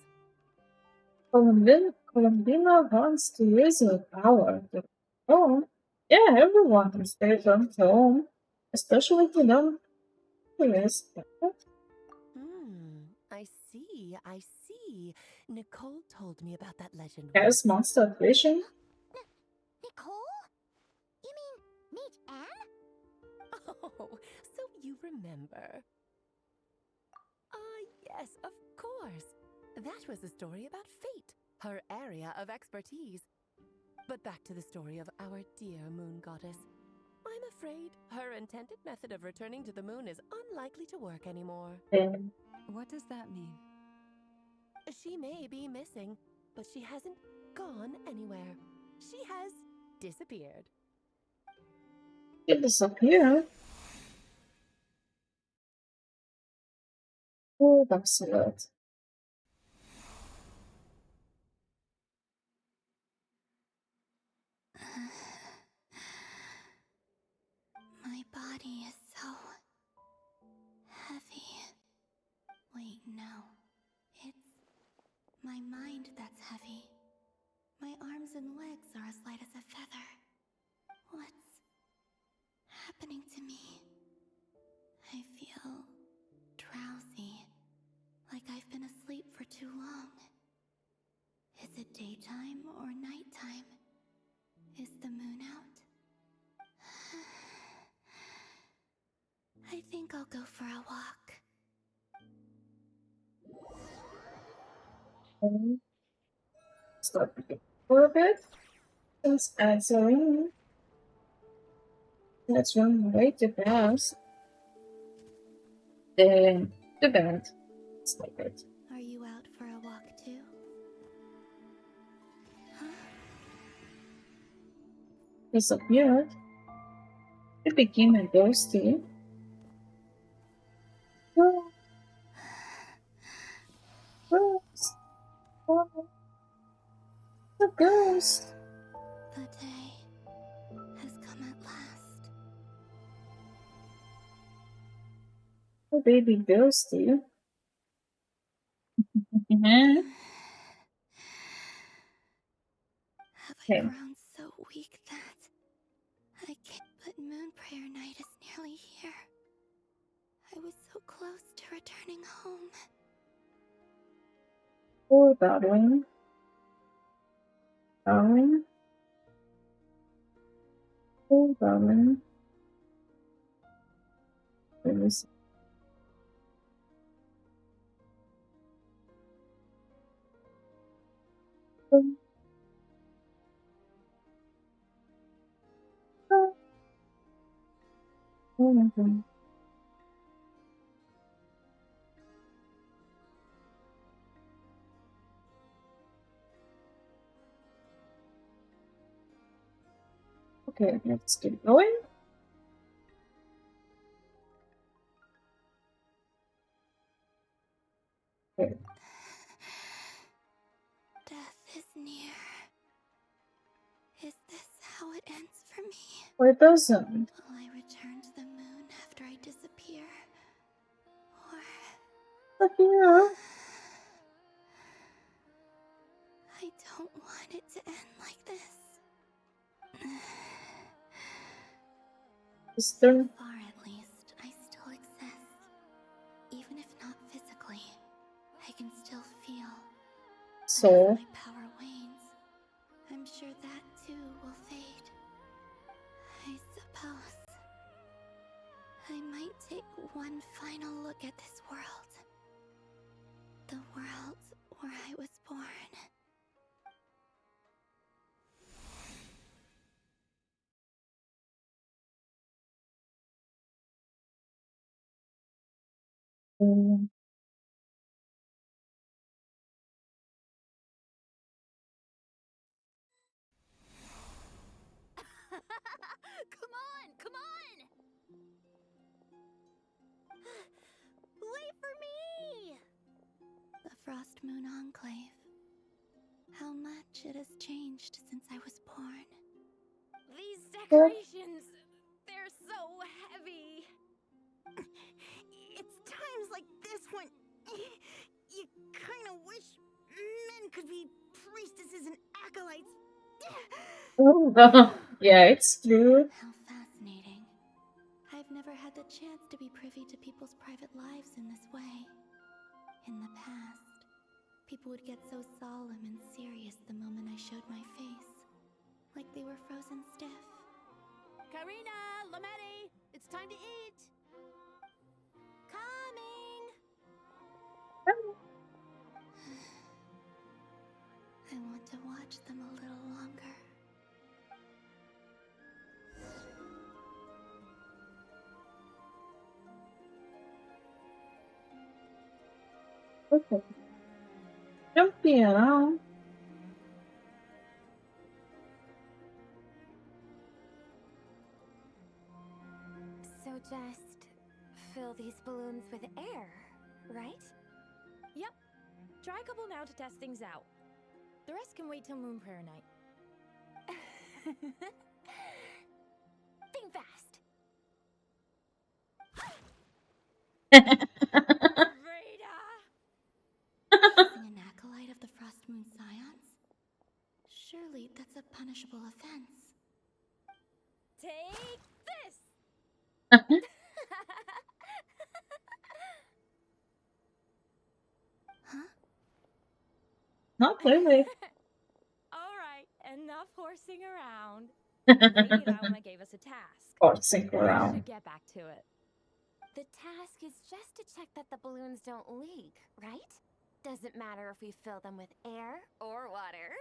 Columbina wants to use her power to home. Yeah, everyone is there from home, especially to them who is I see. Nicole told me about that legend. Has monster vision. Nicole? You mean Mage Anne? Oh, so you remember. Yes, of course. That was a story about fate, her area of expertise. But back to the story of our dear moon goddess. I'm afraid her intended method of returning to the moon is unlikely to work anymore. What does that mean? She may be missing, but she hasn't gone anywhere. She has disappeared. It disappeared. Oh, that's so good. My body is so heavy. Wait, no. It's my mind that's heavy. My arms and legs are as light as a feather. What's happening to me? I feel drowsy, like I've Stop for a bit. Since answering, let's run away to fast. The band. Stop it. Are you out for a walk too? Huh? Disappeared. It became a ghosty. Ghost. The ghost. The day has come at last. The baby ghosty. Have I Okay. grown so weak that I can't? But Moon Prayer Night is nearly here. I was so close to returning home. Poor darling. Darling. Poor darling. Let me see. Oh my God. Okay, let's keep going. Okay. Death is near. Is this how it ends for me? Or it doesn't. Will I return to the moon after I disappear? Or... Disappear? I don't want it to end like this. So far, at least, I still exist. Even if not physically, I can still feel. So, as my power wanes, I'm sure that too will fade. I suppose I might take one final look at this world. The world where I was born. Come on, come on! Wait for me! The Frost Moon Enclave. How much it has changed since I was born. These decorations, they're so heavy. It's times like this when you kind of wish men could be priestesses and acolytes. yeah, it's true. How fascinating. I've never had the chance to be privy to people's private lives in this way. In the past, people would get so solemn and serious the moment I showed my face. Like they were frozen stiff. Karina, Lametti, it's time to eat. Coming! I want to watch them a little longer. Okay. Jumping around. So just fill these balloons with air, right? Yep. Try a couple now to test things out. The rest can wait till Moon Prayer Night. Think fast. Using an acolyte of the Frost Moon Scions? Surely that's a punishable offense. Take this! Huh? Not really. Alright, enough horsing around. Lady Lauma gave us a task. Horsing We around. should get back to it. The task is just to check that the balloons don't leak, right? Doesn't matter if we fill them with air or water.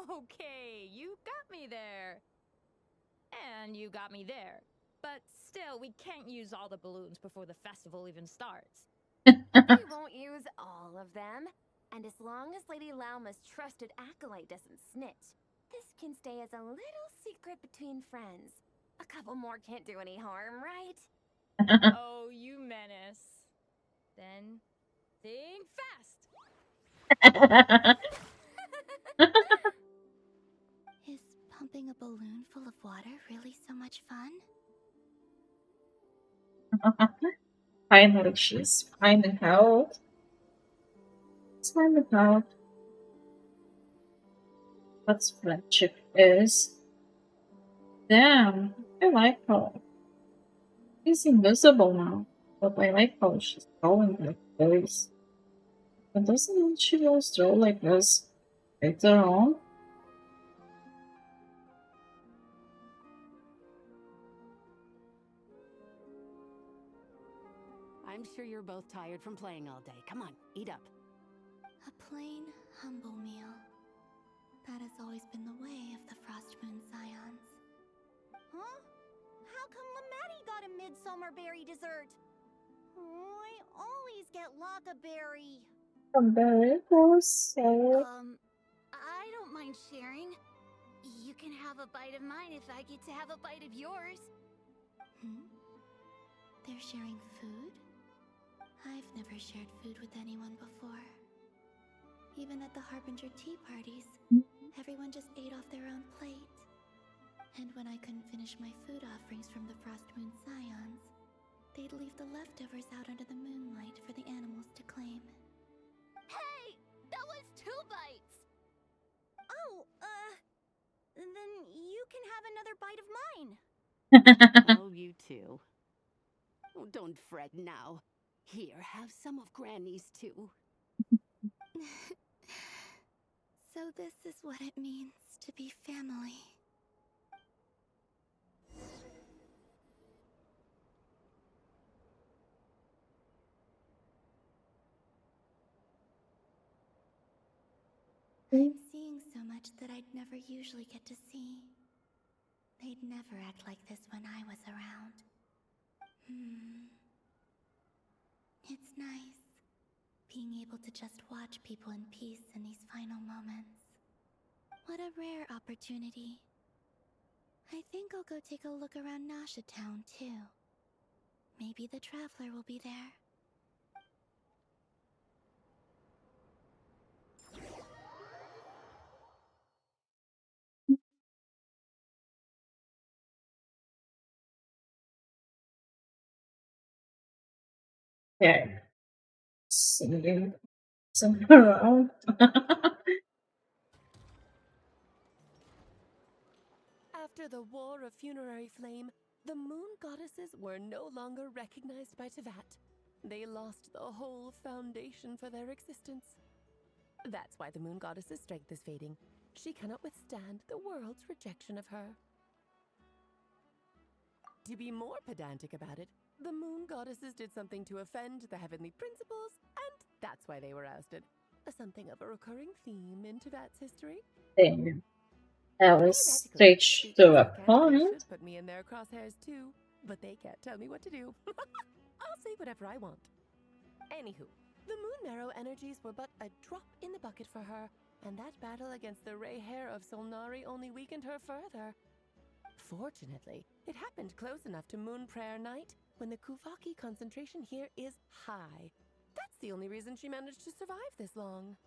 Okay, you got me there. And you got me there. But still, we can't use all the balloons before the festival even starts. We won't use all of them. And as long as Lady Lauma's trusted acolyte doesn't snitch, this can stay as a little secret between friends. A couple more can't do any harm, right? Oh, you menace. Then think fast. Is pumping a balloon full of water really so much fun? Finally, she's finding out. It's finding out what friendship is. Damn, I like her. She's invisible now, but I like how she's going like this. But doesn't she go through like this later on? I'm sure you're both tired from playing all day. Come on, eat up. A plain, humble meal. That has always been the way of the Frost Moon Scions. Huh? How come Lamatti got a midsummer berry dessert? Oh, I always get Lockaberry. I'm very close, so I don't mind sharing. You can have a bite of mine if I get to have a bite of yours. They're sharing food? I've never shared food with anyone before. Even at the Harbinger tea parties, everyone just ate off their own plate. And when I couldn't finish my food offerings from the Frost Moon Scions, they'd leave the leftovers out under the moonlight for the animals to claim. Hey! That was 2 bites! Oh, then you can have another bite of mine. Oh, you too. Oh, don't fret now. Here, have some of Granny's too. So this is what it means to be family. I'm seeing so much that I'd never usually get to see. They'd never act like this when I was around. It's nice, being able to just watch people in peace in these final moments. What a rare opportunity. I think I'll go take a look around Nasha Town, too. Maybe the Traveler will be there. yeah. See you somewhere around. After the War of Funerary Flame, the moon goddesses were no longer recognized by Tevat. They lost the whole foundation for their existence. That's why the moon goddess's strength is fading. She cannot withstand the world's rejection of her. To be more pedantic about it, the moon goddesses did something to offend the heavenly principles, and that's why they were ousted. Something of a recurring theme in Tevat's history. Damn. That was straight to a point. Should put me in their crosshairs too, but they can't tell me what to do. I'll say whatever I want. Anywho, the Moon Marrow energies were but a drop in the bucket for her, and that battle against the Ray Hair of Solnari only weakened her further. Fortunately, it happened close enough to Moon Prayer Night when the Kuvaki concentration here is high. That's the only reason she managed to survive this long.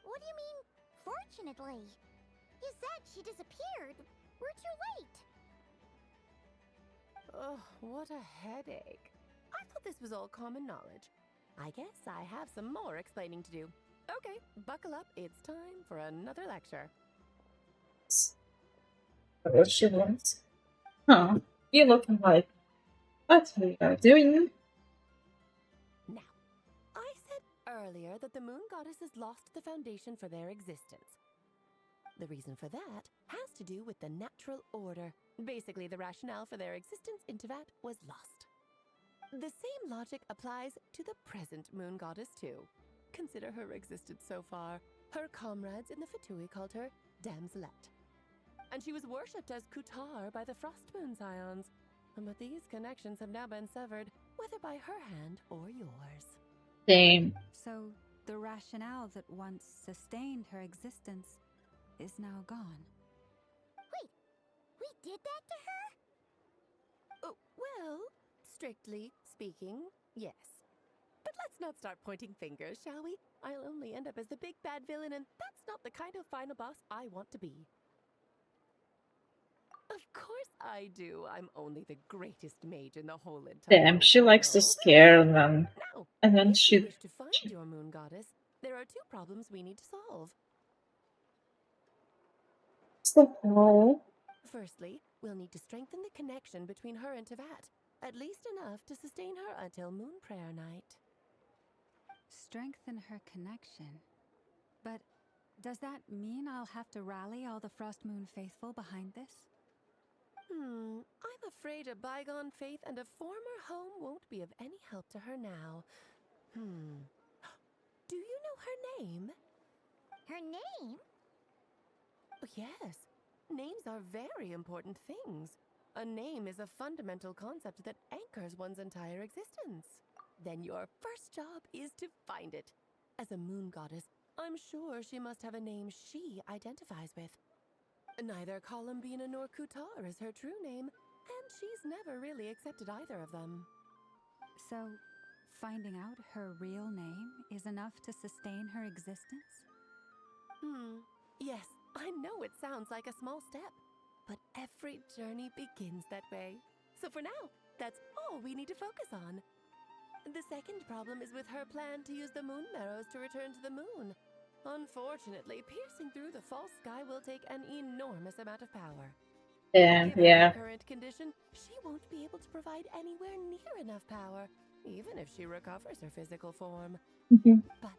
What do you mean, fortunately? You said she disappeared. We're too late. Oh, what a headache. I thought this was all common knowledge. I guess I have some more explaining to do. Okay, buckle up. It's time for another lecture. What she wants. Huh. You looking like what we are doing. Now, I said earlier that the moon goddesses lost the foundation for their existence. The reason for that has to do with the natural order. Basically, the rationale for their existence in Tevat was lost. The same logic applies to the present moon goddess, too. Consider her existence so far. Her comrades in the Fatui called her Damselette. And she was worshipped as Kutar by the Frost Moon Scions. But these connections have now been severed, whether by her hand or yours. Same. So, the rationale that once sustained her existence is now gone. Wait, we did that to her? Oh, well, strictly speaking, yes. But let's not start pointing fingers, shall we? I'll only end up as the big bad villain, and that's not the kind of final boss I want to be. Of course I do. I'm only the greatest mage in the whole entire Damn, she likes to scare them. Now, And then if you she... wish to find your moon goddess, there are two problems we need to solve. So, Firstly, we'll need to strengthen the connection between her and Tevat, at least enough to sustain her until Moon Prayer Night. Strengthen her connection. But does that mean I'll have to rally all the Frost Moon faithful behind this? I'm afraid a bygone faith and a former home won't be of any help to her now. Do you know her name? Her name? Oh, yes. Names are very important things. A name is a fundamental concept that anchors one's entire existence. Then your first job is to find it. As a moon goddess, I'm sure she must have a name she identifies with. Neither Columbina nor Kutar is her true name, and she's never really accepted either of them. So, finding out her real name is enough to sustain her existence? Yes, I know it sounds like a small step, but every journey begins that way. So for now, that's all we need to focus on. The second problem is with her plan to use the moon marrows to return to the moon. Unfortunately, piercing through the false sky will take an enormous amount of power. yeah, Given yeah. her current condition, she won't be able to provide anywhere near enough power, even if she recovers her physical form. But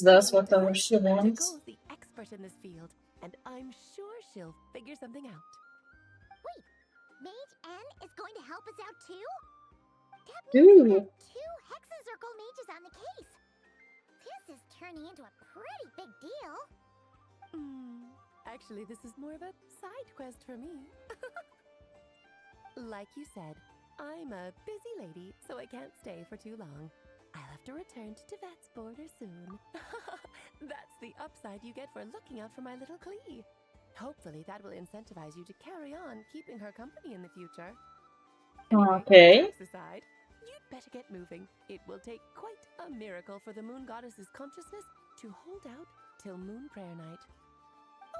That's whatever she wants. Tickle's the expert in this field, and I'm sure she'll figure something out. Wait, Mage N is going to help us out too? That means we've got two Hexacircle mages on the case. This is turning into a pretty big deal. Actually, this is more of a side quest for me. Like you said, I'm a busy lady, so I can't stay for too long. I'll have to return to Tevat's border soon. That's the upside you get for looking out for my little Klee. Hopefully that will incentivize you to carry on keeping her company in the future. Anyway, Okay. jokes aside, you'd better get moving. It will take quite a miracle for the moon goddess's consciousness to hold out till Moon Prayer Night.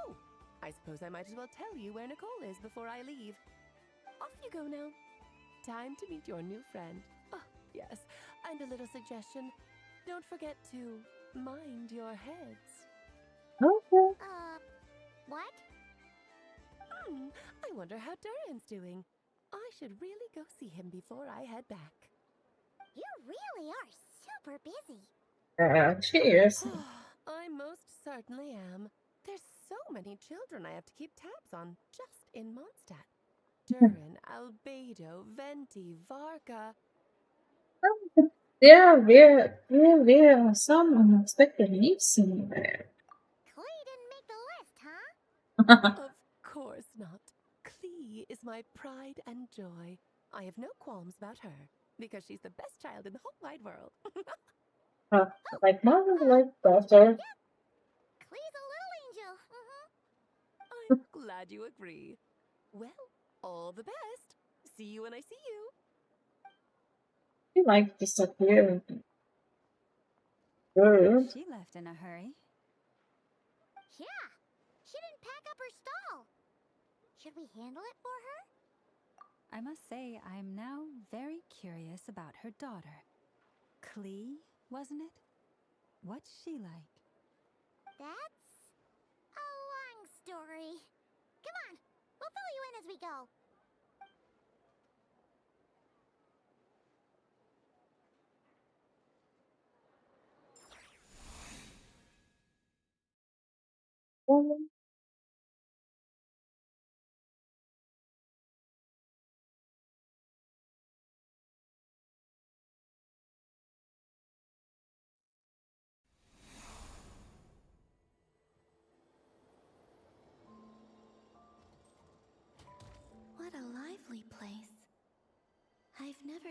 Oh, I suppose I might as well tell you where Nicole is before I leave. Off you go now. Time to meet your new friend. Oh, yes, and a little suggestion. Don't forget to mind your heads. Okay. What? I wonder how Durian's doing. I should really go see him before I head back. You really are super busy. Cheers. I most certainly am. There's so many children I have to keep tabs on just in Mondstadt. Durin, Albedo, Venti, Varka. There are some unexpected leaves in there. Klee didn't make the list, huh? Of course not. Klee is my pride and joy. I have no qualms about her, because she's the best child in the whole wide world. Like mother, like daughter. Klee's a little angel. I'm glad you agree. Well, all the best. See you when I see you. You like disappearing. Girl. She left in a hurry. Yeah, she didn't pack up her stall. Should we handle it for her? I must say, I'm now very curious about her daughter. Klee, wasn't it? What's she like? That's a long story. Come on, we'll fill you in as we go.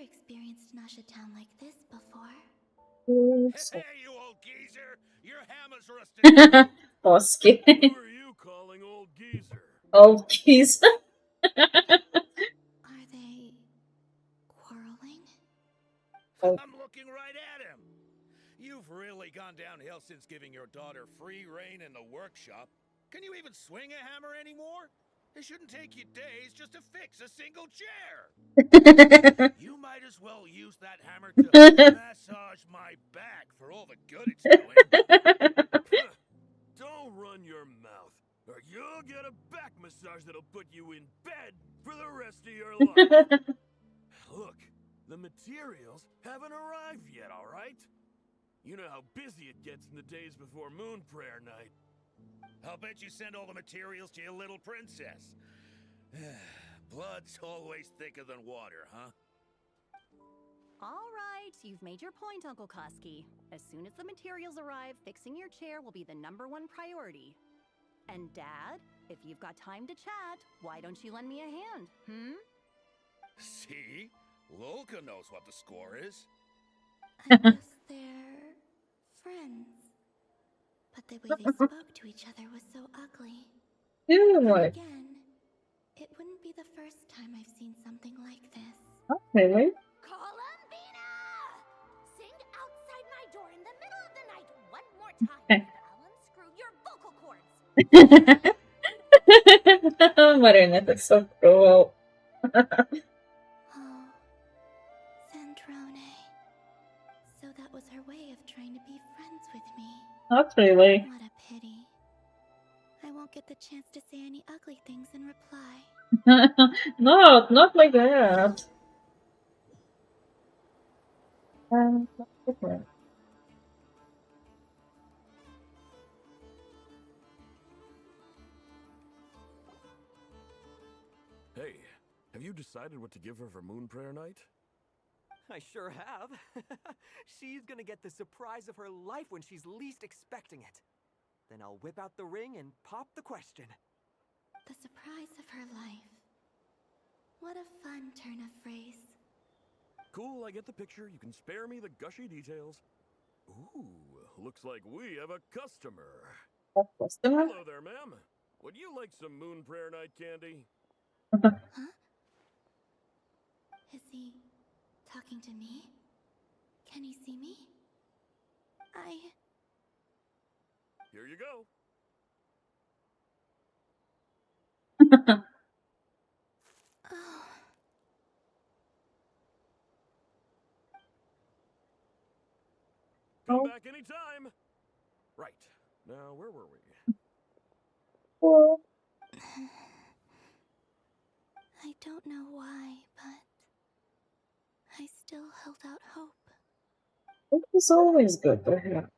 experienced Nasha Town like this before. Hey, you old geezer! Your hammer's rusted. Bosky. Who are you calling old geezer? Old geezer. Are they quarreling? I'm looking right at him. You've really gone downhill since giving your daughter free reign in the workshop. Can you even swing a hammer anymore? It shouldn't take you days just to fix a single chair. You might as well use that hammer to massage my back for all the good it's doing. Don't run your mouth, or you'll get a back massage that'll put you in bed for the rest of your life. Look, the materials haven't arrived yet, all right? You know how busy it gets in the days before Moon Prayer Night. I'll bet you send all the materials to your little princess. Blood's always thicker than water, huh? All right, you've made your point, Uncle Koski. As soon as the materials arrive, fixing your chair will be the #1 priority. And Dad, if you've got time to chat, why don't you lend me a hand, See? Lolka knows what the score is. I guess they're friends. But the way they spoke to each other was so ugly. Ew. And again, it wouldn't be the first time I've seen something like this. Okay, wait. Columbina! Sing outside my door in the middle of the night one more time. I'll unscrew your vocal cords. Marinette is so cruel. Oh, Sandrone. So that was her way of trying to be friends with me. Not really. What a pity. I won't get the chance to say any ugly things in reply. No, not like that. Different. Hey, have you decided what to give her for Moon Prayer Night? I sure have. She's gonna get the surprise of her life when she's least expecting it. Then I'll whip out the ring and pop the question. The surprise of her life. What a fun turn of phrase. Cool, I get the picture. You can spare me the gushy details. Ooh, looks like we have a customer. Customer? Hello there, ma'am. Would you like some Moon Prayer Night candy? Huh? Is he talking to me? Can he see me? Here you go. Oh. Come back anytime. Right. Now, where were we? I don't know why, but I still held out hope. It was always good for her.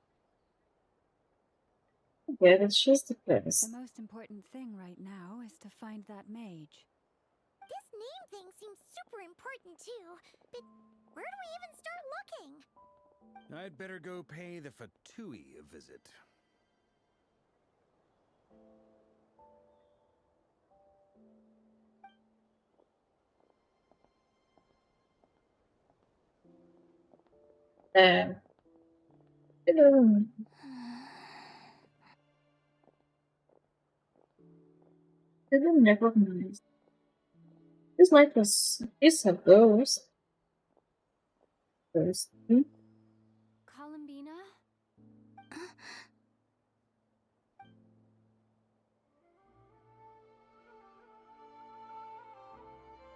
Yeah, it's just the best. The most important thing right now is to find that mage. This name thing seems super important too, but where do we even start looking? I'd better go pay the Fatui a visit. I didn't recognize. This light was is a ghost. Ghost. Columbina?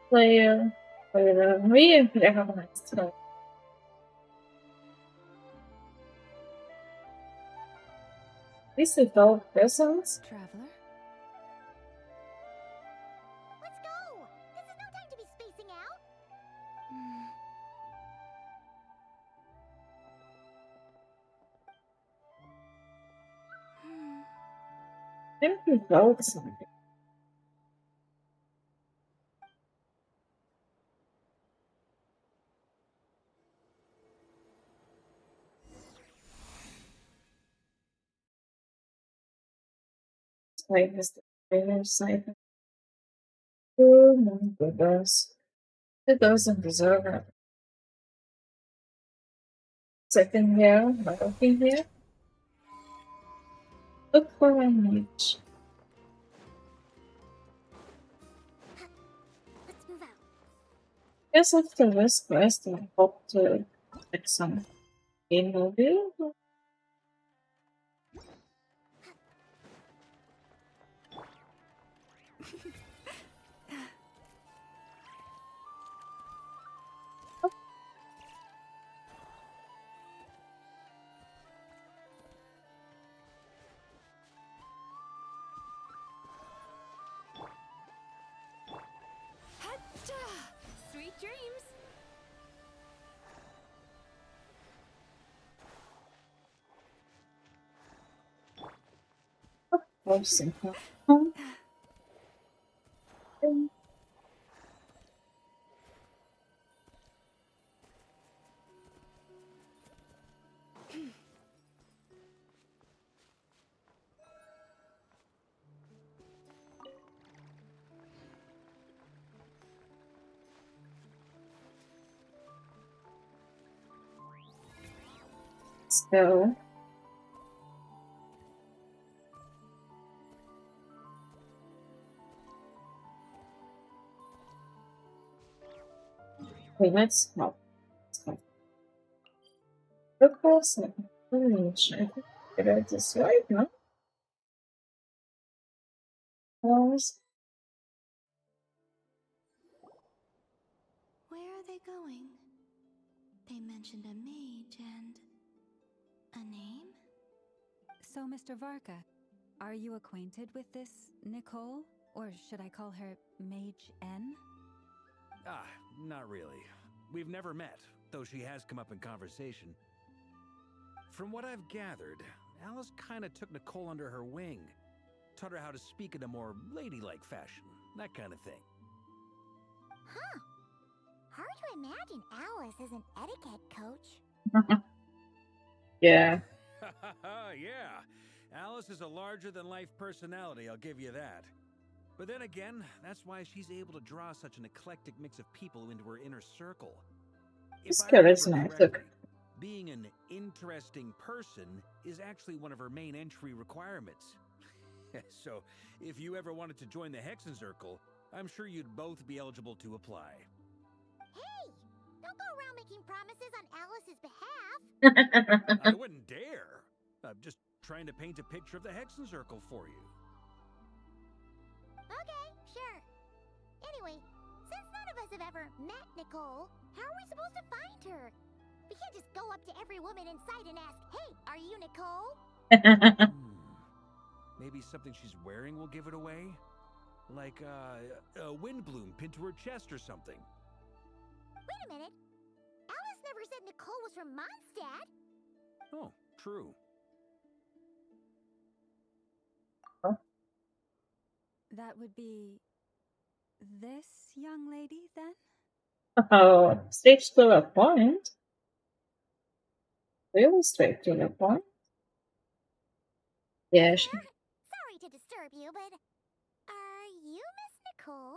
Player. We recognized her. This is all presents. Traveler? Let's go! This is no time to be spacing out! I think we felt something. Like this, the other side. Oh my goodness. It doesn't deserve it. Second here, looking here. Look for a niche. Let's move out. Guess after this quest, I hope to get some game movie. Sweet dreams. Oh, simple. So, wait, let's stop. Look for some niche. I think I read this right, no? Pause. Where are they going? They mentioned a mage and a name? So, Mr. Varka, are you acquainted with this Nicole? Or should I call her Mage N? Ah, not really. We've never met, though she has come up in conversation. From what I've gathered, Alice kinda took Nicole under her wing. Taught her how to speak in a more ladylike fashion, that kind of thing. Huh. Hard to imagine Alice as an etiquette coach. Yeah. Yeah, Alice is a larger-than-life personality, I'll give you that. But then again, that's why she's able to draw such an eclectic mix of people into her inner circle. If This I girl is remember nice. correctly, Look. being an interesting person is actually one of her main entry requirements. So, if you ever wanted to join the Hexen Circle, I'm sure you'd both be eligible to apply. Hey! Don't go around making promises on Alice's behalf. I wouldn't dare. I'm just trying to paint a picture of the Hexen Circle for you. Okay, sure. Anyway, since none of us have ever met Nicole, how are we supposed to find her? We can't just go up to every woman in sight and ask, "Hey, are you Nicole?" Maybe something she's wearing will give it away? Like a wind bloom pinned to her chest or something. Wait a minute. Alice never said Nicole was from Mondstadt. Oh, true. That would be this young lady, then? Oh, straight to the point. Really straight to the point. Yeah. Sorry to disturb you, but are you Miss Nicole?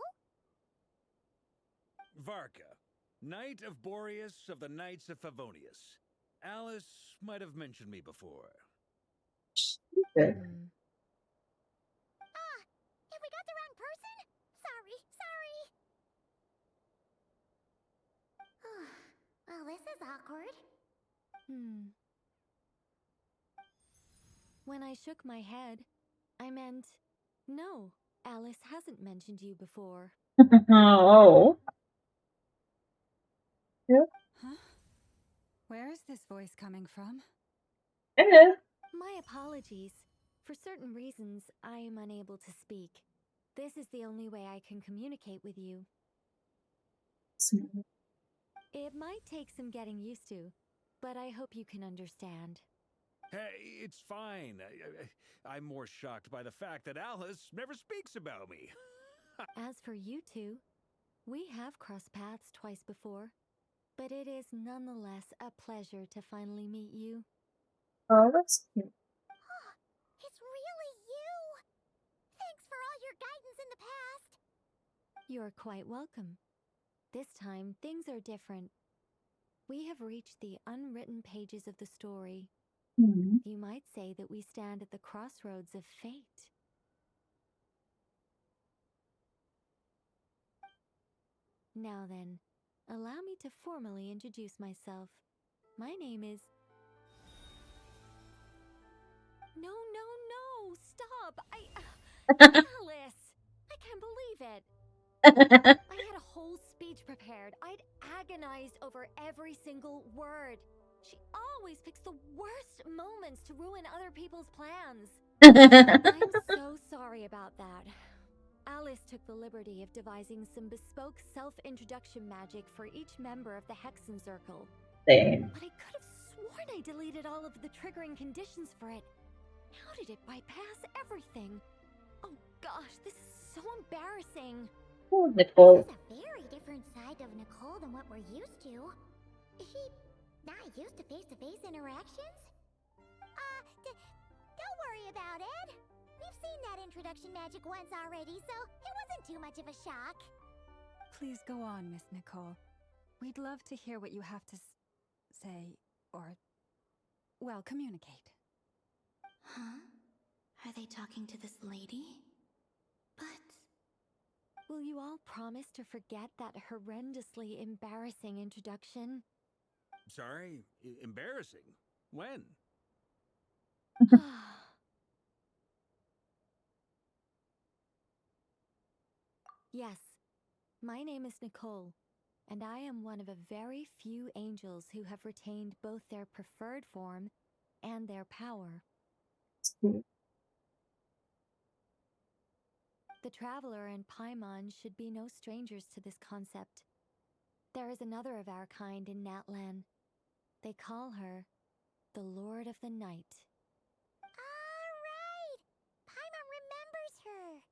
Varka, Knight of Boreas of the Knights of Favonius. Alice might have mentioned me before. Okay. If we got the wrong person? Sorry. Well, this is awkward. When I shook my head, I meant, no, Alice hasn't mentioned you before. Oh. Yeah. Huh? Where is this voice coming from? Yeah. My apologies. For certain reasons, I am unable to speak. This is the only way I can communicate with you. It might take some getting used to, but I hope you can understand. Hey, it's fine. I'm more shocked by the fact that Alice never speaks about me. As for you two, we have crossed paths twice before, but it is nonetheless a pleasure to finally meet you. Oh, that's cute. It's really you! Thanks for all your guidance in the past! You're quite welcome. This time, things are different. We have reached the unwritten pages of the story. Hmm. You might say that we stand at the crossroads of fate. Now then, allow me to formally introduce myself. My name is... No, no, no! Stop! Alice! I can't believe it! I had a whole speech prepared. I'd agonized over every single word. She always picks the worst moments to ruin other people's plans. I'm so sorry about that. Alice took the liberty of devising some bespoke self-introduction magic for each member of the Hexen Circle. Same. But I could have sworn I deleted all of the triggering conditions for it. How did it bypass everything? Oh gosh, this is so embarrassing. Oh, Nicole. This is a very different side of Nicole than what we're used to. Is she not used to face-to-face interactions? Don't worry about it. We've seen that introduction magic once already, so it wasn't too much of a shock. Please go on, Miss Nicole. We'd love to hear what you have to say, or, well, communicate. Huh? Are they talking to this lady? But... Will you all promise to forget that horrendously embarrassing introduction? Sorry? Embarrassing? When? Yes, my name is Nicole, and I am one of a very few angels who have retained both their preferred form and their power. The Traveler and Paimon should be no strangers to this concept. There is another of our kind in Natlan. They call her the Lord of the Night. Alright! Paimon remembers her!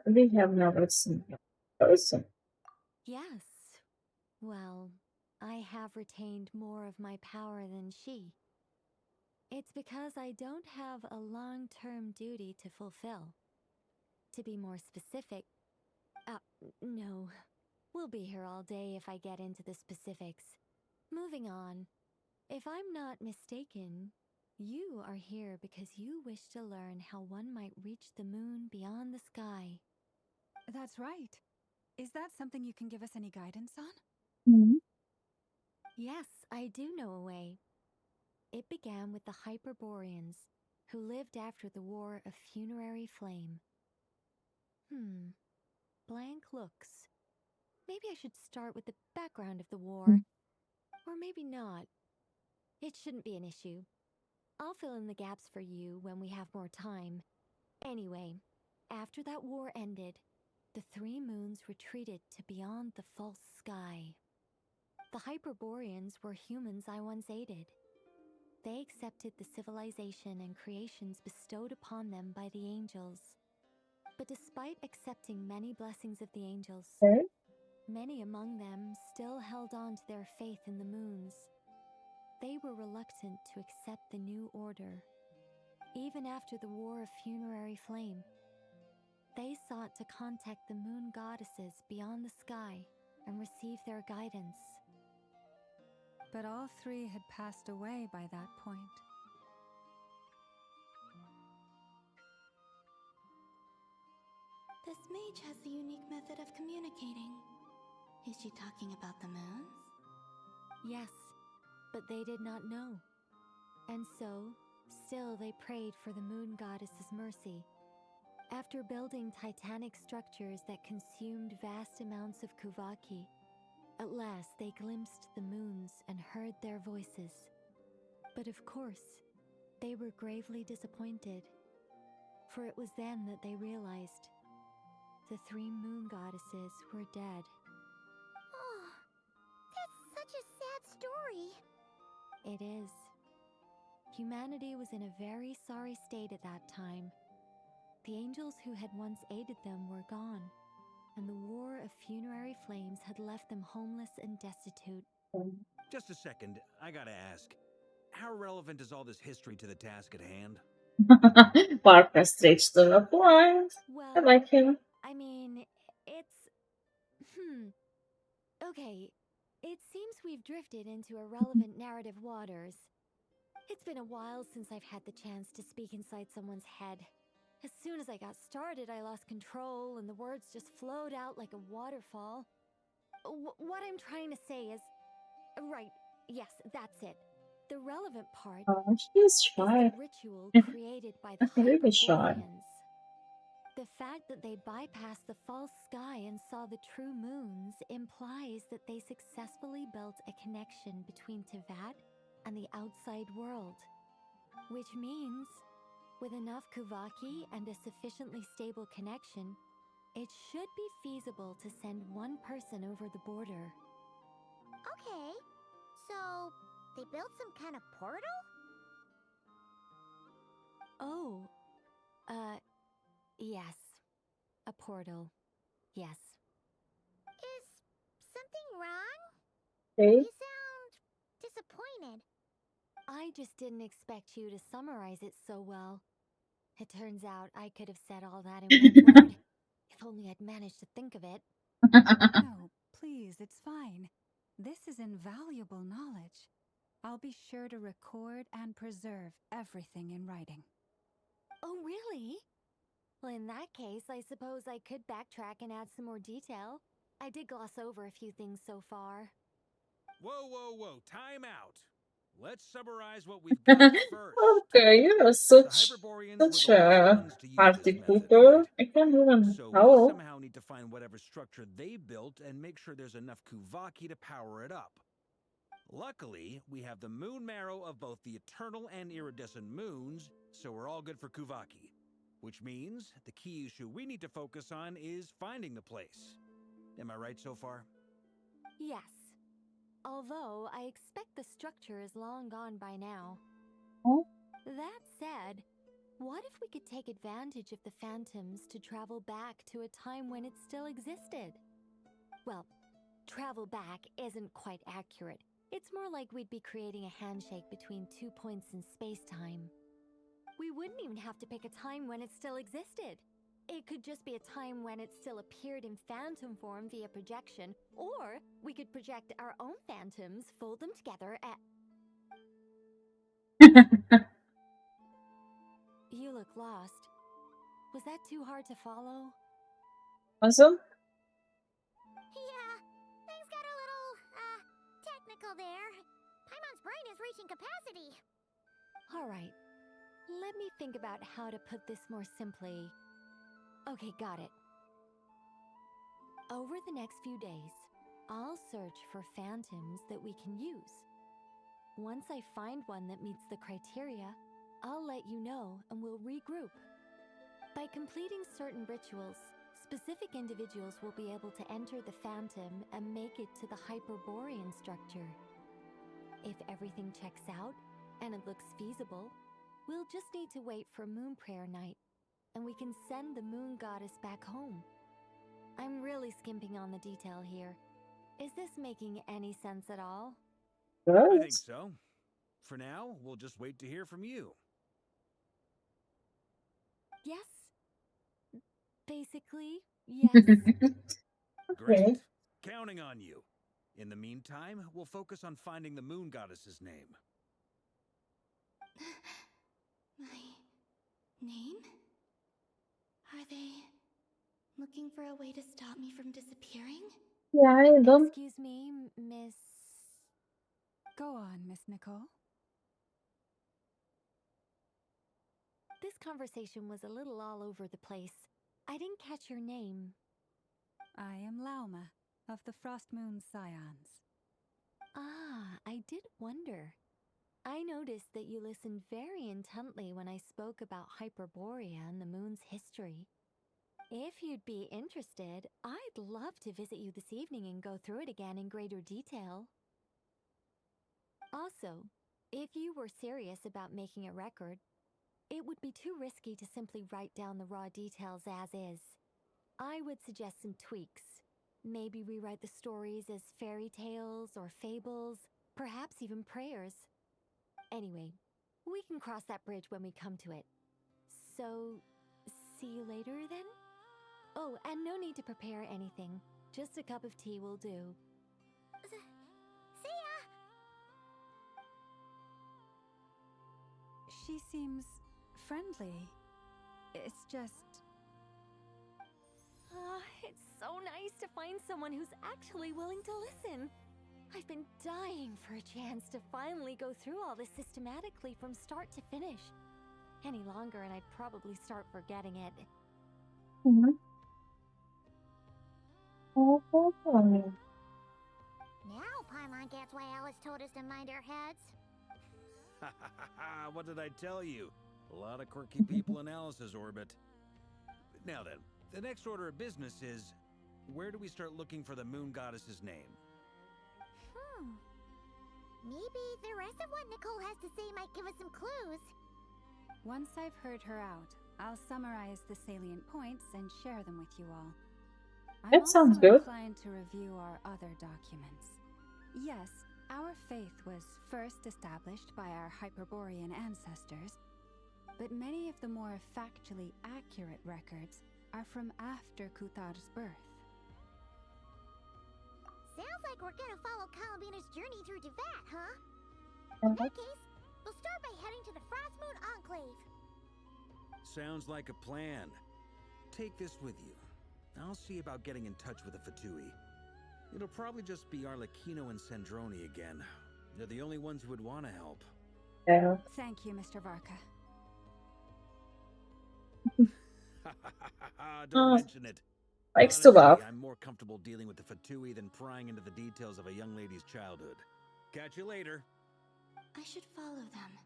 We have never seen her in person. Yes. Well, I have retained more of my power than she. It's because I don't have a long-term duty to fulfill. To be more specific, no. We'll be here all day if I get into the specifics. Moving on. If I'm not mistaken, you are here because you wish to learn how one might reach the moon beyond the sky. That's right. Is that something you can give us any guidance on? Hmm. Yes, I do know a way. It began with the Hyperboreans, who lived after the War of Funerary Flame. Blank looks. Maybe I should start with the background of the war. Or maybe not. It shouldn't be an issue. I'll fill in the gaps for you when we have more time. Anyway, after that war ended, the three moons retreated to beyond the false sky. The Hyperboreans were humans I once aided. They accepted the civilization and creations bestowed upon them by the angels. But despite accepting many blessings of the angels, many among them still held on to their faith in the moons. They were reluctant to accept the new order. Even after the War of Funerary Flame, they sought to contact the moon goddesses beyond the sky and receive their guidance. But all three had passed away by that point. This mage has a unique method of communicating. Is she talking about the moons? Yes, but they did not know. And so, still they prayed for the moon goddess's mercy. After building titanic structures that consumed vast amounts of Kuvaki, at last they glimpsed the moons and heard their voices. But of course, they were gravely disappointed, for it was then that they realized the three moon goddesses were dead. Oh, that's such a sad story. It is. Humanity was in a very sorry state at that time. The angels who had once aided them were gone, and the War of Funerary Flames had left them homeless and destitute. Just a second, I gotta ask. How relevant is all this history to the task at hand? Parker stretched to the point. I Well, like him. I mean, it's... Okay, It seems we've drifted into irrelevant narrative waters. It's been a while since I've had the chance to speak inside someone's head. As soon as I got started, I lost control and the words just flowed out like a waterfall. What I'm trying to say is... Right, yes, that's it. The relevant part She's is shy. the ritual created by the Really shy. Hyperboreans. The fact that they bypassed the false sky and saw the true moons implies that they successfully built a connection between Tevat and the outside world. Which means, with enough Kuvaki and a sufficiently stable connection, it should be feasible to send one person over the border. Okay, so they built some kind of portal? Oh, yes. A portal. Yes. Is something wrong? Okay. You sound disappointed. I just didn't expect you to summarize it so well. It turns out I could have said all that in one word, if only I'd managed to think of it. No, please, it's fine. This is invaluable knowledge. I'll be sure to record and preserve everything in writing. Oh, really? Well, in that case, I suppose I could backtrack and add some more detail. I did gloss over a few things so far. Whoa, whoa, whoa, time out. Let's summarize what we've got first. Okay, you're The such Hyperboreans were such the last a ones to use party this method, pooper. right? I can't even So we know. somehow need to find whatever structure they built and make sure there's enough Kuvaki to power it up. Luckily, we have the moon marrow of both the eternal and iridescent moons, so we're all good for Kuvaki. Which means the key issue we need to focus on is finding the place. Am I right so far? Yes. Although, I expect the structure is long gone by now. Oh. That said, what if we could take advantage of the phantoms to travel back to a time when it still existed? Well, travel back isn't quite accurate. It's more like we'd be creating a handshake between 2 points in space-time. We wouldn't even have to pick a time when it still existed. It could just be a time when it still appeared in phantom form via projection, or we could project our own phantoms, fold them together at... You look lost. Was that too hard to follow? Awesome. Yeah, things got a little, technical there. Paimon's brain is reaching capacity. Alright, let me think about how to put this more simply. Okay, got it. Over the next few days, I'll search for phantoms that we can use. Once I find one that meets the criteria, I'll let you know and we'll regroup. By completing certain rituals, specific individuals will be able to enter the phantom and make it to the Hyperborean structure. If everything checks out and it looks feasible, we'll just need to wait for Moon Prayer Night, and we can send the moon goddess back home. I'm really skimping on the detail here. Is this making any sense at all? I think so. For now, we'll just wait to hear from you. Yes. Basically, yes. Great. Counting on you. In the meantime, we'll focus on finding the moon goddess's name. My name? Are they looking for a way to stop me from disappearing? Yeah, I don't. Excuse me, Miss... Go on, Miss Nicole. This conversation was a little all over the place. I didn't catch your name. I am Lauma, of the Frost Moon Scions. Ah, I did wonder. I noticed that you listened very intently when I spoke about Hyperborea and the moon's history. If you'd be interested, I'd love to visit you this evening and go through it again in greater detail. Also, if you were serious about making a record, it would be too risky to simply write down the raw details as is. I would suggest some tweaks. Maybe rewrite the stories as fairy tales or fables, perhaps even prayers. Anyway, we can cross that bridge when we come to it. So, see you later then? Oh, and no need to prepare anything. Just a cup of tea will do. She seems friendly. It's just... It's so nice to find someone who's actually willing to listen. I've been dying for a chance to finally go through all this systematically from start to finish. Any longer and I'd probably start forgetting it. Now Paimon gets why Alice told us to mind our heads. What did I tell you? A lot of quirky people in Alice's orbit. Now then, the next order of business is, where do we start looking for the moon goddess's name? Maybe the rest of what Nicole has to say might give us some clues. Once I've heard her out, I'll summarize the salient points and share them with you all. That sounds good. I'm also inclined to review our other documents. Yes, our faith was first established by our Hyperborean ancestors, but many of the more factually accurate records are from after Kuthar's birth. Sounds like we're gonna follow Columbina's journey through Teyvat, huh? In that case, we'll start by heading to the Frostmoon Enclave. Sounds like a plan. Take this with you. I'll see about getting in touch with the Fatui. It'll probably just be Arlecchino and Sandroni again. They're the only ones who would want to help. Yeah. Thank you, Mr. Varka. Don't mention it. Likes to laugh. I'm more comfortable dealing with the Fatui than prying into the details of a young lady's childhood. Catch you later. I should follow them,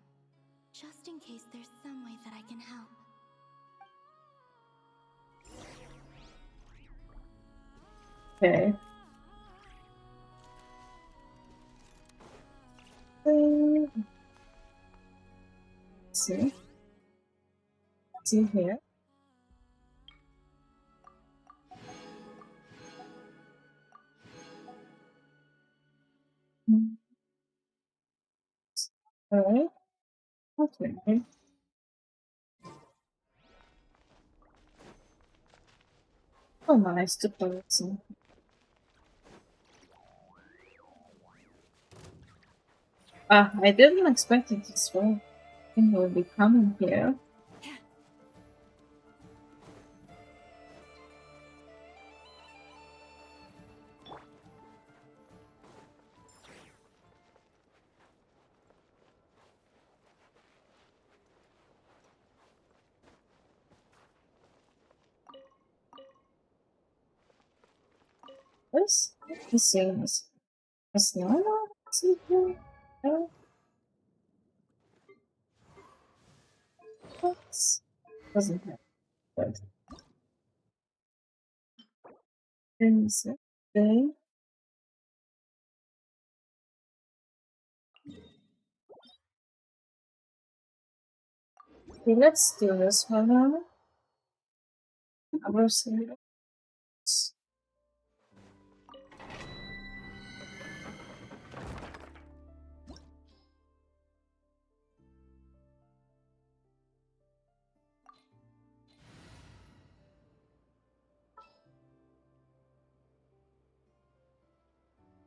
just in case there's some way that I can help. Okay. See? See here? Alright. Okay. Oh, nice to play some. I didn't expect it as well. I think we'll be coming here. This is the same as normal. See here? Doesn't have that. Things okay. Okay, let's do this one now. Our savings.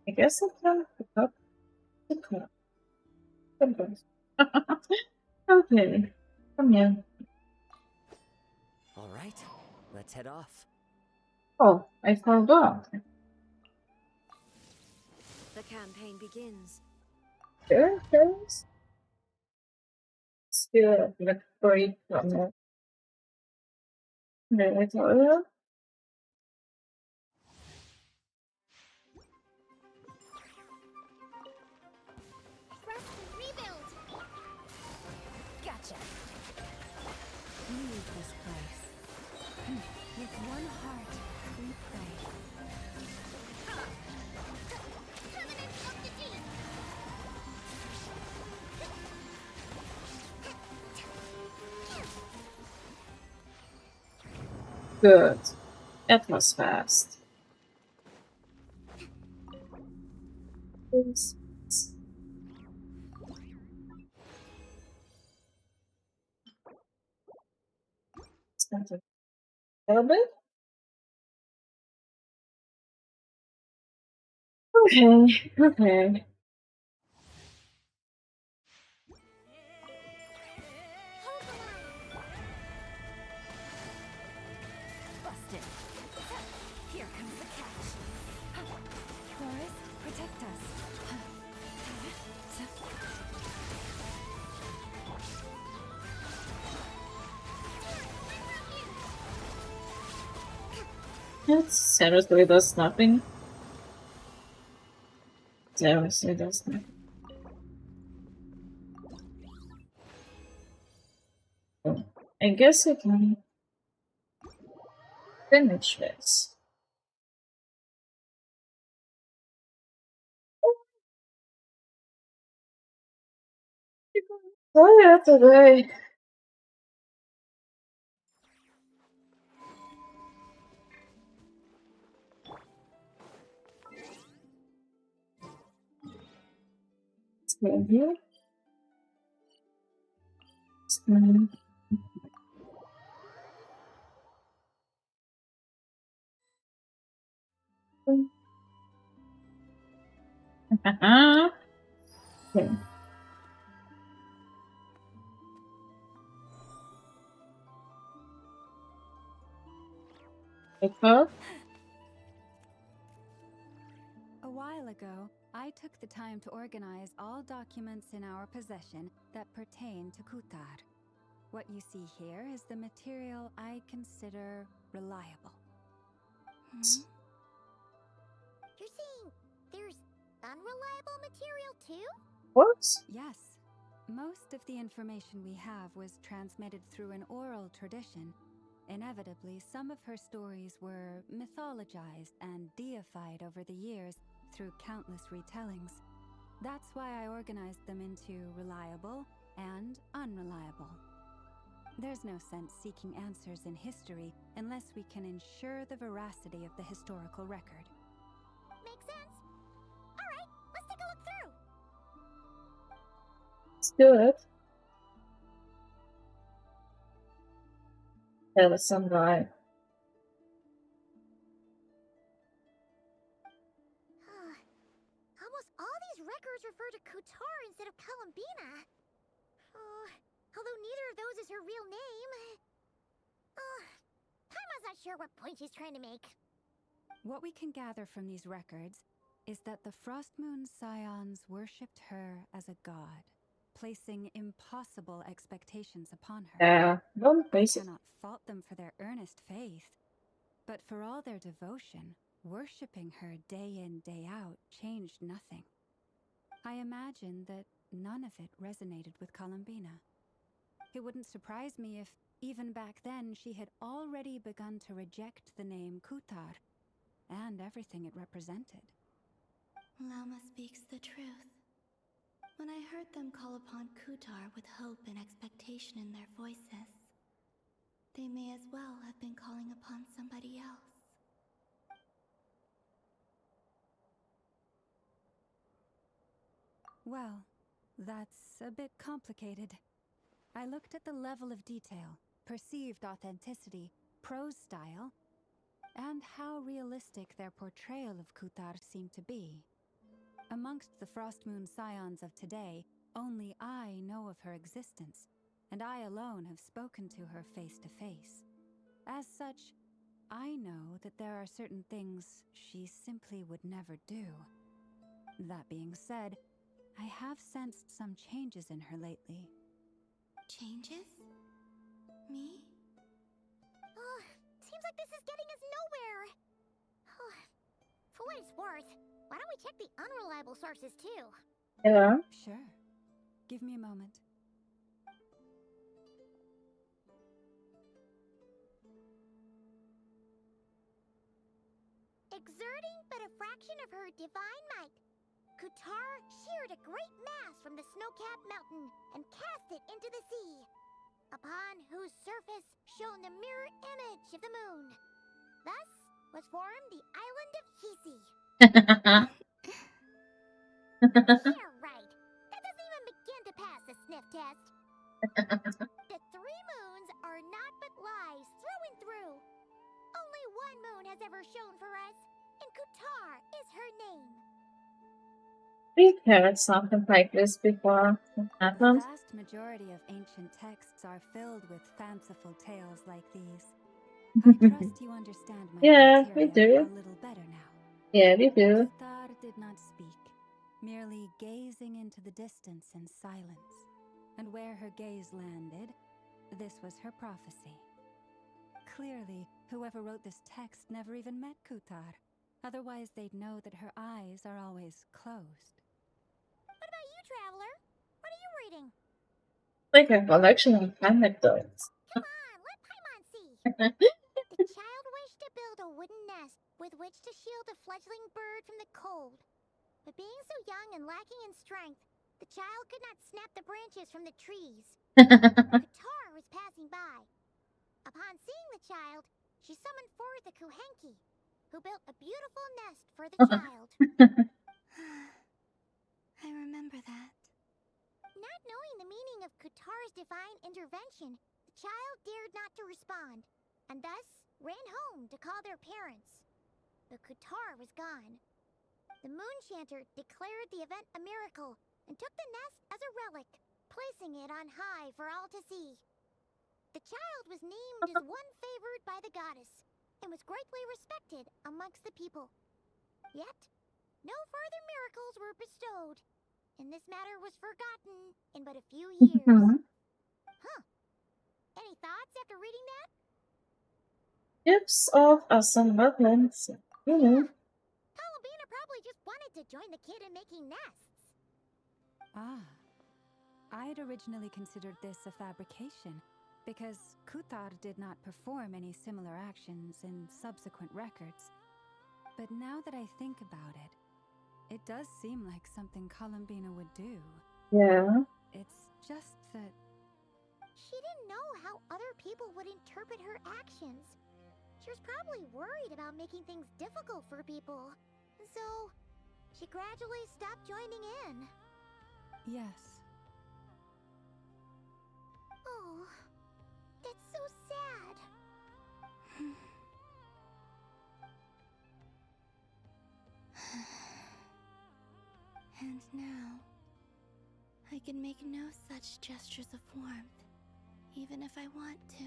I guess I can pick up the cup. Okay, come here. All right, let's head off. Oh, I forgot. The campaign begins. There, there's still a break from the tutorial. Gotcha. Leave this place. With one heart, we pray. Good. That was fast. Please. Spend a little bit. Okay, okay. Here comes the catch. Forest, protect us. It seriously does nothing. Seriously does nothing. Oh, I guess I can finish this. Tired today. Let's go in here. Okay. A while ago, I took the time to organize all documents in our possession that pertain to Kutar. What you see here is the material I consider reliable. You're saying there's unreliable material too? What? Yes. Most of the information we have was transmitted through an oral tradition. Inevitably, some of her stories were mythologized and deified over the years through countless retellings. That's why I organized them into reliable and unreliable. There's no sense seeking answers in history unless we can ensure the veracity of the historical record. Makes sense. Alright, let's take a look through. Let's do it. Tell us some guy. Almost all these records refer to Kutar instead of Columbina. Although neither of those is her real name. Taima's not sure what point she's trying to make. What we can gather from these records is that the Frost Moon Scions worshipped her as a god, placing impossible expectations upon her. Yeah, don't I face it. cannot fault them for their earnest faith, but for all their devotion, worshipping her day in, day out changed nothing. I imagine that none of it resonated with Columbina. It wouldn't surprise me if, even back then, she had already begun to reject the name Kutar and everything it represented. Lama speaks the truth. When I heard them call upon Kutar with hope and expectation in their voices, they may as well have been calling upon somebody else. Well, that's a bit complicated. I looked at the level of detail, perceived authenticity, prose style, and how realistic their portrayal of Kutar seemed to be. Amongst the Frost Moon Scions of today, only I know of her existence, and I alone have spoken to her face to face. As such, I know that there are certain things she simply would never do. That being said, I have sensed some changes in her lately. Changes? Me? Seems like this is getting us nowhere. For what it's worth, why don't we check the unreliable sources too? Yeah. Sure. Give me a moment. Exerting but a fraction of her divine might, Kutar sheared a great mass from the snow-capped mountain and cast it into the sea, upon whose surface shone the mirror image of the moon. Thus was formed the island of Hisi. Yeah, right. That doesn't even begin to pass the sniff test. The three moons are naught but lies through and through. Only one moon has ever shone for us, and Kutar is her name. We've heard something like this before. What The happened? vast majority of ancient texts are filled with fanciful tales like these. I trust you understand my Yeah, we criteria do. a little better now. Yeah, we do. Kuthar did not speak, merely gazing into the distance in silence. And where her gaze landed, this was her prophecy. Clearly, whoever wrote this text never even met Kuthar. Otherwise, they'd know that her eyes are always closed. What about you, Traveler? What are you reading? Like a collection of anecdotes. Come on, let Paimon see. The child wished to build a wooden nest with which to shield a fledgling bird from the cold. But being so young and lacking in strength, the child could not snap the branches from the trees. Kuthar was passing by. Upon seeing the child, she summoned forth a Kuhenki, who built a beautiful nest for the child. I remember that. Not knowing the meaning of Kuthar's divine intervention, the child dared not to respond, and thus ran home to call their parents. But Kuthar was gone. The moon chanter declared the event a miracle and took the nest as a relic, placing it on high for all to see. The child was named as one favored by the goddess and was greatly respected amongst the people. Yet, no further miracles were bestowed, and this matter was forgotten in but a few years. Huh. Any thoughts after reading that? Gifts of awesome weapons. Columbina probably just wanted to join the kid in making nests. Ah. I'd originally considered this a fabrication, because Kuthar did not perform any similar actions in subsequent records. But now that I think about it, it does seem like something Columbina would do. Yeah. It's just that... She didn't know how other people would interpret her actions. She was probably worried about making things difficult for people. So, she gradually stopped joining in. Yes. Oh, that's so sad. And now, I can make no such gestures of warmth, even if I want to.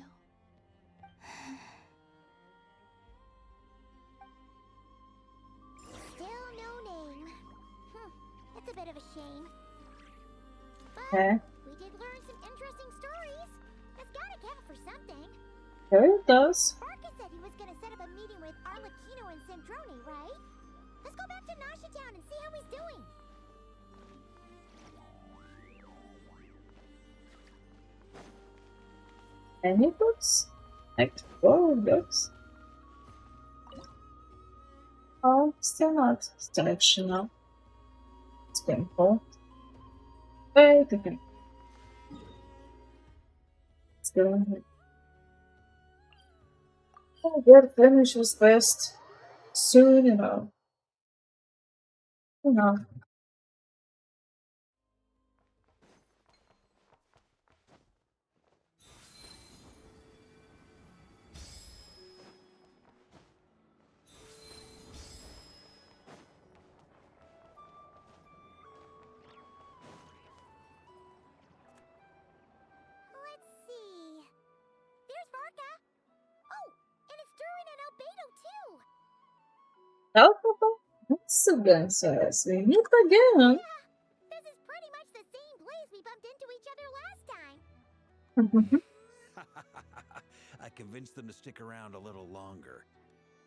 Still no name. That's a bit of a shame. But we did learn some interesting stories. That's gotta count for something. Sure it does. Barca said he was gonna set up a meeting with Arlecchino and Sandrone, right? Let's go back to Nasha Town and see how he's doing. Any books? Like 4 books? Oh, still not directional. It's painful. Wait a minute. Let's go ahead. Oh, get finish this quest soon enough. Enough. Let's see. There's Barca. Oh, and it's Durin and Albedo too. Alcohol? That's a good size. We meet again. This is pretty much the same place we bumped into each other last time. I convinced them to stick around a little longer.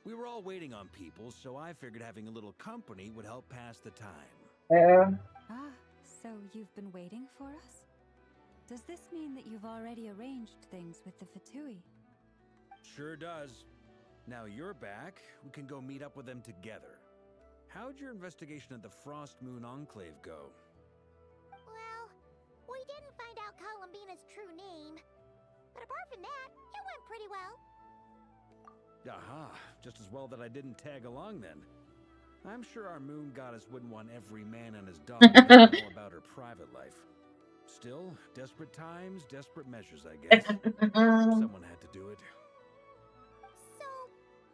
We were all waiting on people, so I figured having a little company would help pass the time. Yeah. Ah, so you've been waiting for us? Does this mean that you've already arranged things with the Fatui? Sure does. Now you're back, we can go meet up with them together. How'd your investigation at the Frost Moon Enclave go? Well, we didn't find out Columbina's true name. But apart from that, it went pretty well. Aha, just as well that I didn't tag along then. I'm sure our moon goddess wouldn't want every man and his dog to know about her private life. Still, desperate times, desperate measures, I guess. Someone had to do it. So,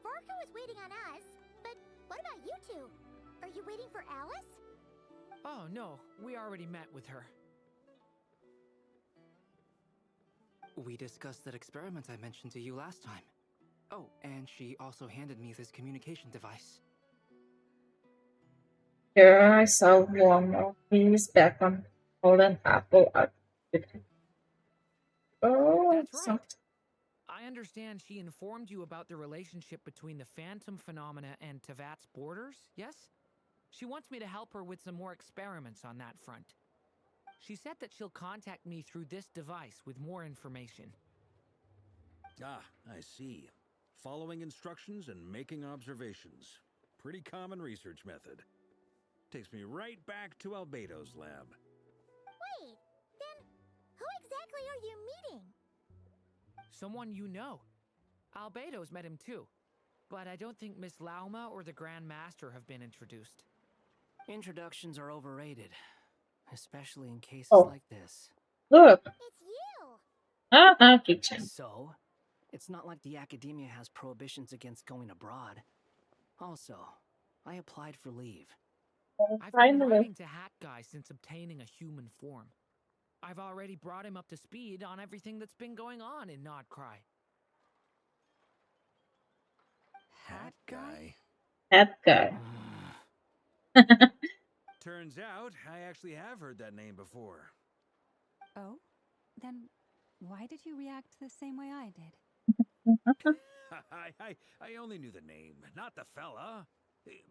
Barca was waiting on us, but what about you two? Are you waiting for Alice? Oh, no. We already met with her. We discussed that experiment I mentioned to you last time. Oh, and she also handed me this communication device. Here I saw one of these back on Golden Apple at Oh, That's it's right. not. I understand she informed you about the relationship between the phantom phenomena and Tevat's borders, yes? She wants me to help her with some more experiments on that front. She said that she'll contact me through this device with more information. Ah, I see. Following instructions and making observations. Pretty common research method. Takes me right back to Albedo's lab. Wait, then who exactly are you meeting? Someone you know. Albedo's met him too. But I don't think Miss Lauma or the Grand Master have been introduced. Introductions are overrated, especially in cases Oh, like this. look. It's you! Kitchen. So, it's not like the academia has prohibitions against going abroad. Also, I applied for leave. I've been Finally. writing to Hat Guy since obtaining a human form. I've already brought him up to speed on everything that's been going on in Nodcry. Hat guy? That guy. Turns out, I actually have heard that name before. Oh? Then why did you react the same way I did? I only knew the name, not the fella.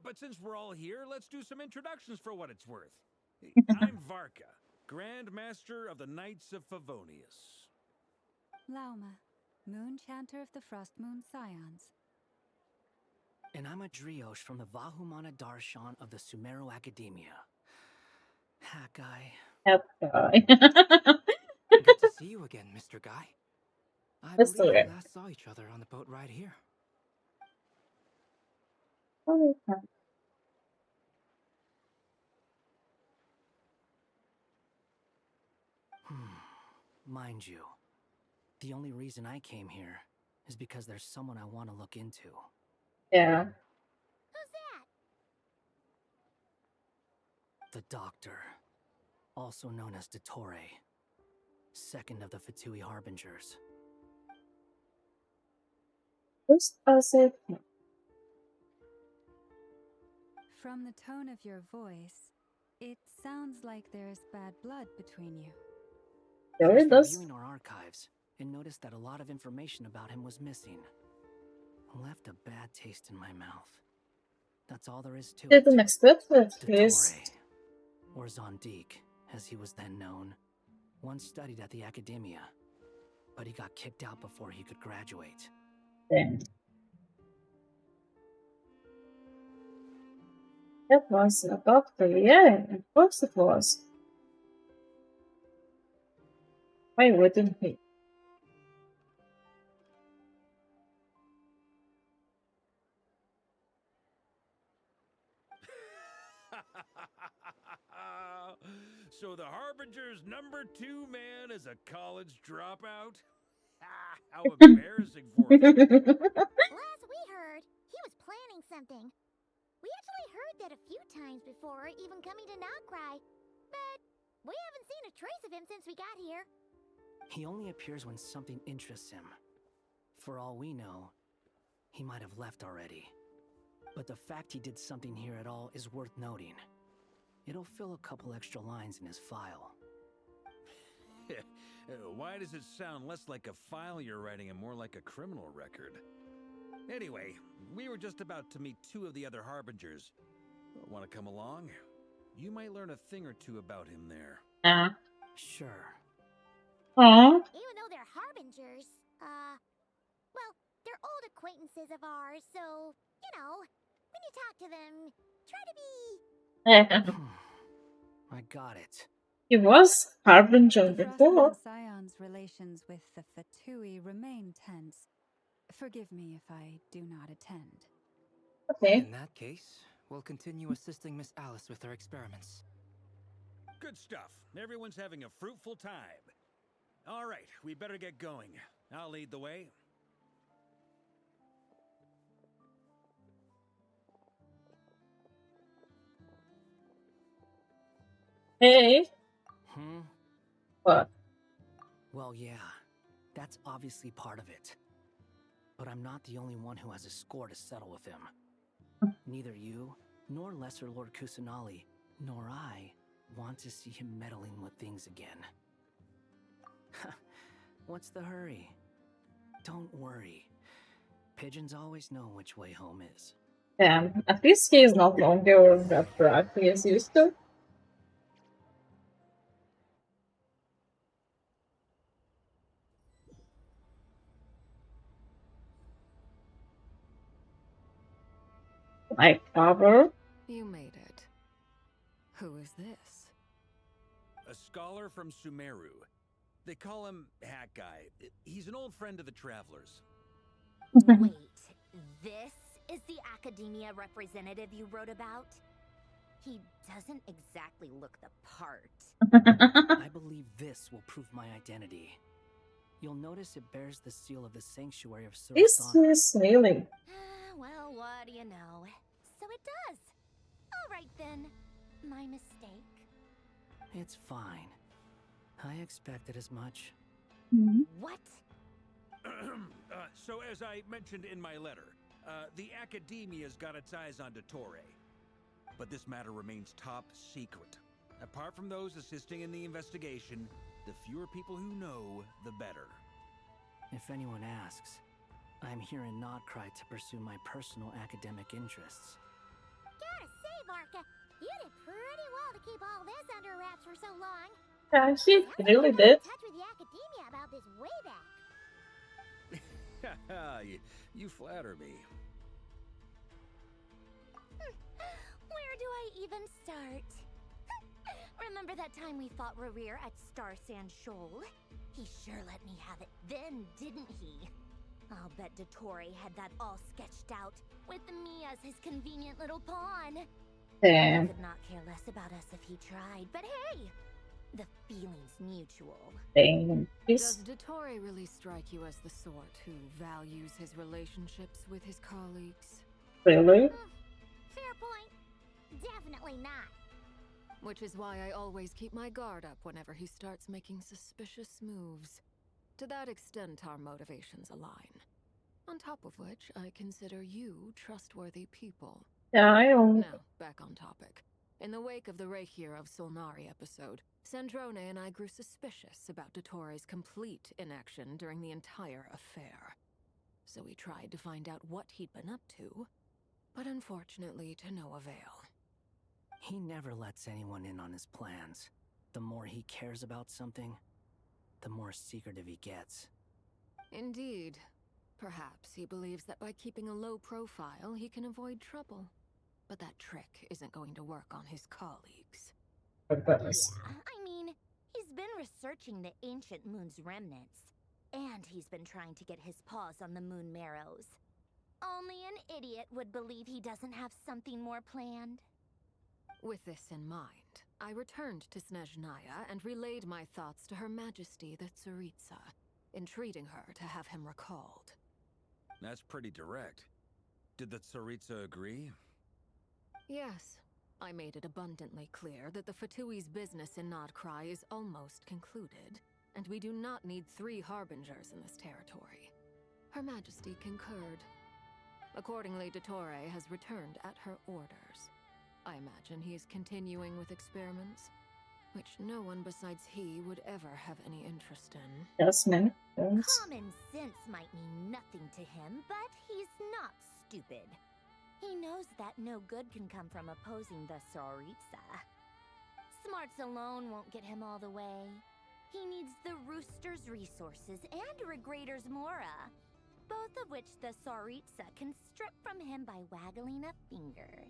But since we're all here, let's do some introductions for what it's worth. I'm Varka, Grand Master of the Knights of Favonius. Lauma, Moon Chanter of the Frost Moon Scions. And I'm a Drioche from the Vahumana Darshan of the Sumeru Academia. Hat Guy. That guy. Good to see you again, Mr. Guy. I Mr. believe we Guy. last saw each other on the boat ride here. Mind you, the only reason I came here is because there's someone I want to look into. Yeah. Who's that? The Doctor, also known as Dottore, second of the Fatui Harbingers. Just as if. From the tone of your voice, it sounds like there's bad blood between you. There I was it does. reviewing our archives and noticed that a lot of information about him was missing. Left a bad taste in my mouth. That's all there is to it. Didn't expect that. Dottore, or Zondique, as he was then known, once studied at the academia, but he got kicked out before he could graduate. Damn. That was a doctor, yeah, of course it was. Why wouldn't he? So the Harbinger's #2 man is a college dropout? How embarrassing for him. Last we heard, he was planning something. We actually heard that a few times before, even coming to Nodcry. But we haven't seen a trace of him since we got here. He only appears when something interests him. For all we know, he might have left already. But the fact he did something here at all is worth noting. It'll fill a couple extra lines in his file. Why does it sound less like a file you're writing and more like a criminal record? Anyway, we were just about to meet 2 of the other Harbingers. Want to come along? You might learn a thing or two about him there. Sure. Aww. Even though they're Harbingers, well, they're old acquaintances of ours, so, you know, when you talk to them, try to be... I got it. He was Harbinger The before. Frostmoon Scion's relations with the Fatui remain tense. Forgive me if I do not attend. Okay. In that case, we'll continue assisting Miss Alice with her experiments. Good stuff. Everyone's having a fruitful time. All right, we better get going. I'll lead the way. Hey. What? Well, yeah. That's obviously part of it. But I'm not the only one who has a score to settle with him. Neither you, nor Lesser Lord Kusanali, nor I want to see him meddling with things again. What's the hurry? Don't worry. Pigeons always know which way home is. Damn, at least he is not longer that bright he is used to. My cover. You made it. Who is this? A scholar from Sumeru. They call him Hat Guy. He's an old friend of the Travelers. Wait, this is the academia representative you wrote about? He doesn't exactly look the part. I believe this will prove my identity. You'll notice it bears the seal of the Sanctuary of This Surasana. is really. Well, what do you know? So it does. All right then. My mistake. It's fine. I expected as much. What? So as I mentioned in my letter, the Academia's got its eyes on Dottore. But this matter remains top secret. Apart from those assisting in the investigation, the fewer people who know, the better. If anyone asks, I'm here in Nodcry to pursue my personal academic interests. Gotta say, Varka, you did pretty well to keep all this under wraps for so long. Yeah, she really did. Touch with the academia about this way back. You flatter me. Where do I even start? Remember that time we fought Rerir at Star Sand Shoal? He sure let me have it then, didn't he? I'll bet Dottore had that all sketched out, with me as his convenient little pawn. Damn. He could not care less about us if he tried, but hey! The feeling's mutual. Damn. Does Dottore really strike you as the sort who values his relationships with his colleagues? Really? Fair point. Definitely not. Which is why I always keep my guard up whenever he starts making suspicious moves. To that extent, our motivations align. On top of which, I consider you trustworthy people. Yeah, I don't. Now, back on topic. In the wake of the Reikir of Solnari episode, Sandrone and I grew suspicious about Dottore's complete inaction during the entire affair. So we tried to find out what he'd been up to, but unfortunately to no avail. He never lets anyone in on his plans. The more he cares about something, the more secretive he gets. Indeed. Perhaps he believes that by keeping a low profile, he can avoid trouble. But that trick isn't going to work on his colleagues. Yeah, I mean, he's been researching the ancient moon's remnants. And he's been trying to get his paws on the moon marrows. Only an idiot would believe he doesn't have something more planned. With this in mind, I returned to Snezhnaya and relayed my thoughts to Her Majesty the Tsaritsa, entreating her to have him recalled. That's pretty direct. Did the Tsaritsa agree? Yes. I made it abundantly clear that the Fatui's business in Nodcry is almost concluded, and we do not need 3 harbingers in this territory. Her Majesty concurred. Accordingly, Dottore has returned at her orders. I imagine he is continuing with experiments, which no one besides he would ever have any interest in. Yes, man. Common sense might mean nothing to him, but he's not stupid. He knows that no good can come from opposing the Tsaritsa. Smarts alone won't get him all the way. He needs the Rooster's resources and Regrator's Mora, both of which the Tsaritsa can strip from him by waggling a finger.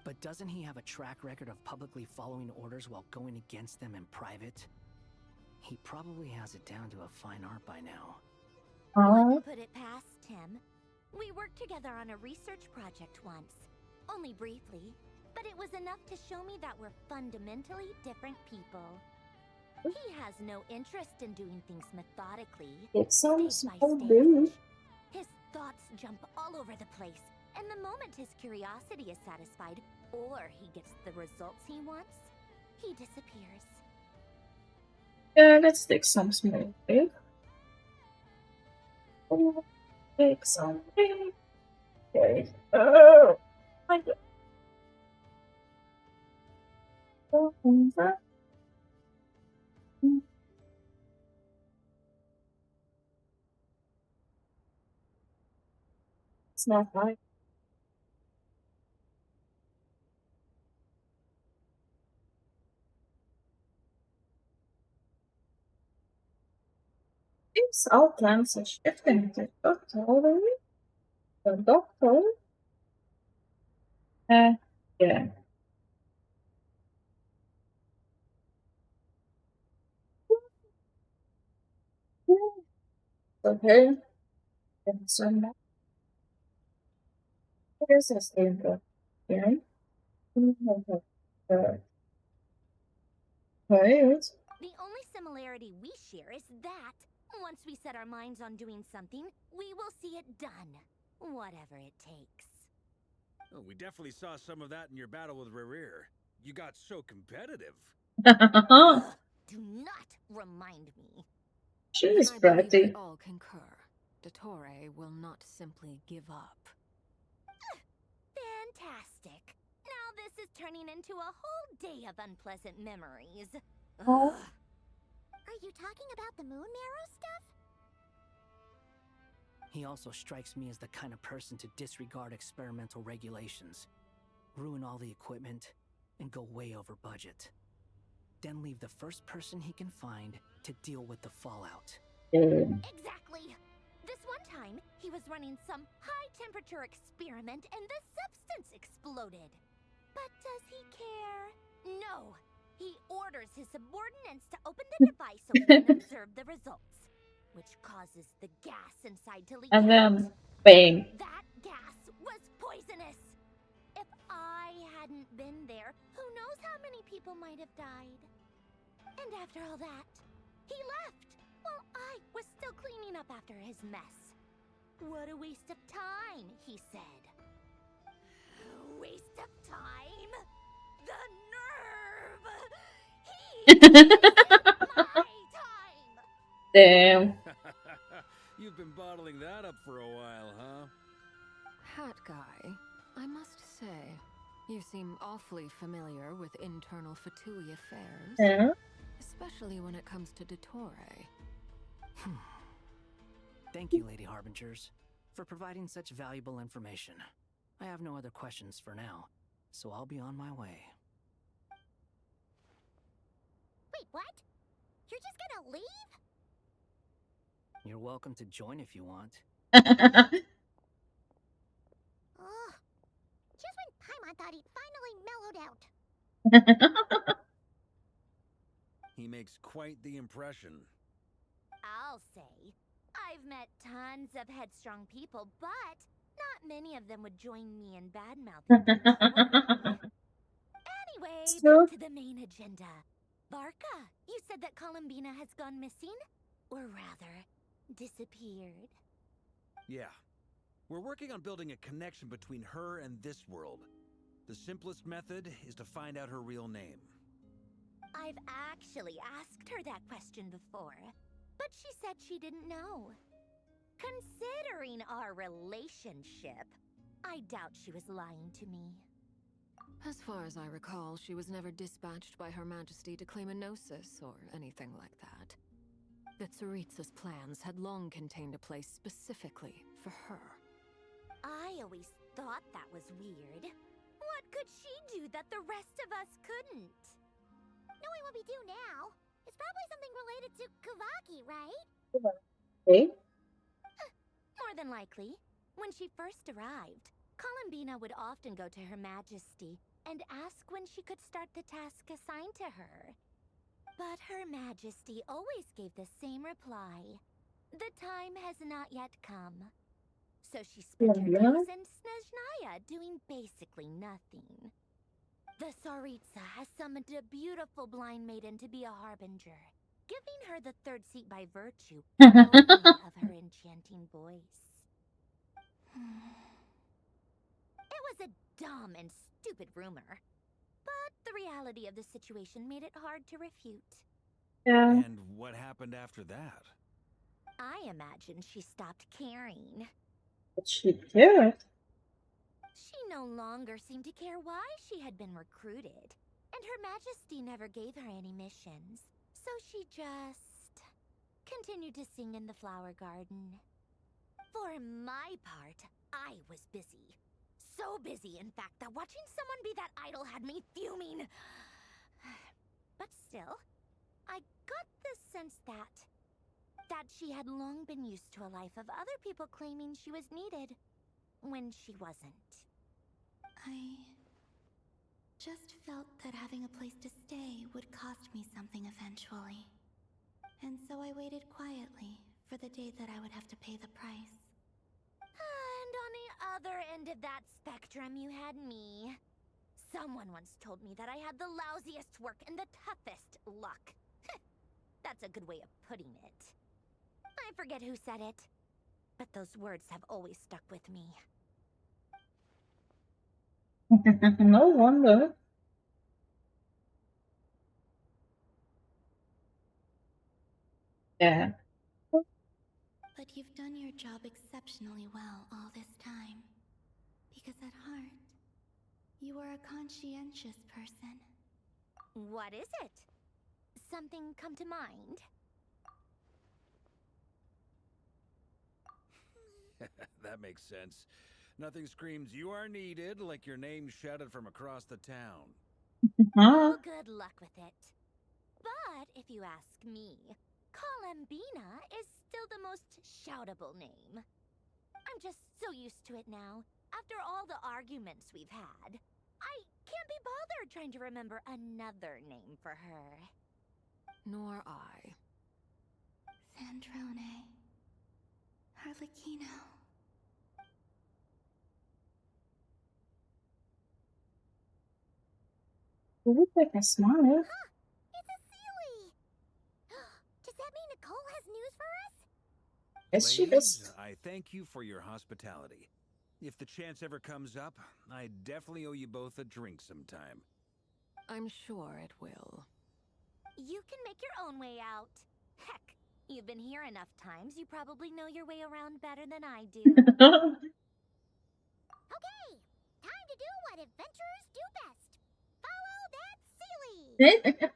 But doesn't he have a track record of publicly following orders while going against them in private? He probably has it down to a fine art by now. Wouldn't put it past him. We worked together on a research project once. Only briefly, but it was enough to show me that we're fundamentally different people. He has no interest in doing things methodically, It sounds stage by so stage. good. His thoughts jump all over the place, and the moment his curiosity is satisfied, or he gets the results he wants, he disappears. Yeah, let's take some small bit. Take something. Okay. Oh my god. It's not right. Seems all plans are shifting to doctor already. The doctor? Yeah. Okay. And so now, I guess I stay in the yeah. Right. The only similarity we share is that once we set our minds on doing something, we will see it done. Whatever it takes. Oh, we definitely saw some of that in your battle with Rerir. You got so competitive. Do not remind me. She's I believe we pretty. all concur. Dottore will not simply give up. Fantastic. Now this is turning into a whole day of unpleasant memories. Oh. Ugh. Are you talking about the moon marrow stuff? He also strikes me as the kind of person to disregard experimental regulations, ruin all the equipment, and go way over budget. Then leave the first person he can find to deal with the fallout. Exactly. This one time, he was running some high-temperature experiment and the substance exploded. But does he care? No. He orders his subordinates to open the device so he can observe the results, which causes the gas inside to leak And out. then, bang. That gas was poisonous. If I hadn't been there, who knows how many people might have died. And after all that, he left while I was still cleaning up after his mess. What a waste of time, he said. Waste of time? The nerve! He wasted my time! Damn. You've been bottling that up for a while, huh? Hat guy, I must say, you seem awfully familiar with internal Fatui affairs. Yeah. Especially when it comes to Dottore. Thank you, Lady Harbingers, for providing such valuable information. I have no other questions for now, so I'll be on my way. Wait, what? You're just gonna leave? You're welcome to join if you want. Ugh. Just when Paimon thought he'd finally mellowed out. He makes quite the impression. I'll say. I've met tons of headstrong people, but not many of them would join me in badmouthing Dottore. Anyway, back to the main agenda. Barca, you said that Columbina has gone missing? Or rather, disappeared. Yeah. We're working on building a connection between her and this world. The simplest method is to find out her real name. I've actually asked her that question before, but she said she didn't know. Considering our relationship, I doubt she was lying to me. As far as I recall, she was never dispatched by Her Majesty to claim a gnosis or anything like that. The Tsaritsa's plans had long contained a place specifically for her. I always thought that was weird. What could she do that the rest of us couldn't? Knowing what we do now, it's probably something related to Kavaki, right? Okay. More than likely. When she first arrived, Columbina would often go to Her Majesty and ask when she could start the task assigned to her. But Her Majesty always gave the same reply. The time has not yet come. So she spent her days in Snezhnaya doing basically nothing. The Tsaritsa has summoned a beautiful blind maiden to be a harbinger, giving her the third seat by virtue only of her enchanting voice. It was a dumb and stupid rumor, but the reality of the situation made it hard to refute. Yeah. And what happened after that? I imagine she stopped caring. But she did. She no longer seemed to care why she had been recruited, and Her Majesty never gave her any missions. So she just continued to sing in the flower garden. For my part, I was busy. So busy, in fact, that watching someone be that idol had me fuming. But still, I got the sense that she had long been used to a life of other people claiming she was needed when she wasn't. I just felt that having a place to stay would cost me something eventually. And so I waited quietly for the day that I would have to pay the price. And on the other end of that spectrum, you had me. Someone once told me that I had the lousiest work and the toughest luck. That's a good way of putting it. I forget who said it, but those words have always stuck with me. No wonder. Yeah. But you've done your job exceptionally well all this time. Because at heart, you are a conscientious person. What is it? Something come to mind? That makes sense. Nothing screams you are needed like your name shouted from across the town. Oh, good luck with it. But if you ask me, Colambina is still the most shoutable name. I'm just so used to it now. After all the arguments we've had, I can't be bothered trying to remember another name for her. Nor I. Sandrone. Harlequino. You look like a smile. Huh! It's a Sealy! Does that mean Nicole has news for us? Yes, she Ladies, does. I thank you for your hospitality. If the chance ever comes up, I definitely owe you both a drink sometime. I'm sure it will. You can make your own way out. Heck, you've been here enough times, you probably know your way around better than I do. Okay, time to do what adventurers do best. Follow that Sealy!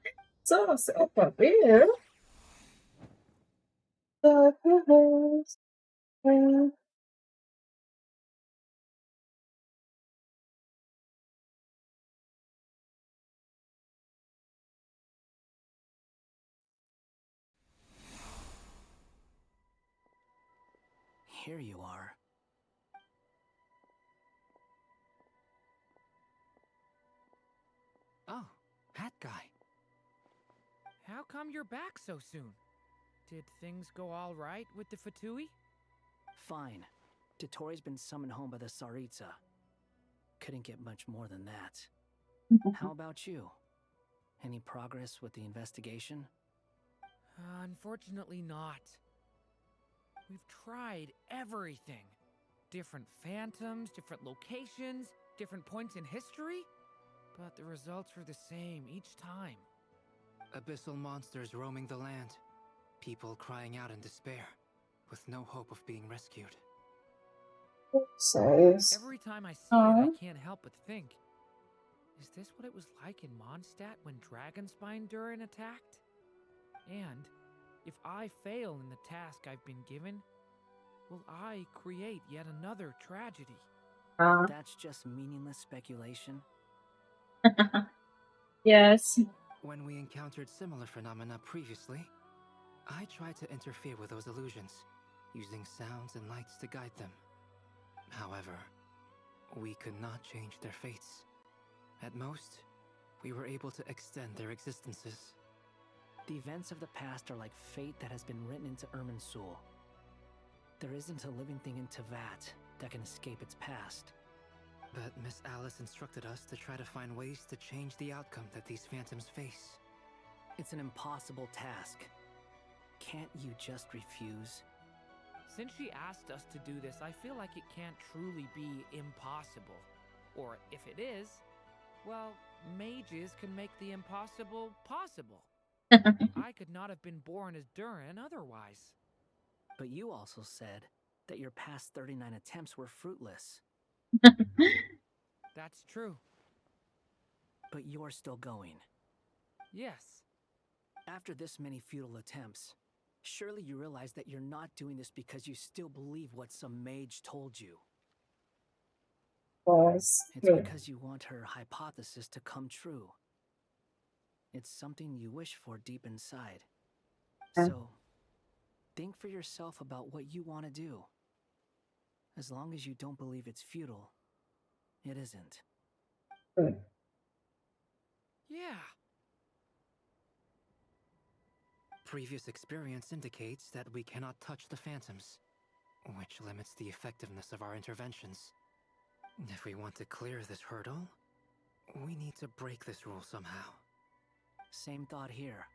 So, super weird. Here you are. Oh, that guy. How come you're back so soon? Did things go all right with the Fatui? Fine. Dotori's been summoned home by the Tsaritsa. Couldn't get much more than that. How about you? Any progress with the investigation? Unfortunately not. We've tried everything. Different phantoms, different locations, different points in history. But the results are the same each time. Abyssal monsters roaming the land. People crying out in despair, with no hope of being rescued. Every time I see it, I can't help but think, is this what it was like in Mondstadt when Dragonspine Durin attacked? And if I fail in the task I've been given, will I create yet another tragedy? That's just meaningless speculation. Yes. When we encountered similar phenomena previously, I tried to interfere with those illusions, using sounds and lights to guide them. However, we could not change their fates. At most, we were able to extend their existences. The events of the past are like fate that has been written into Irminsul. There isn't a living thing in Tevat that can escape its past. But Miss Alice instructed us to try to find ways to change the outcome that these phantoms face. It's an impossible task. Can't you just refuse? Since she asked us to do this, I feel like it can't truly be impossible. Or if it is, well, mages can make the impossible possible. I could not have been born as Durin otherwise. But you also said that your past 39 attempts were fruitless. That's true. But you're still going. Yes. After this many futile attempts, surely you realize that you're not doing this because you still believe what some mage told you. Was It's true. because you want her hypothesis to come true. It's something you wish for deep inside. So, think for yourself about what you want to do. As long as you don't believe it's futile, it isn't. Yeah. Previous experience indicates that we cannot touch the phantoms, which limits the effectiveness of our interventions. If we want to clear this hurdle, we need to break this rule somehow. Same thought here.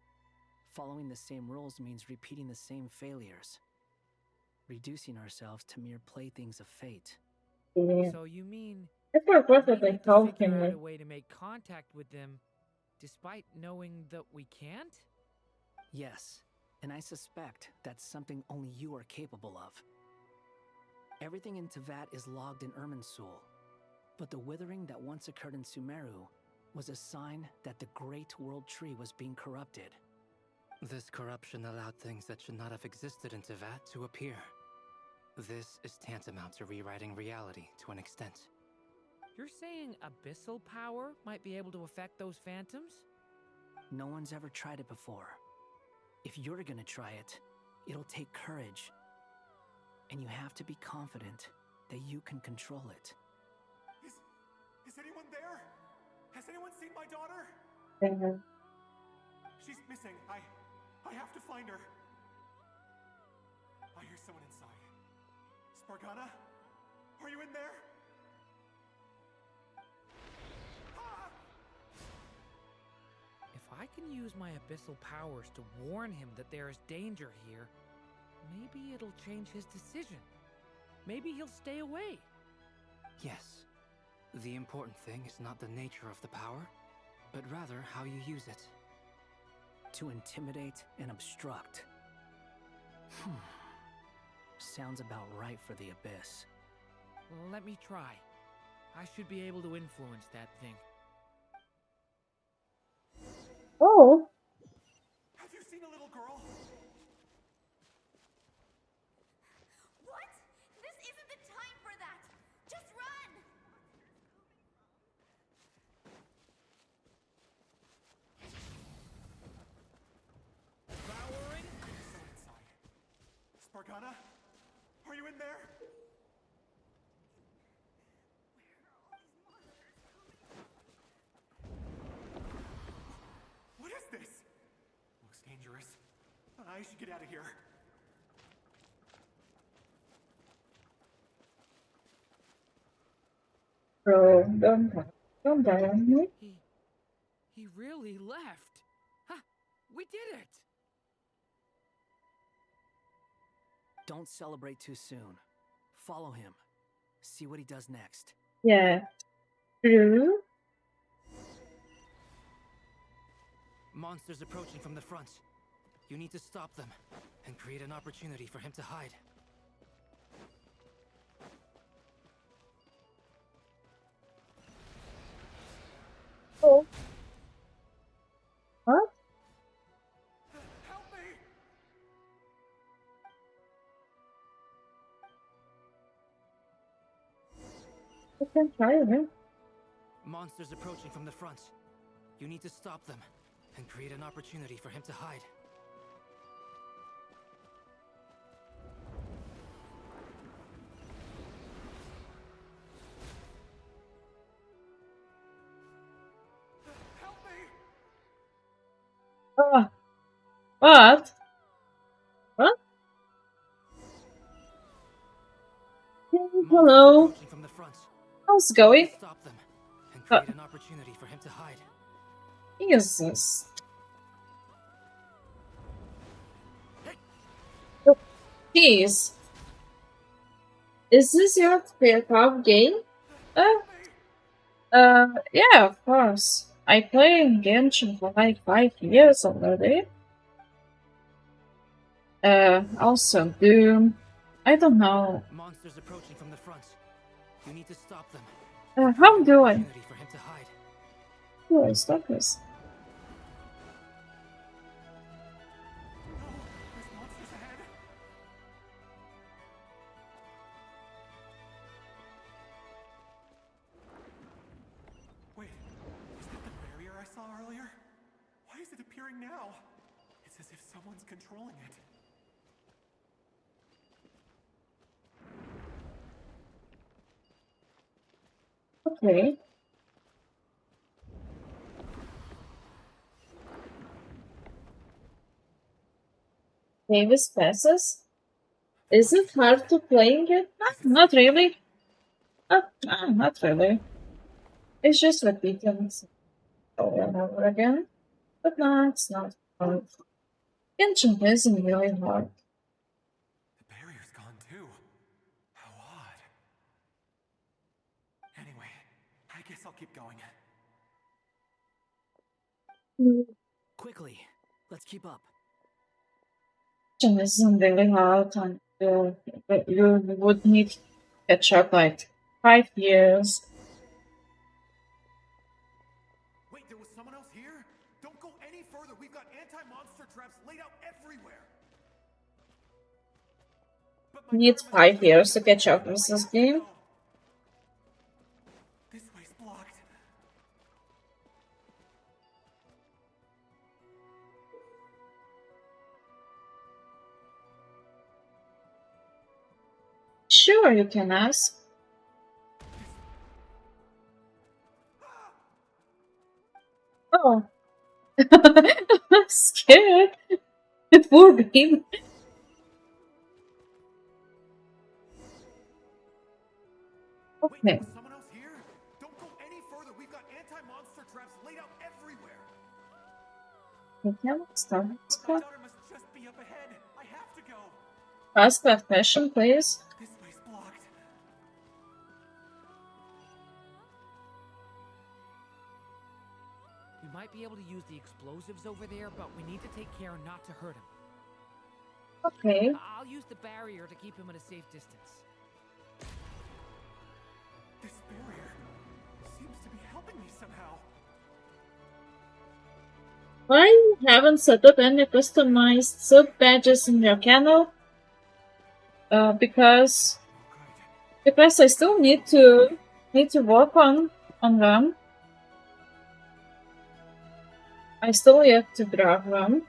Following the same rules means repeating the same failures. Reducing ourselves to mere playthings of fate. Yeah. So you mean I forgot we that they need to told figure him out like, a way to make contact with them, despite knowing that we can't? Yes, and I suspect that's something only you are capable of. Everything in Tevat is logged in Irminsul, but the withering that once occurred in Sumeru was a sign that the Great World Tree was being corrupted. This corruption allowed things that should not have existed in Tevat to appear. This is tantamount to rewriting reality to an extent. You're saying abyssal power might be able to affect those phantoms? No one's ever tried it before. If you're gonna try it, it'll take courage. And you have to be confident that you can control it. Is anyone there? Has anyone seen my daughter? She's missing. I have to find her. I hear someone inside. Spargana? Are you in there? If I can use my abyssal powers to warn him that there is danger here, maybe it'll change his decision. Maybe he'll stay away. Yes. The important thing is not the nature of the power, but rather how you use it. To intimidate and obstruct. Sounds about right for the Abyss. Well, let me try. I should be able to influence that thing. oh, Have you seen a little girl? What? This isn't the time for that! Just run! Devouring? Someone inside. Spargana? Are you in there? What is this? Looks dangerous. I should get out of here. bro, don't die on me. He really left. Ha! We did it! Don't celebrate too soon. Follow him. See what he does next. Yeah. True. Monsters approaching from the front. You need to stop them and create an opportunity for him to hide. Oh. What? Help me! I can try it. Monsters approaching from the front. You need to stop them and create an opportunity for him to hide. Help me! What? What? Hello. From the front. How's it going? Stop them and create an opportunity for him to hide. Jesus. Oh, jeez. Is this your favorite game? Yeah, of course. I play Genshin for like 5 years already. Also Doom, I don't know. Monsters approaching from the front. You need to stop them. How do I? Opportunity for him to hide. How do I stop this? Wait, is that the barrier I saw earlier? Why is it appearing now? It's as if someone's controlling it. Okay. Davis passes? Is it hard to playing it? Not really. Not really. It's just repeating over and over again. But no, it's not hard. Genshin isn't really hard. The barrier's gone too. How odd. Anyway, I guess I'll keep going. Quickly, let's keep up. Genshin isn't really hard, and you would need to catch up like 5 years. Wait, there was someone else here? Don't go any further. We've got anti-monster traps laid out everywhere. Need 5 years to catch up with this game. This way's blocked. Sure, you can ask. Oh. I'm scared. Poor game. Okay. Someone else here? Don't go any further. We've got anti-monster traps laid out everywhere. You can start. My daughter must just be up ahead. I have to go. Ask that question, please. This way's blocked. We might be able to use the explosives over there, but we need to take care not to hurt him. Okay. I'll use the barrier to keep him at a safe distance. This barrier seems to be helping me somehow. Why you haven't set up any customized sub badges in your channel? Because I still need to work on them. I still have to grab them.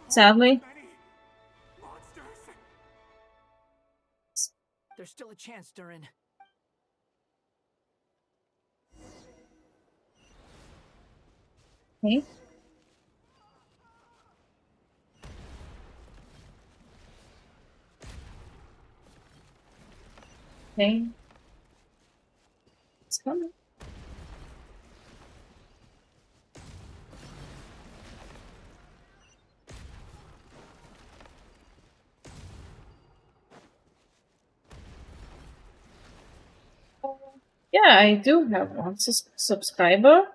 Sadly. There's still a chance, Durin. Okay. Okay. It's coming. Yeah, I do have one subscriber.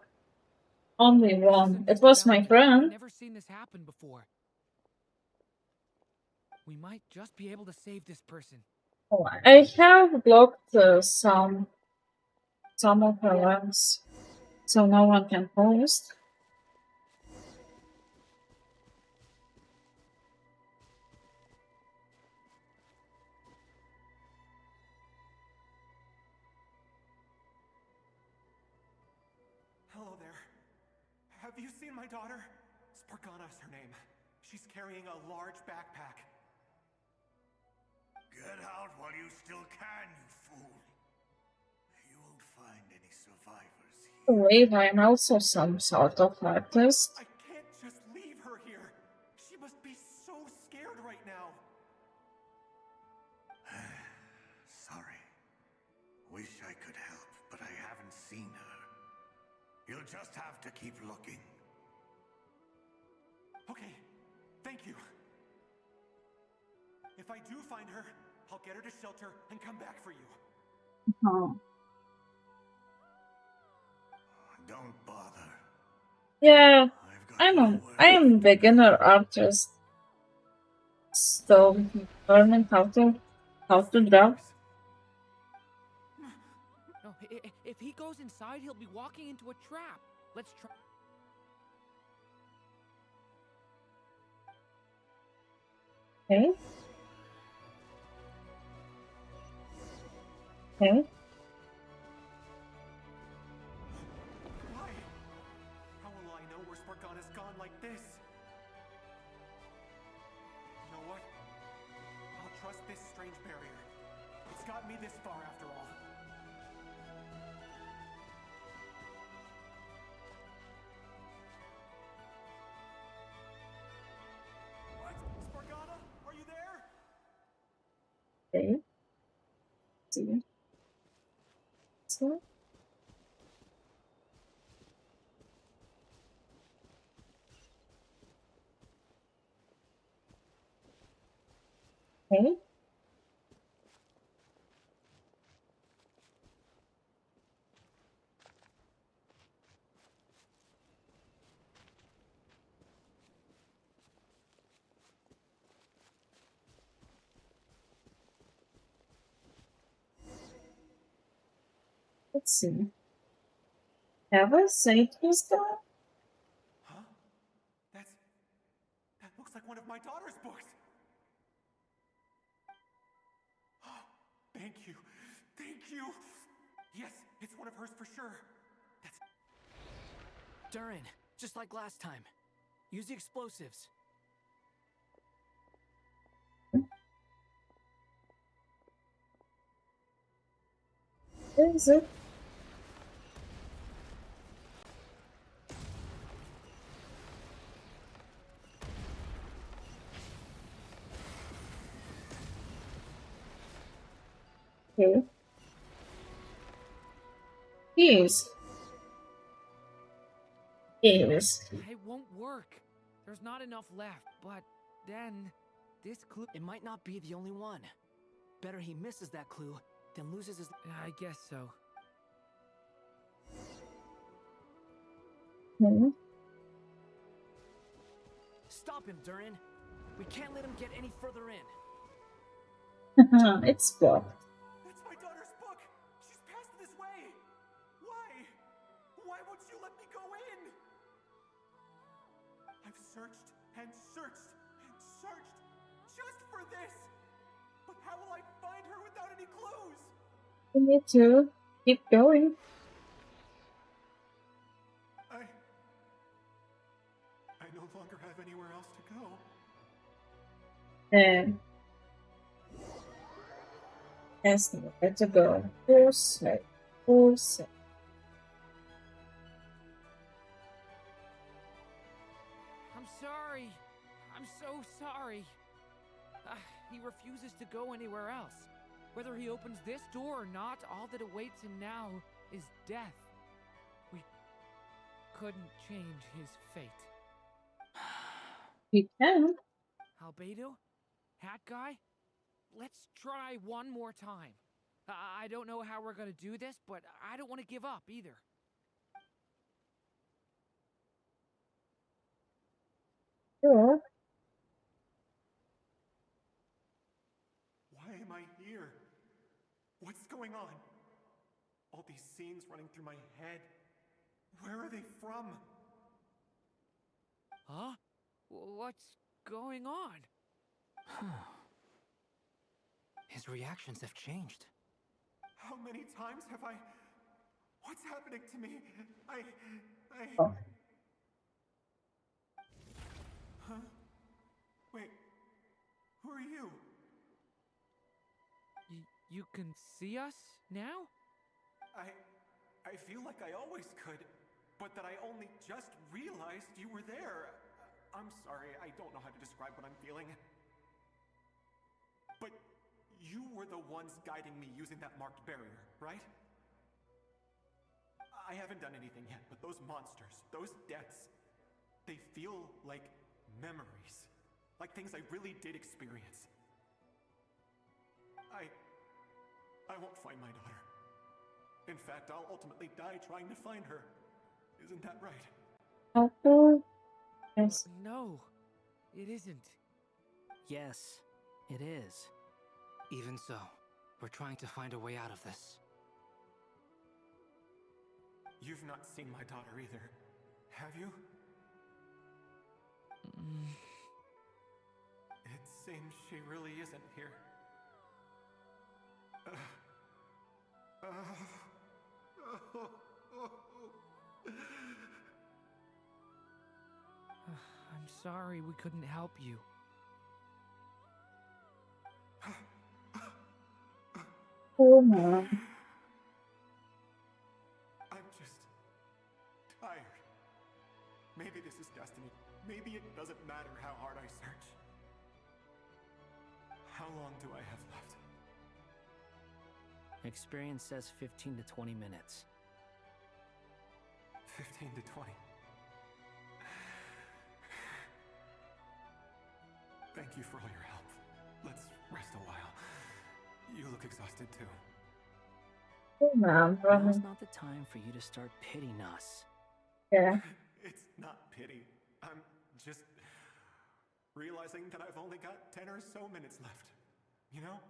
Only one. It was my friend. I've never seen this happen before. We might just be able to save this person. Oh, I have blocked some of her links, so no one can post. Hello there. Have you seen my daughter? Spargana is her name. She's carrying a large backpack. Get out while you still can, you fool. You won't find any survivors here. Wait, I'm also some sort of artist. I can't just leave her here. She must be so scared right now. Sorry. Wish I could help, but I haven't seen her. You'll just have to keep looking. Okay, thank you. If I do find her, I'll get her to shelter and come back for you. Oh. Don't bother. Yeah, I am a beginner artist. Still learning how to draw. No, if he goes inside, he'll be walking into a trap. Let's try. Okay. Okay. Why? How will I know where Spargana's gone like this? You know what? I'll trust this strange barrier. It's got me this far after all. What? Spargana? Are you there? Okay. See. So. Okay. Let's see. Have I saved this guy? Huh? That looks like one of my daughter's books. Thank you. Thank you. Yes, it's one of hers for sure. That's Durin, just like last time. Use the explosives. Is it? Okay. Yes. Yes. It won't work. There's not enough left, but then this clue. It might not be the only one. Better he misses that clue than loses his. I guess so. Stop him, Durin. We can't let him get any further in. It's blocked. That's my daughter's book. She's passed this way. Why? Why won't you let me go in? I've searched and searched and searched just for this. But how will I find her without any clues? We need to keep going. I no longer have anywhere else to go. Yes, nowhere to go. Force. I'm sorry. I'm so sorry. He refuses to go anywhere else. Whether he opens this door or not, all that awaits him now is death. We couldn't change his fate. We can. Albedo? Hat guy? Let's try one more time. I don't know how we're gonna do this, but I don't want to give up either. Sure. Why am I here? What's going on? All these scenes running through my head. Where are they from? Huh? What's going on? His reactions have changed. How many times have I... What's happening to me? Oh. Huh? Wait. Who are you? You can see us now? I feel like I always could, but that I only just realized you were there. I'm sorry, I don't know how to describe what I'm feeling. But you were the ones guiding me using that marked barrier, right? I haven't done anything yet, but those monsters, those deaths, they feel like memories. Like things I really did experience. I won't find my daughter. In fact, I'll ultimately die trying to find her. Isn't that right? Okay. Yes. No, it isn't. Yes, it is. Even so, we're trying to find a way out of this. You've not seen my daughter either, have you? It seems she really isn't here. I'm sorry we couldn't help you. Oh man. I'm just tired. Maybe this is destiny. Maybe it doesn't matter how hard I search. How long do I have left? Experience says 15 to 20 minutes. 15 to 20. Thank you for all your help. Let's rest a while. You look exhausted too. Oh man, Now's running. not the time for you to start pitying us. Yeah. It's not pity. I'm just realizing that I've only got 10 or so minutes left. You know?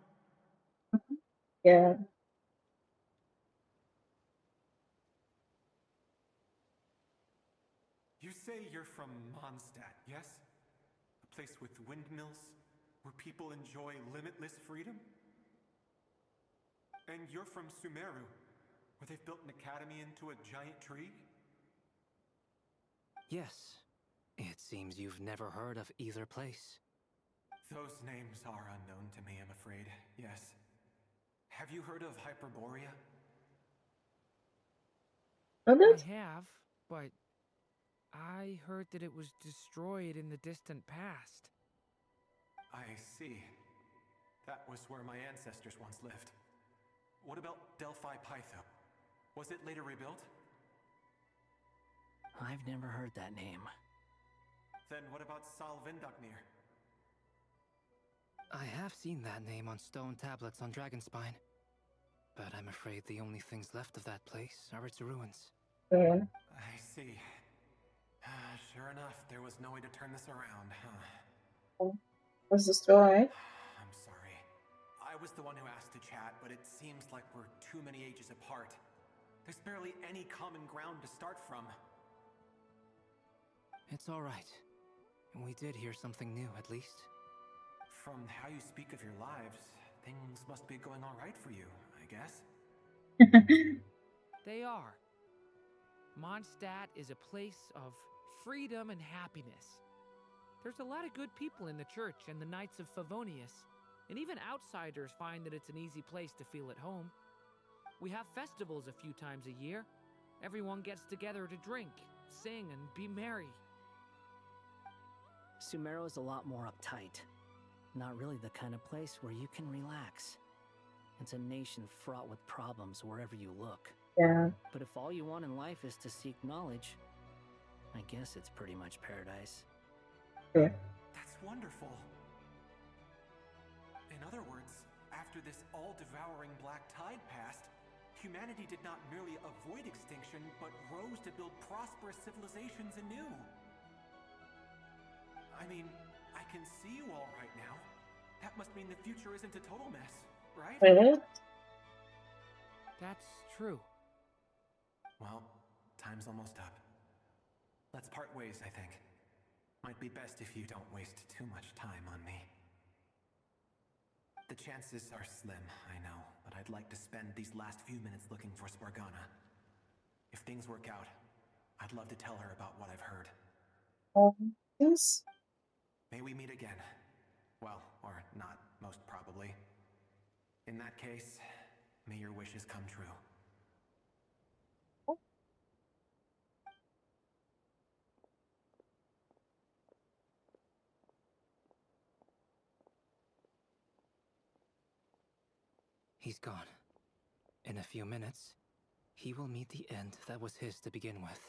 Yeah. You say you're from Mondstadt, yes? A place with windmills, where people enjoy limitless freedom? And you're from Sumeru, where they've built an academy into a giant tree? Yes. It seems you've never heard of either place. Those names are unknown to me, I'm afraid, yes. Have you heard of Hyperborea? I have, but I heard that it was destroyed in the distant past. I see. That was where my ancestors once lived. What about Delphi Pytho? Was it later rebuilt? I've never heard that name. Then what about Sal Vindagnir? I have seen that name on stone tablets on Dragonspine. But I'm afraid the only things left of that place are its ruins. Yeah. I see. Sure enough, there was no way to turn this around, huh? Was destroyed. I'm sorry. I was the one who asked to chat, but it seems like we're too many ages apart. There's barely any common ground to start from. It's all right. We did hear something new, at least. From how you speak of your lives, things must be going all right for you, I guess. They are. Mondstadt is a place of freedom and happiness. There's a lot of good people in the church and the Knights of Favonius, and even outsiders find that it's an easy place to feel at home. We have festivals a few times a year. Everyone gets together to drink, sing, and be merry. Sumeru is a lot more uptight. Not really the kind of place where you can relax. It's a nation fraught with problems wherever you look. Yeah. But if all you want in life is to seek knowledge, I guess it's pretty much paradise. Yeah. That's wonderful. In other words, after this all-devouring black tide passed, humanity did not merely avoid extinction, but rose to build prosperous civilizations anew. I mean, I can see you all right now. That must mean the future isn't a total mess, right? Really? That's true. Well, time's almost up. Let's part ways, I think. Might be best if you don't waste too much time on me. The chances are slim, I know, but I'd like to spend these last few minutes looking for Spargana. If things work out, I'd love to tell her about what I've heard. Yes. May we meet again. Well, or not, most probably. In that case, may your wishes come true. He's gone. In a few minutes, he will meet the end that was his to begin with.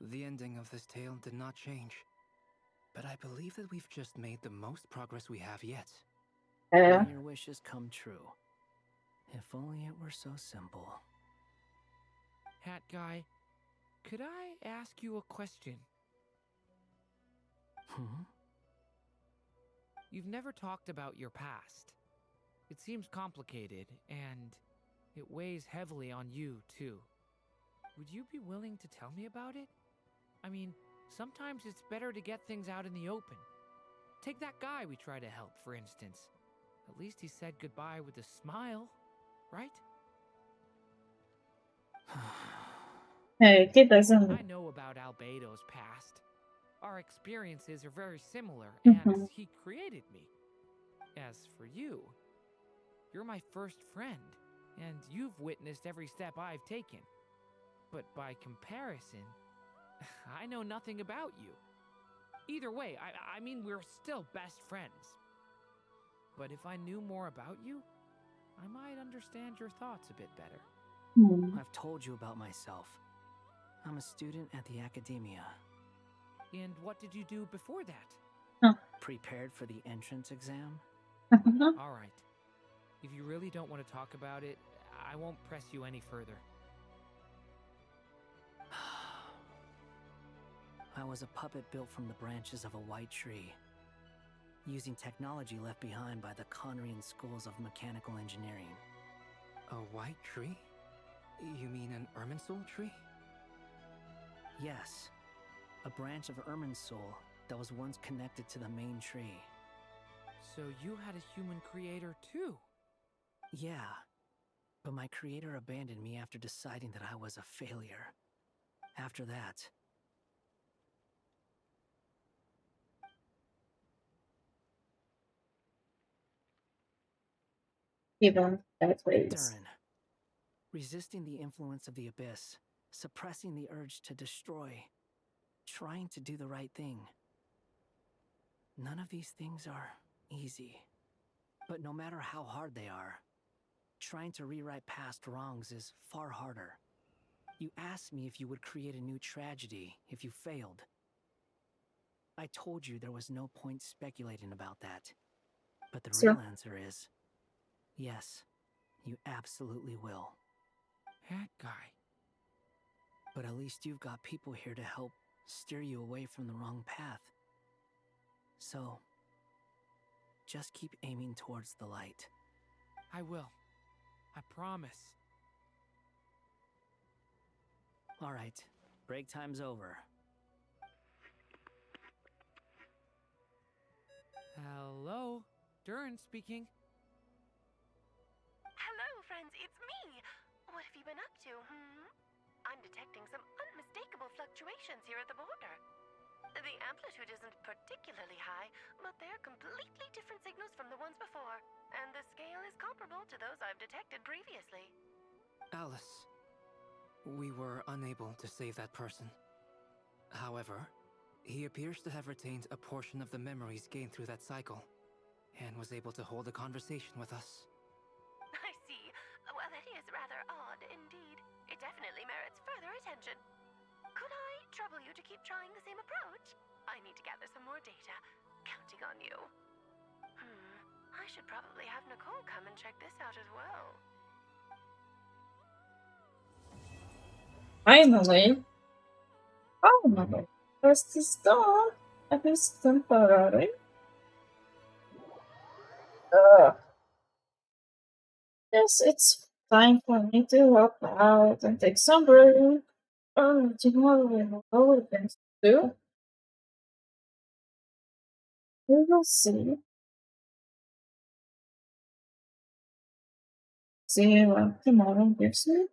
The ending of this tale did not change, but I believe that we've just made the most progress we have yet. May your wishes come true. If only it were so simple. Hat guy, could I ask you a question? You've never talked about your past. It seems complicated, and it weighs heavily on you, too. Would you be willing to tell me about it? I mean, sometimes it's better to get things out in the open. Take that guy we tried to help, for instance. At least he said goodbye with a smile, right? Hey, he doesn't. I know about Albedo's past. Our experiences are very similar, and he created me. As for you, you're my first friend, and you've witnessed every step I've taken. But by comparison, I know nothing about you. Either way, I mean, we're still best friends. But if I knew more about you, I might understand your thoughts a bit better. I've told you about myself. I'm a student at the academia. And what did you do before that? Prepared for the entrance exam? All right. If you really don't want to talk about it, I won't press you any further. I was a puppet built from the branches of a white tree, using technology left behind by the Conrian schools of mechanical engineering. A white tree? You mean an Irminsul tree? Yes, a branch of Irminsul that was once connected to the main tree. So you had a human creator too? Yeah, but my creator abandoned me after deciding that I was a failure. After that, Even that ways. Durin, resisting the influence of the abyss, suppressing the urge to destroy, trying to do the right thing. None of these things are easy. But no matter how hard they are, trying to rewrite past wrongs is far harder. You asked me if you would create a new tragedy if you failed. I told you there was no point speculating about that. But the real answer is, yes, you absolutely will. That guy. But at least you've got people here to help steer you away from the wrong path. So, just keep aiming towards the light. I will. I promise. All right, break time's over. Hello? Durin speaking. Hello, friends, it's me! What have you been up to, I'm detecting some unmistakable fluctuations here at the border. The amplitude isn't particularly high, but they're completely different signals from the ones before, and the scale is comparable to those I've detected previously. Alice, we were unable to save that person. However, he appears to have retained a portion of the memories gained through that cycle, and was able to hold a conversation with us. I see. Well, that is rather odd indeed. It definitely merits further attention. Could I trouble you to keep trying the same approach? I need to gather some more data. Counting on you. I should probably have Nicole come and check this out as well. Finally. Finally. First is done. At least temporary. Yes, it's time for me to help out and take some break. Oh, tomorrow we have other things to do. We will see. See what tomorrow gives me.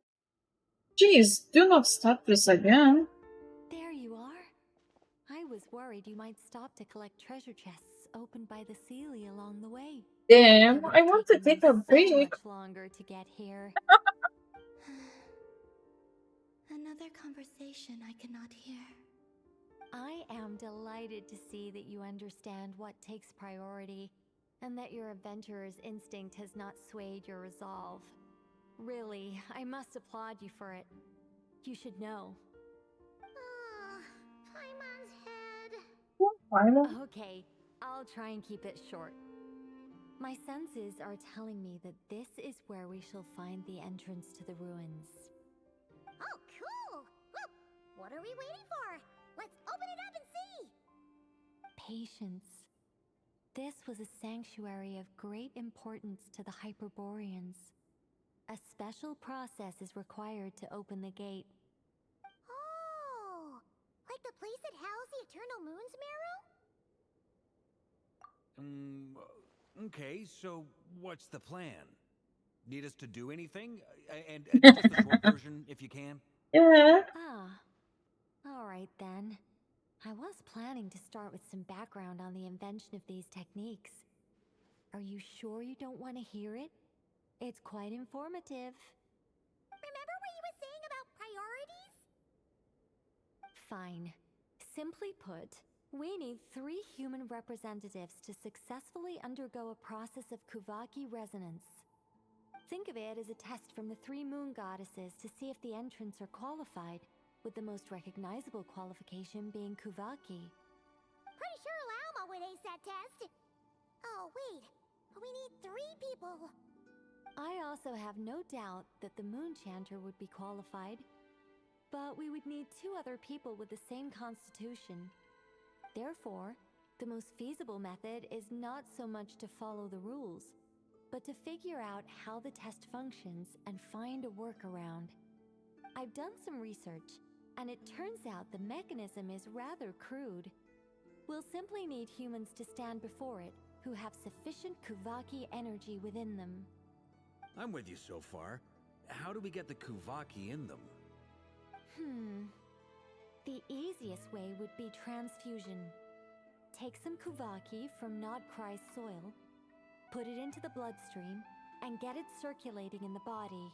Jeez, do not stop this again. There you are. I was worried you might stop to collect treasure chests opened by the Seelie along the way. Damn, I want to take a break. So much longer to get here. Another conversation I cannot hear. I am delighted to see that you understand what takes priority, and that your adventurer's instinct has not swayed your resolve. Really, I must applaud you for it. You should know. Paimon's head. Okay, I'll try and keep it short. My senses are telling me that this is where we shall find the entrance to the ruins. Oh, cool! Well, what are we waiting for? Let's open it up and see! Patience. This was a sanctuary of great importance to the Hyperboreans. A special process is required to open the gate. Oh, like the place that housed the Eternal Moon's marrow? Okay, so what's the plan? Need us to do anything? And just the short version, if you can. Yeah. Ah, all right then. I was planning to start with some background on the invention of these techniques. Are you sure you don't want to hear it? It's quite informative. Remember what you were saying about priorities? Fine. Simply put, we need 3 human representatives to successfully undergo a process of Kuvaki resonance. Think of it as a test from the 3 moon goddesses to see if the entrants are qualified, with the most recognizable qualification being Kuvaki. Pretty sure Lauma would ace that test. Oh, wait. But we need 3 people. I also have no doubt that the Moon Chanter would be qualified, but we would need 2 other people with the same constitution. Therefore, the most feasible method is not so much to follow the rules, but to figure out how the test functions and find a workaround. I've done some research, and it turns out the mechanism is rather crude. We'll simply need humans to stand before it who have sufficient Kuvaki energy within them. I'm with you so far. How do we get the Kuvaki in them? The easiest way would be transfusion. Take some Kuvaki from Nodcry's soil, put it into the bloodstream, and get it circulating in the body.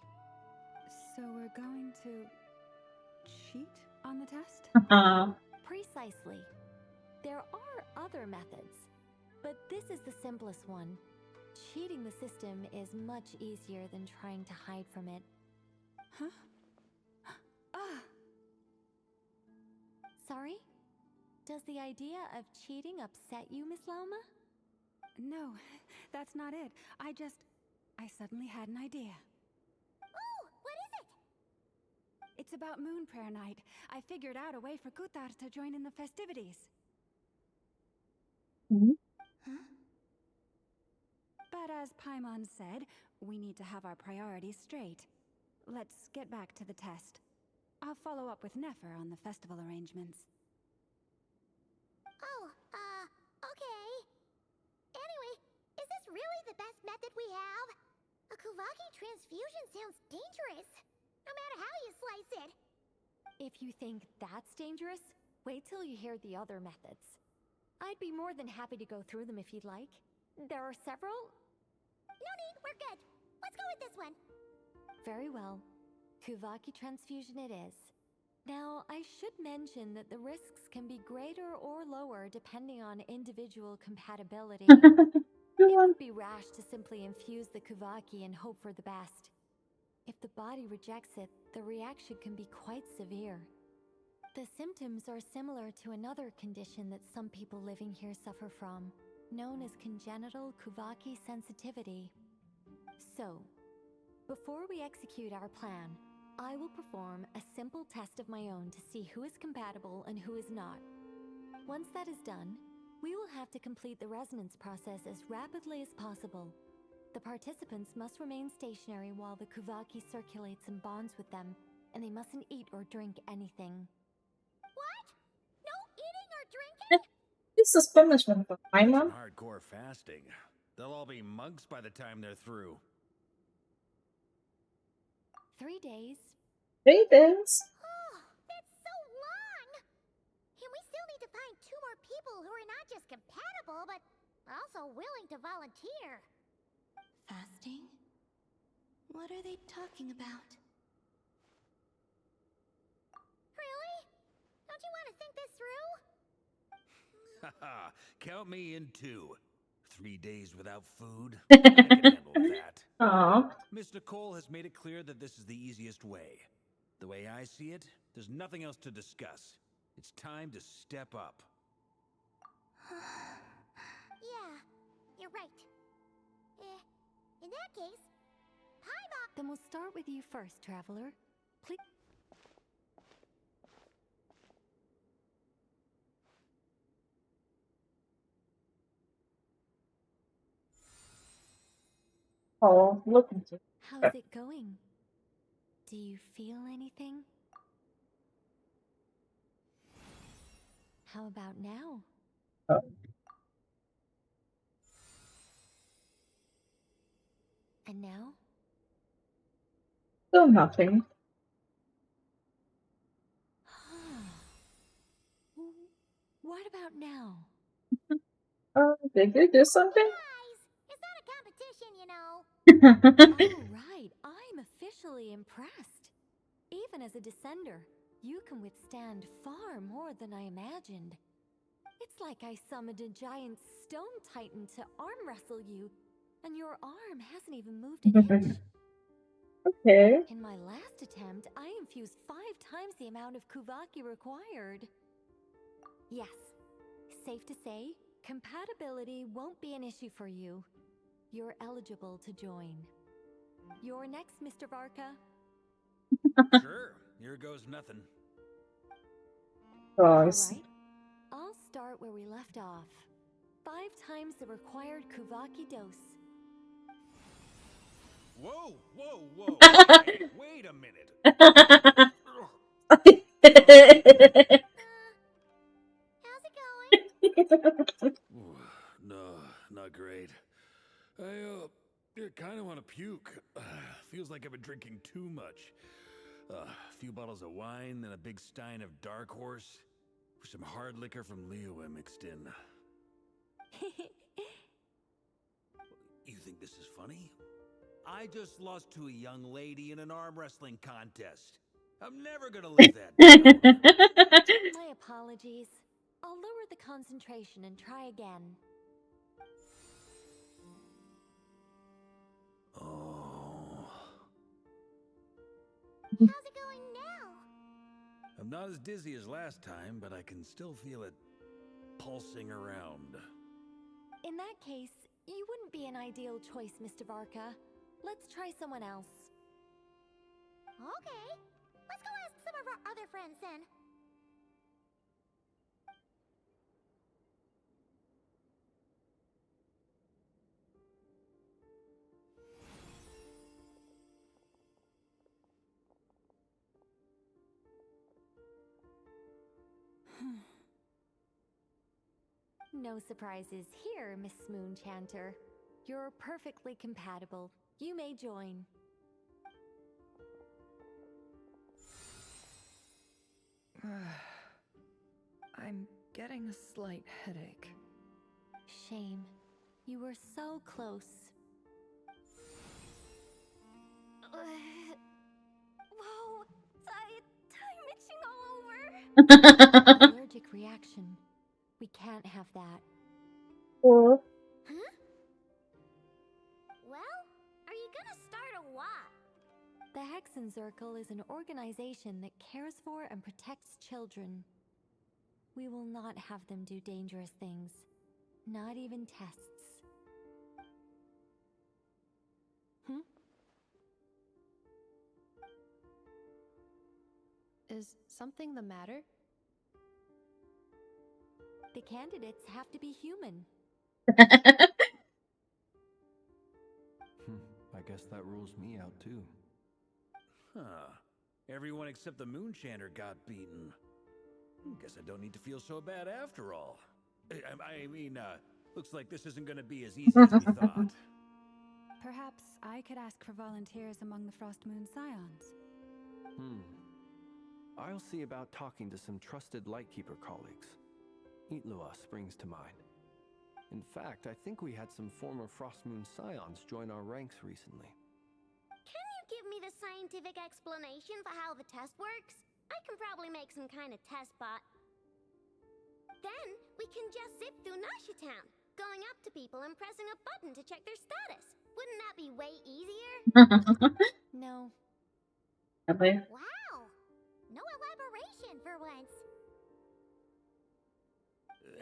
So we're going to cheat on the test? Precisely. There are other methods, but this is the simplest one. Cheating the system is much easier than trying to hide from it. Huh? Ah! Sorry? Does the idea of cheating upset you, Miss Lauma? No, that's not it. I suddenly had an idea. Oh, what is it? It's about Moon Prayer Night. I figured out a way for Kutar to join in the festivities. Huh? But as Paimon said, we need to have our priorities straight. Let's get back to the test. I'll follow up with Nefer on the festival arrangements. Oh, okay. Anyway, is this really the best method we have? A Kuvaki transfusion sounds dangerous, no matter how you slice it. If you think that's dangerous, wait till you hear the other methods. I'd be more than happy to go through them if you'd like. There are several. No need, we're good. Let's go with this one. Very well. Kuvaki transfusion it is. Now, I should mention that the risks can be greater or lower depending on individual compatibility. It would be rash to simply infuse the Kuvaki and hope for the best. If the body rejects it, the reaction can be quite severe. The symptoms are similar to another condition that some people living here suffer from, known as congenital Kuvaki sensitivity. So, before we execute our plan, I will perform a simple test of my own to see who is compatible and who is not. Once that is done, we will have to complete the resonance process as rapidly as possible. The participants must remain stationary while the Kuvaki circulates and bonds with them, and they mustn't eat or drink anything. What? No eating or drinking? This is punishment for Paimon. Hardcore fasting. They'll all be monks by the time they're through. 3 days. 3 days? Oh, that's so long! And we still need to find 2 more people who are not just compatible, but also willing to volunteer. Fasting? What are they talking about? Really? Don't you want to think this through? Haha, count me in too. 3 days without food? I can handle that. Aww. Miss Nicole has made it clear that this is the easiest way. The way I see it, there's nothing else to discuss. It's time to step up. Yeah, you're right. In that case, Paimon! Then we'll start with you first, Traveler. Please. Oh, look into How's it going? Do you feel anything? How about now? Oh. And now? Still nothing. What about now? Did they do something? It's not a competition, you know. All right, I'm officially impressed. Even as a descender, you can withstand far more than I imagined. It's like I summoned a giant stone titan to arm wrestle you, and your arm hasn't even moved an inch. Okay. In my last attempt, I infused 5 times the amount of Kuvaki required. Yes, safe to say, compatibility won't be an issue for you. You're eligible to join. You're next, Mr. Varka. Sure, here goes nothing. Oh, Alright, I'll start where we left off. 5 times the required Kuvaki dose. Whoa, whoa, whoa! Hey, wait a minute. How's it going? No, not great. I kind of want to puke. Feels like I've been drinking too much. A few bottles of wine, then a big stein of Dark Horse, with some hard liquor from Liyue mixed in. You think this is funny? I just lost to a young lady in an arm wrestling contest. I'm never gonna live that down. My apologies. I'll lower the concentration and try again. Oh. How's it going now? I'm not as dizzy as last time, but I can still feel it pulsing around. In that case, you wouldn't be an ideal choice, Mr. Varka. Let's try someone else. Okay. Let's go ask some of our other friends then. No surprises here, Miss Moonchanter. You're perfectly compatible. You may join. I'm getting a slight headache. Shame. You were so close. Whoa! Time itching all over! Allergic reaction. We can't have that. Or Huh? Well, are you gonna start a what? The Hexen Circle is an organization that cares for and protects children. We will not have them do dangerous things. Not even tests. Is something the matter? The candidates have to be human. I guess that rules me out too. Huh. Everyone except the Moonchanter got beaten. Guess I don't need to feel so bad after all. I mean, looks like this isn't gonna be as easy as we thought. Perhaps I could ask for volunteers among the Frost Moon Scions. I'll see about talking to some trusted Lightkeeper colleagues. Itlua springs to mind. In fact, I think we had some former Frost Moon Scions join our ranks recently. Can you give me the scientific explanation for how the test works? I can probably make some kind of test bot. Then we can just zip through Nasha Town, going up to people and pressing a button to check their status. Wouldn't that be way easier? No. Wow! No elaboration for once.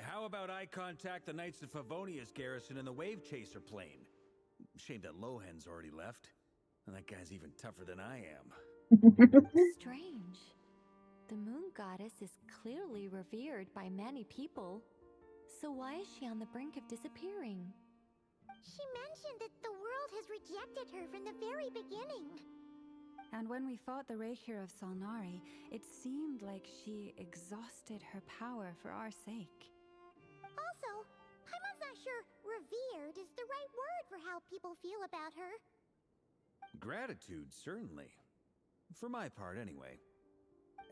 How about I contact the Knights of Favonia's garrison in the Wave Chaser plane? Shame that Lohan's already left. And that guy's even tougher than I am. Strange. The moon goddess is clearly revered by many people. So why is she on the brink of disappearing? She mentioned that the world has rejected her from the very beginning. And when we fought the Reikir of Salnari, it seemed like she exhausted her power for our sake. Also, Paimon's not sure revered is the right word for how people feel about her. Gratitude, certainly. For my part, anyway.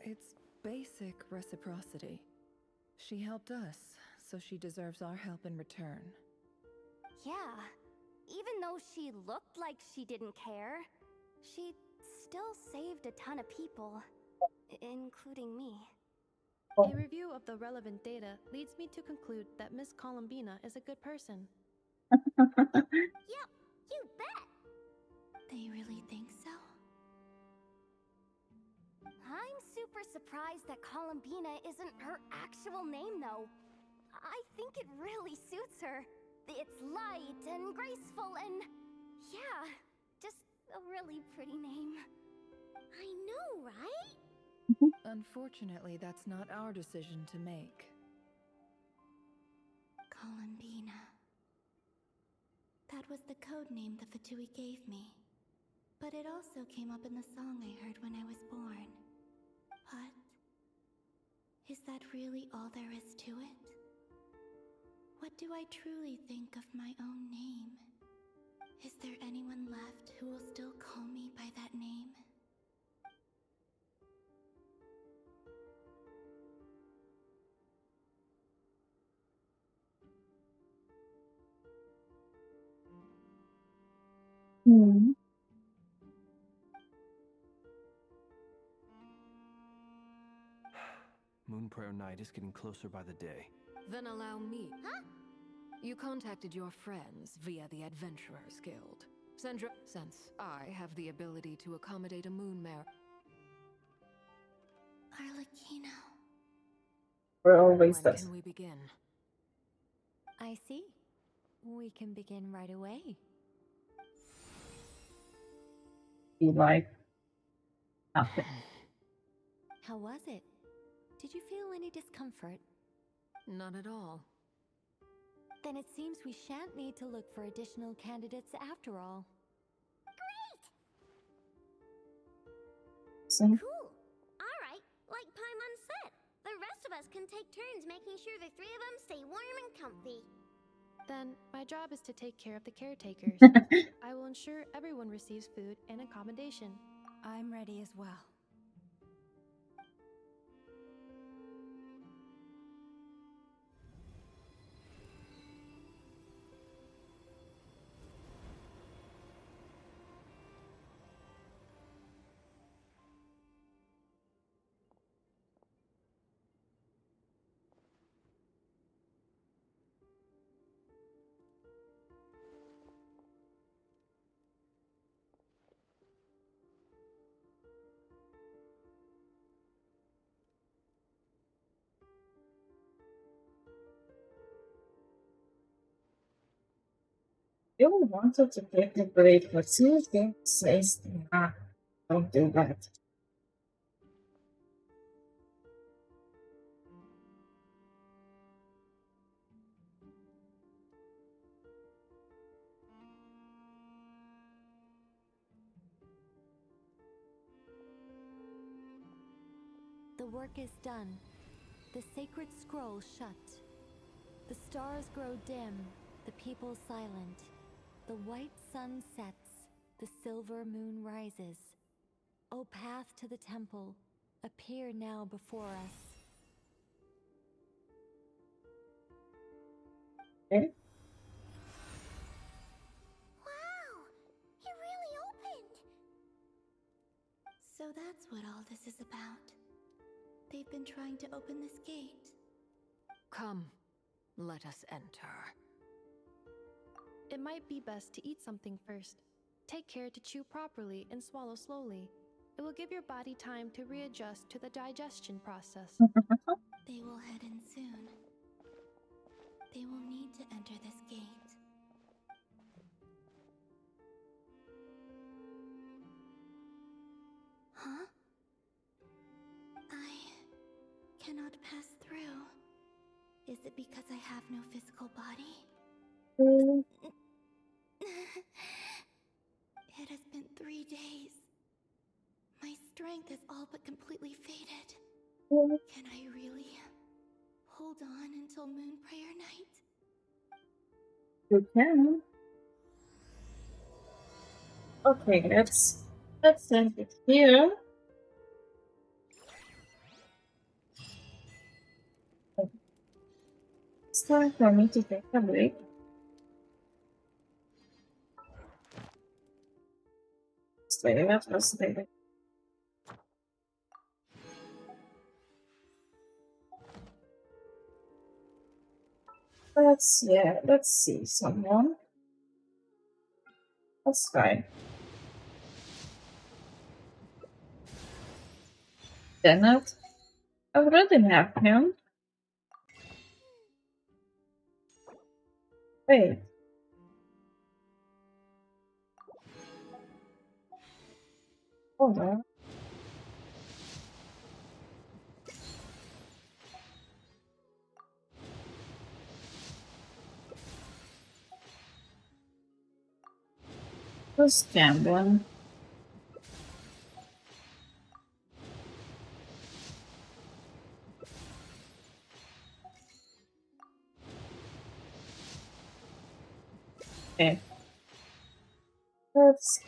It's basic reciprocity. She helped us, so she deserves our help in return. Yeah, even though she looked like she didn't care, she still saved a ton of people, including me. A review of the relevant data leads me to conclude that Miss Columbina is a good person. Yep, you bet! They really think so? I'm super surprised that Columbina isn't her actual name, though. I think it really suits her. It's light and graceful and... yeah, just a really pretty name. I know, right? Unfortunately, that's not our decision to make. Columbina. That was the code name the Fatui gave me. But it also came up in the song I heard when I was born. But... is that really all there is to it? What do I truly think of my own name? Is there anyone left who will still call me by that name? Hmm. Moon Prayer Night is getting closer by the day. Then allow me. Huh? You contacted your friends via the Adventurers Guild. Since I have the ability to accommodate a moon mare. Arlecchino. We're always When this. can we begin? I see. We can begin right away. Be like nothing. How was it? Did you feel any discomfort? Not at all. Then it seems we shan't need to look for additional candidates after all. So, Cool. Alright, like Paimon said, the rest of us can take turns making sure the three of them stay warm and comfy. Then, my job is to take care of the caretakers. I will ensure everyone receives food and accommodation. I'm ready as well. you wanted to take a break, but Tuesday says, nah, don't do that. The work is done. The sacred scroll shut. The stars grow dim, the people silent. The white sun sets, the silver moon rises. O path to the temple, appear now before us. Okay? Wow! It really opened! So that's what all this is about. They've been trying to open this gate. Come, let us enter. It might be best to eat something first. Take care to chew properly and swallow slowly. It will give your body time to readjust to the digestion process. They will head in soon. They will need to enter this gate. Huh? I cannot pass through. Is it because I have no physical body? strength is all but completely faded. Can I really hold on until Moon Prayer Night? You can. Okay, let's send it here. It's time for me to take a break. Stay with us, baby. Let's see someone. That's fine. Janet, I already have him. Wait. Hold on. Who's gambling? Okay. Let's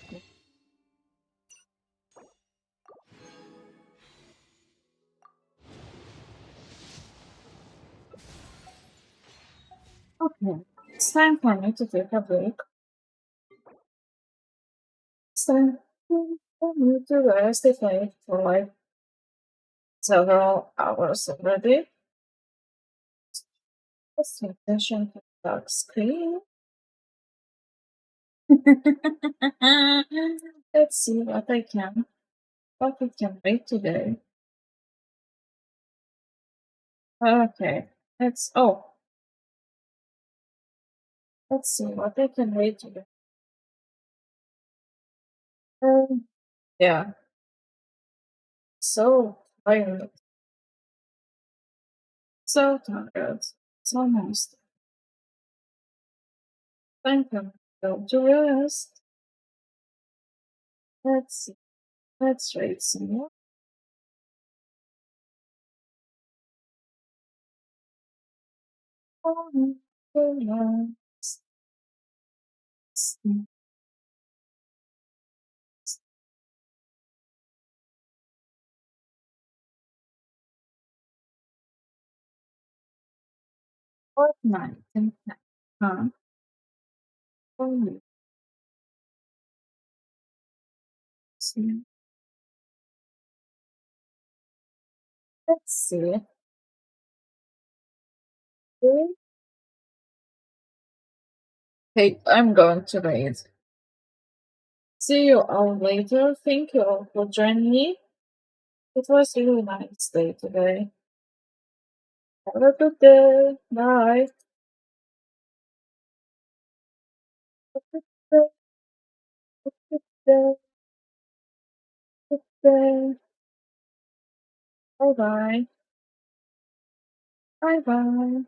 okay. It's time for me to take a break. It's time for me to rest if I for like several hours already. Let's pay attention to the dark screen. Let's see what I can read today. Okay. Let's see what I can read today. Yeah. So tired. So tired. It's almost time for me to go to rest. Let's see. Let's read some more. Fortnite Impact. Huh? Oh, see. Let's see. Hey, I'm going to read. See you all later. Thank you all for joining me. It was a really nice day today. Have a good day. Bye. Good day. Good day. Good day. Bye bye. Bye bye.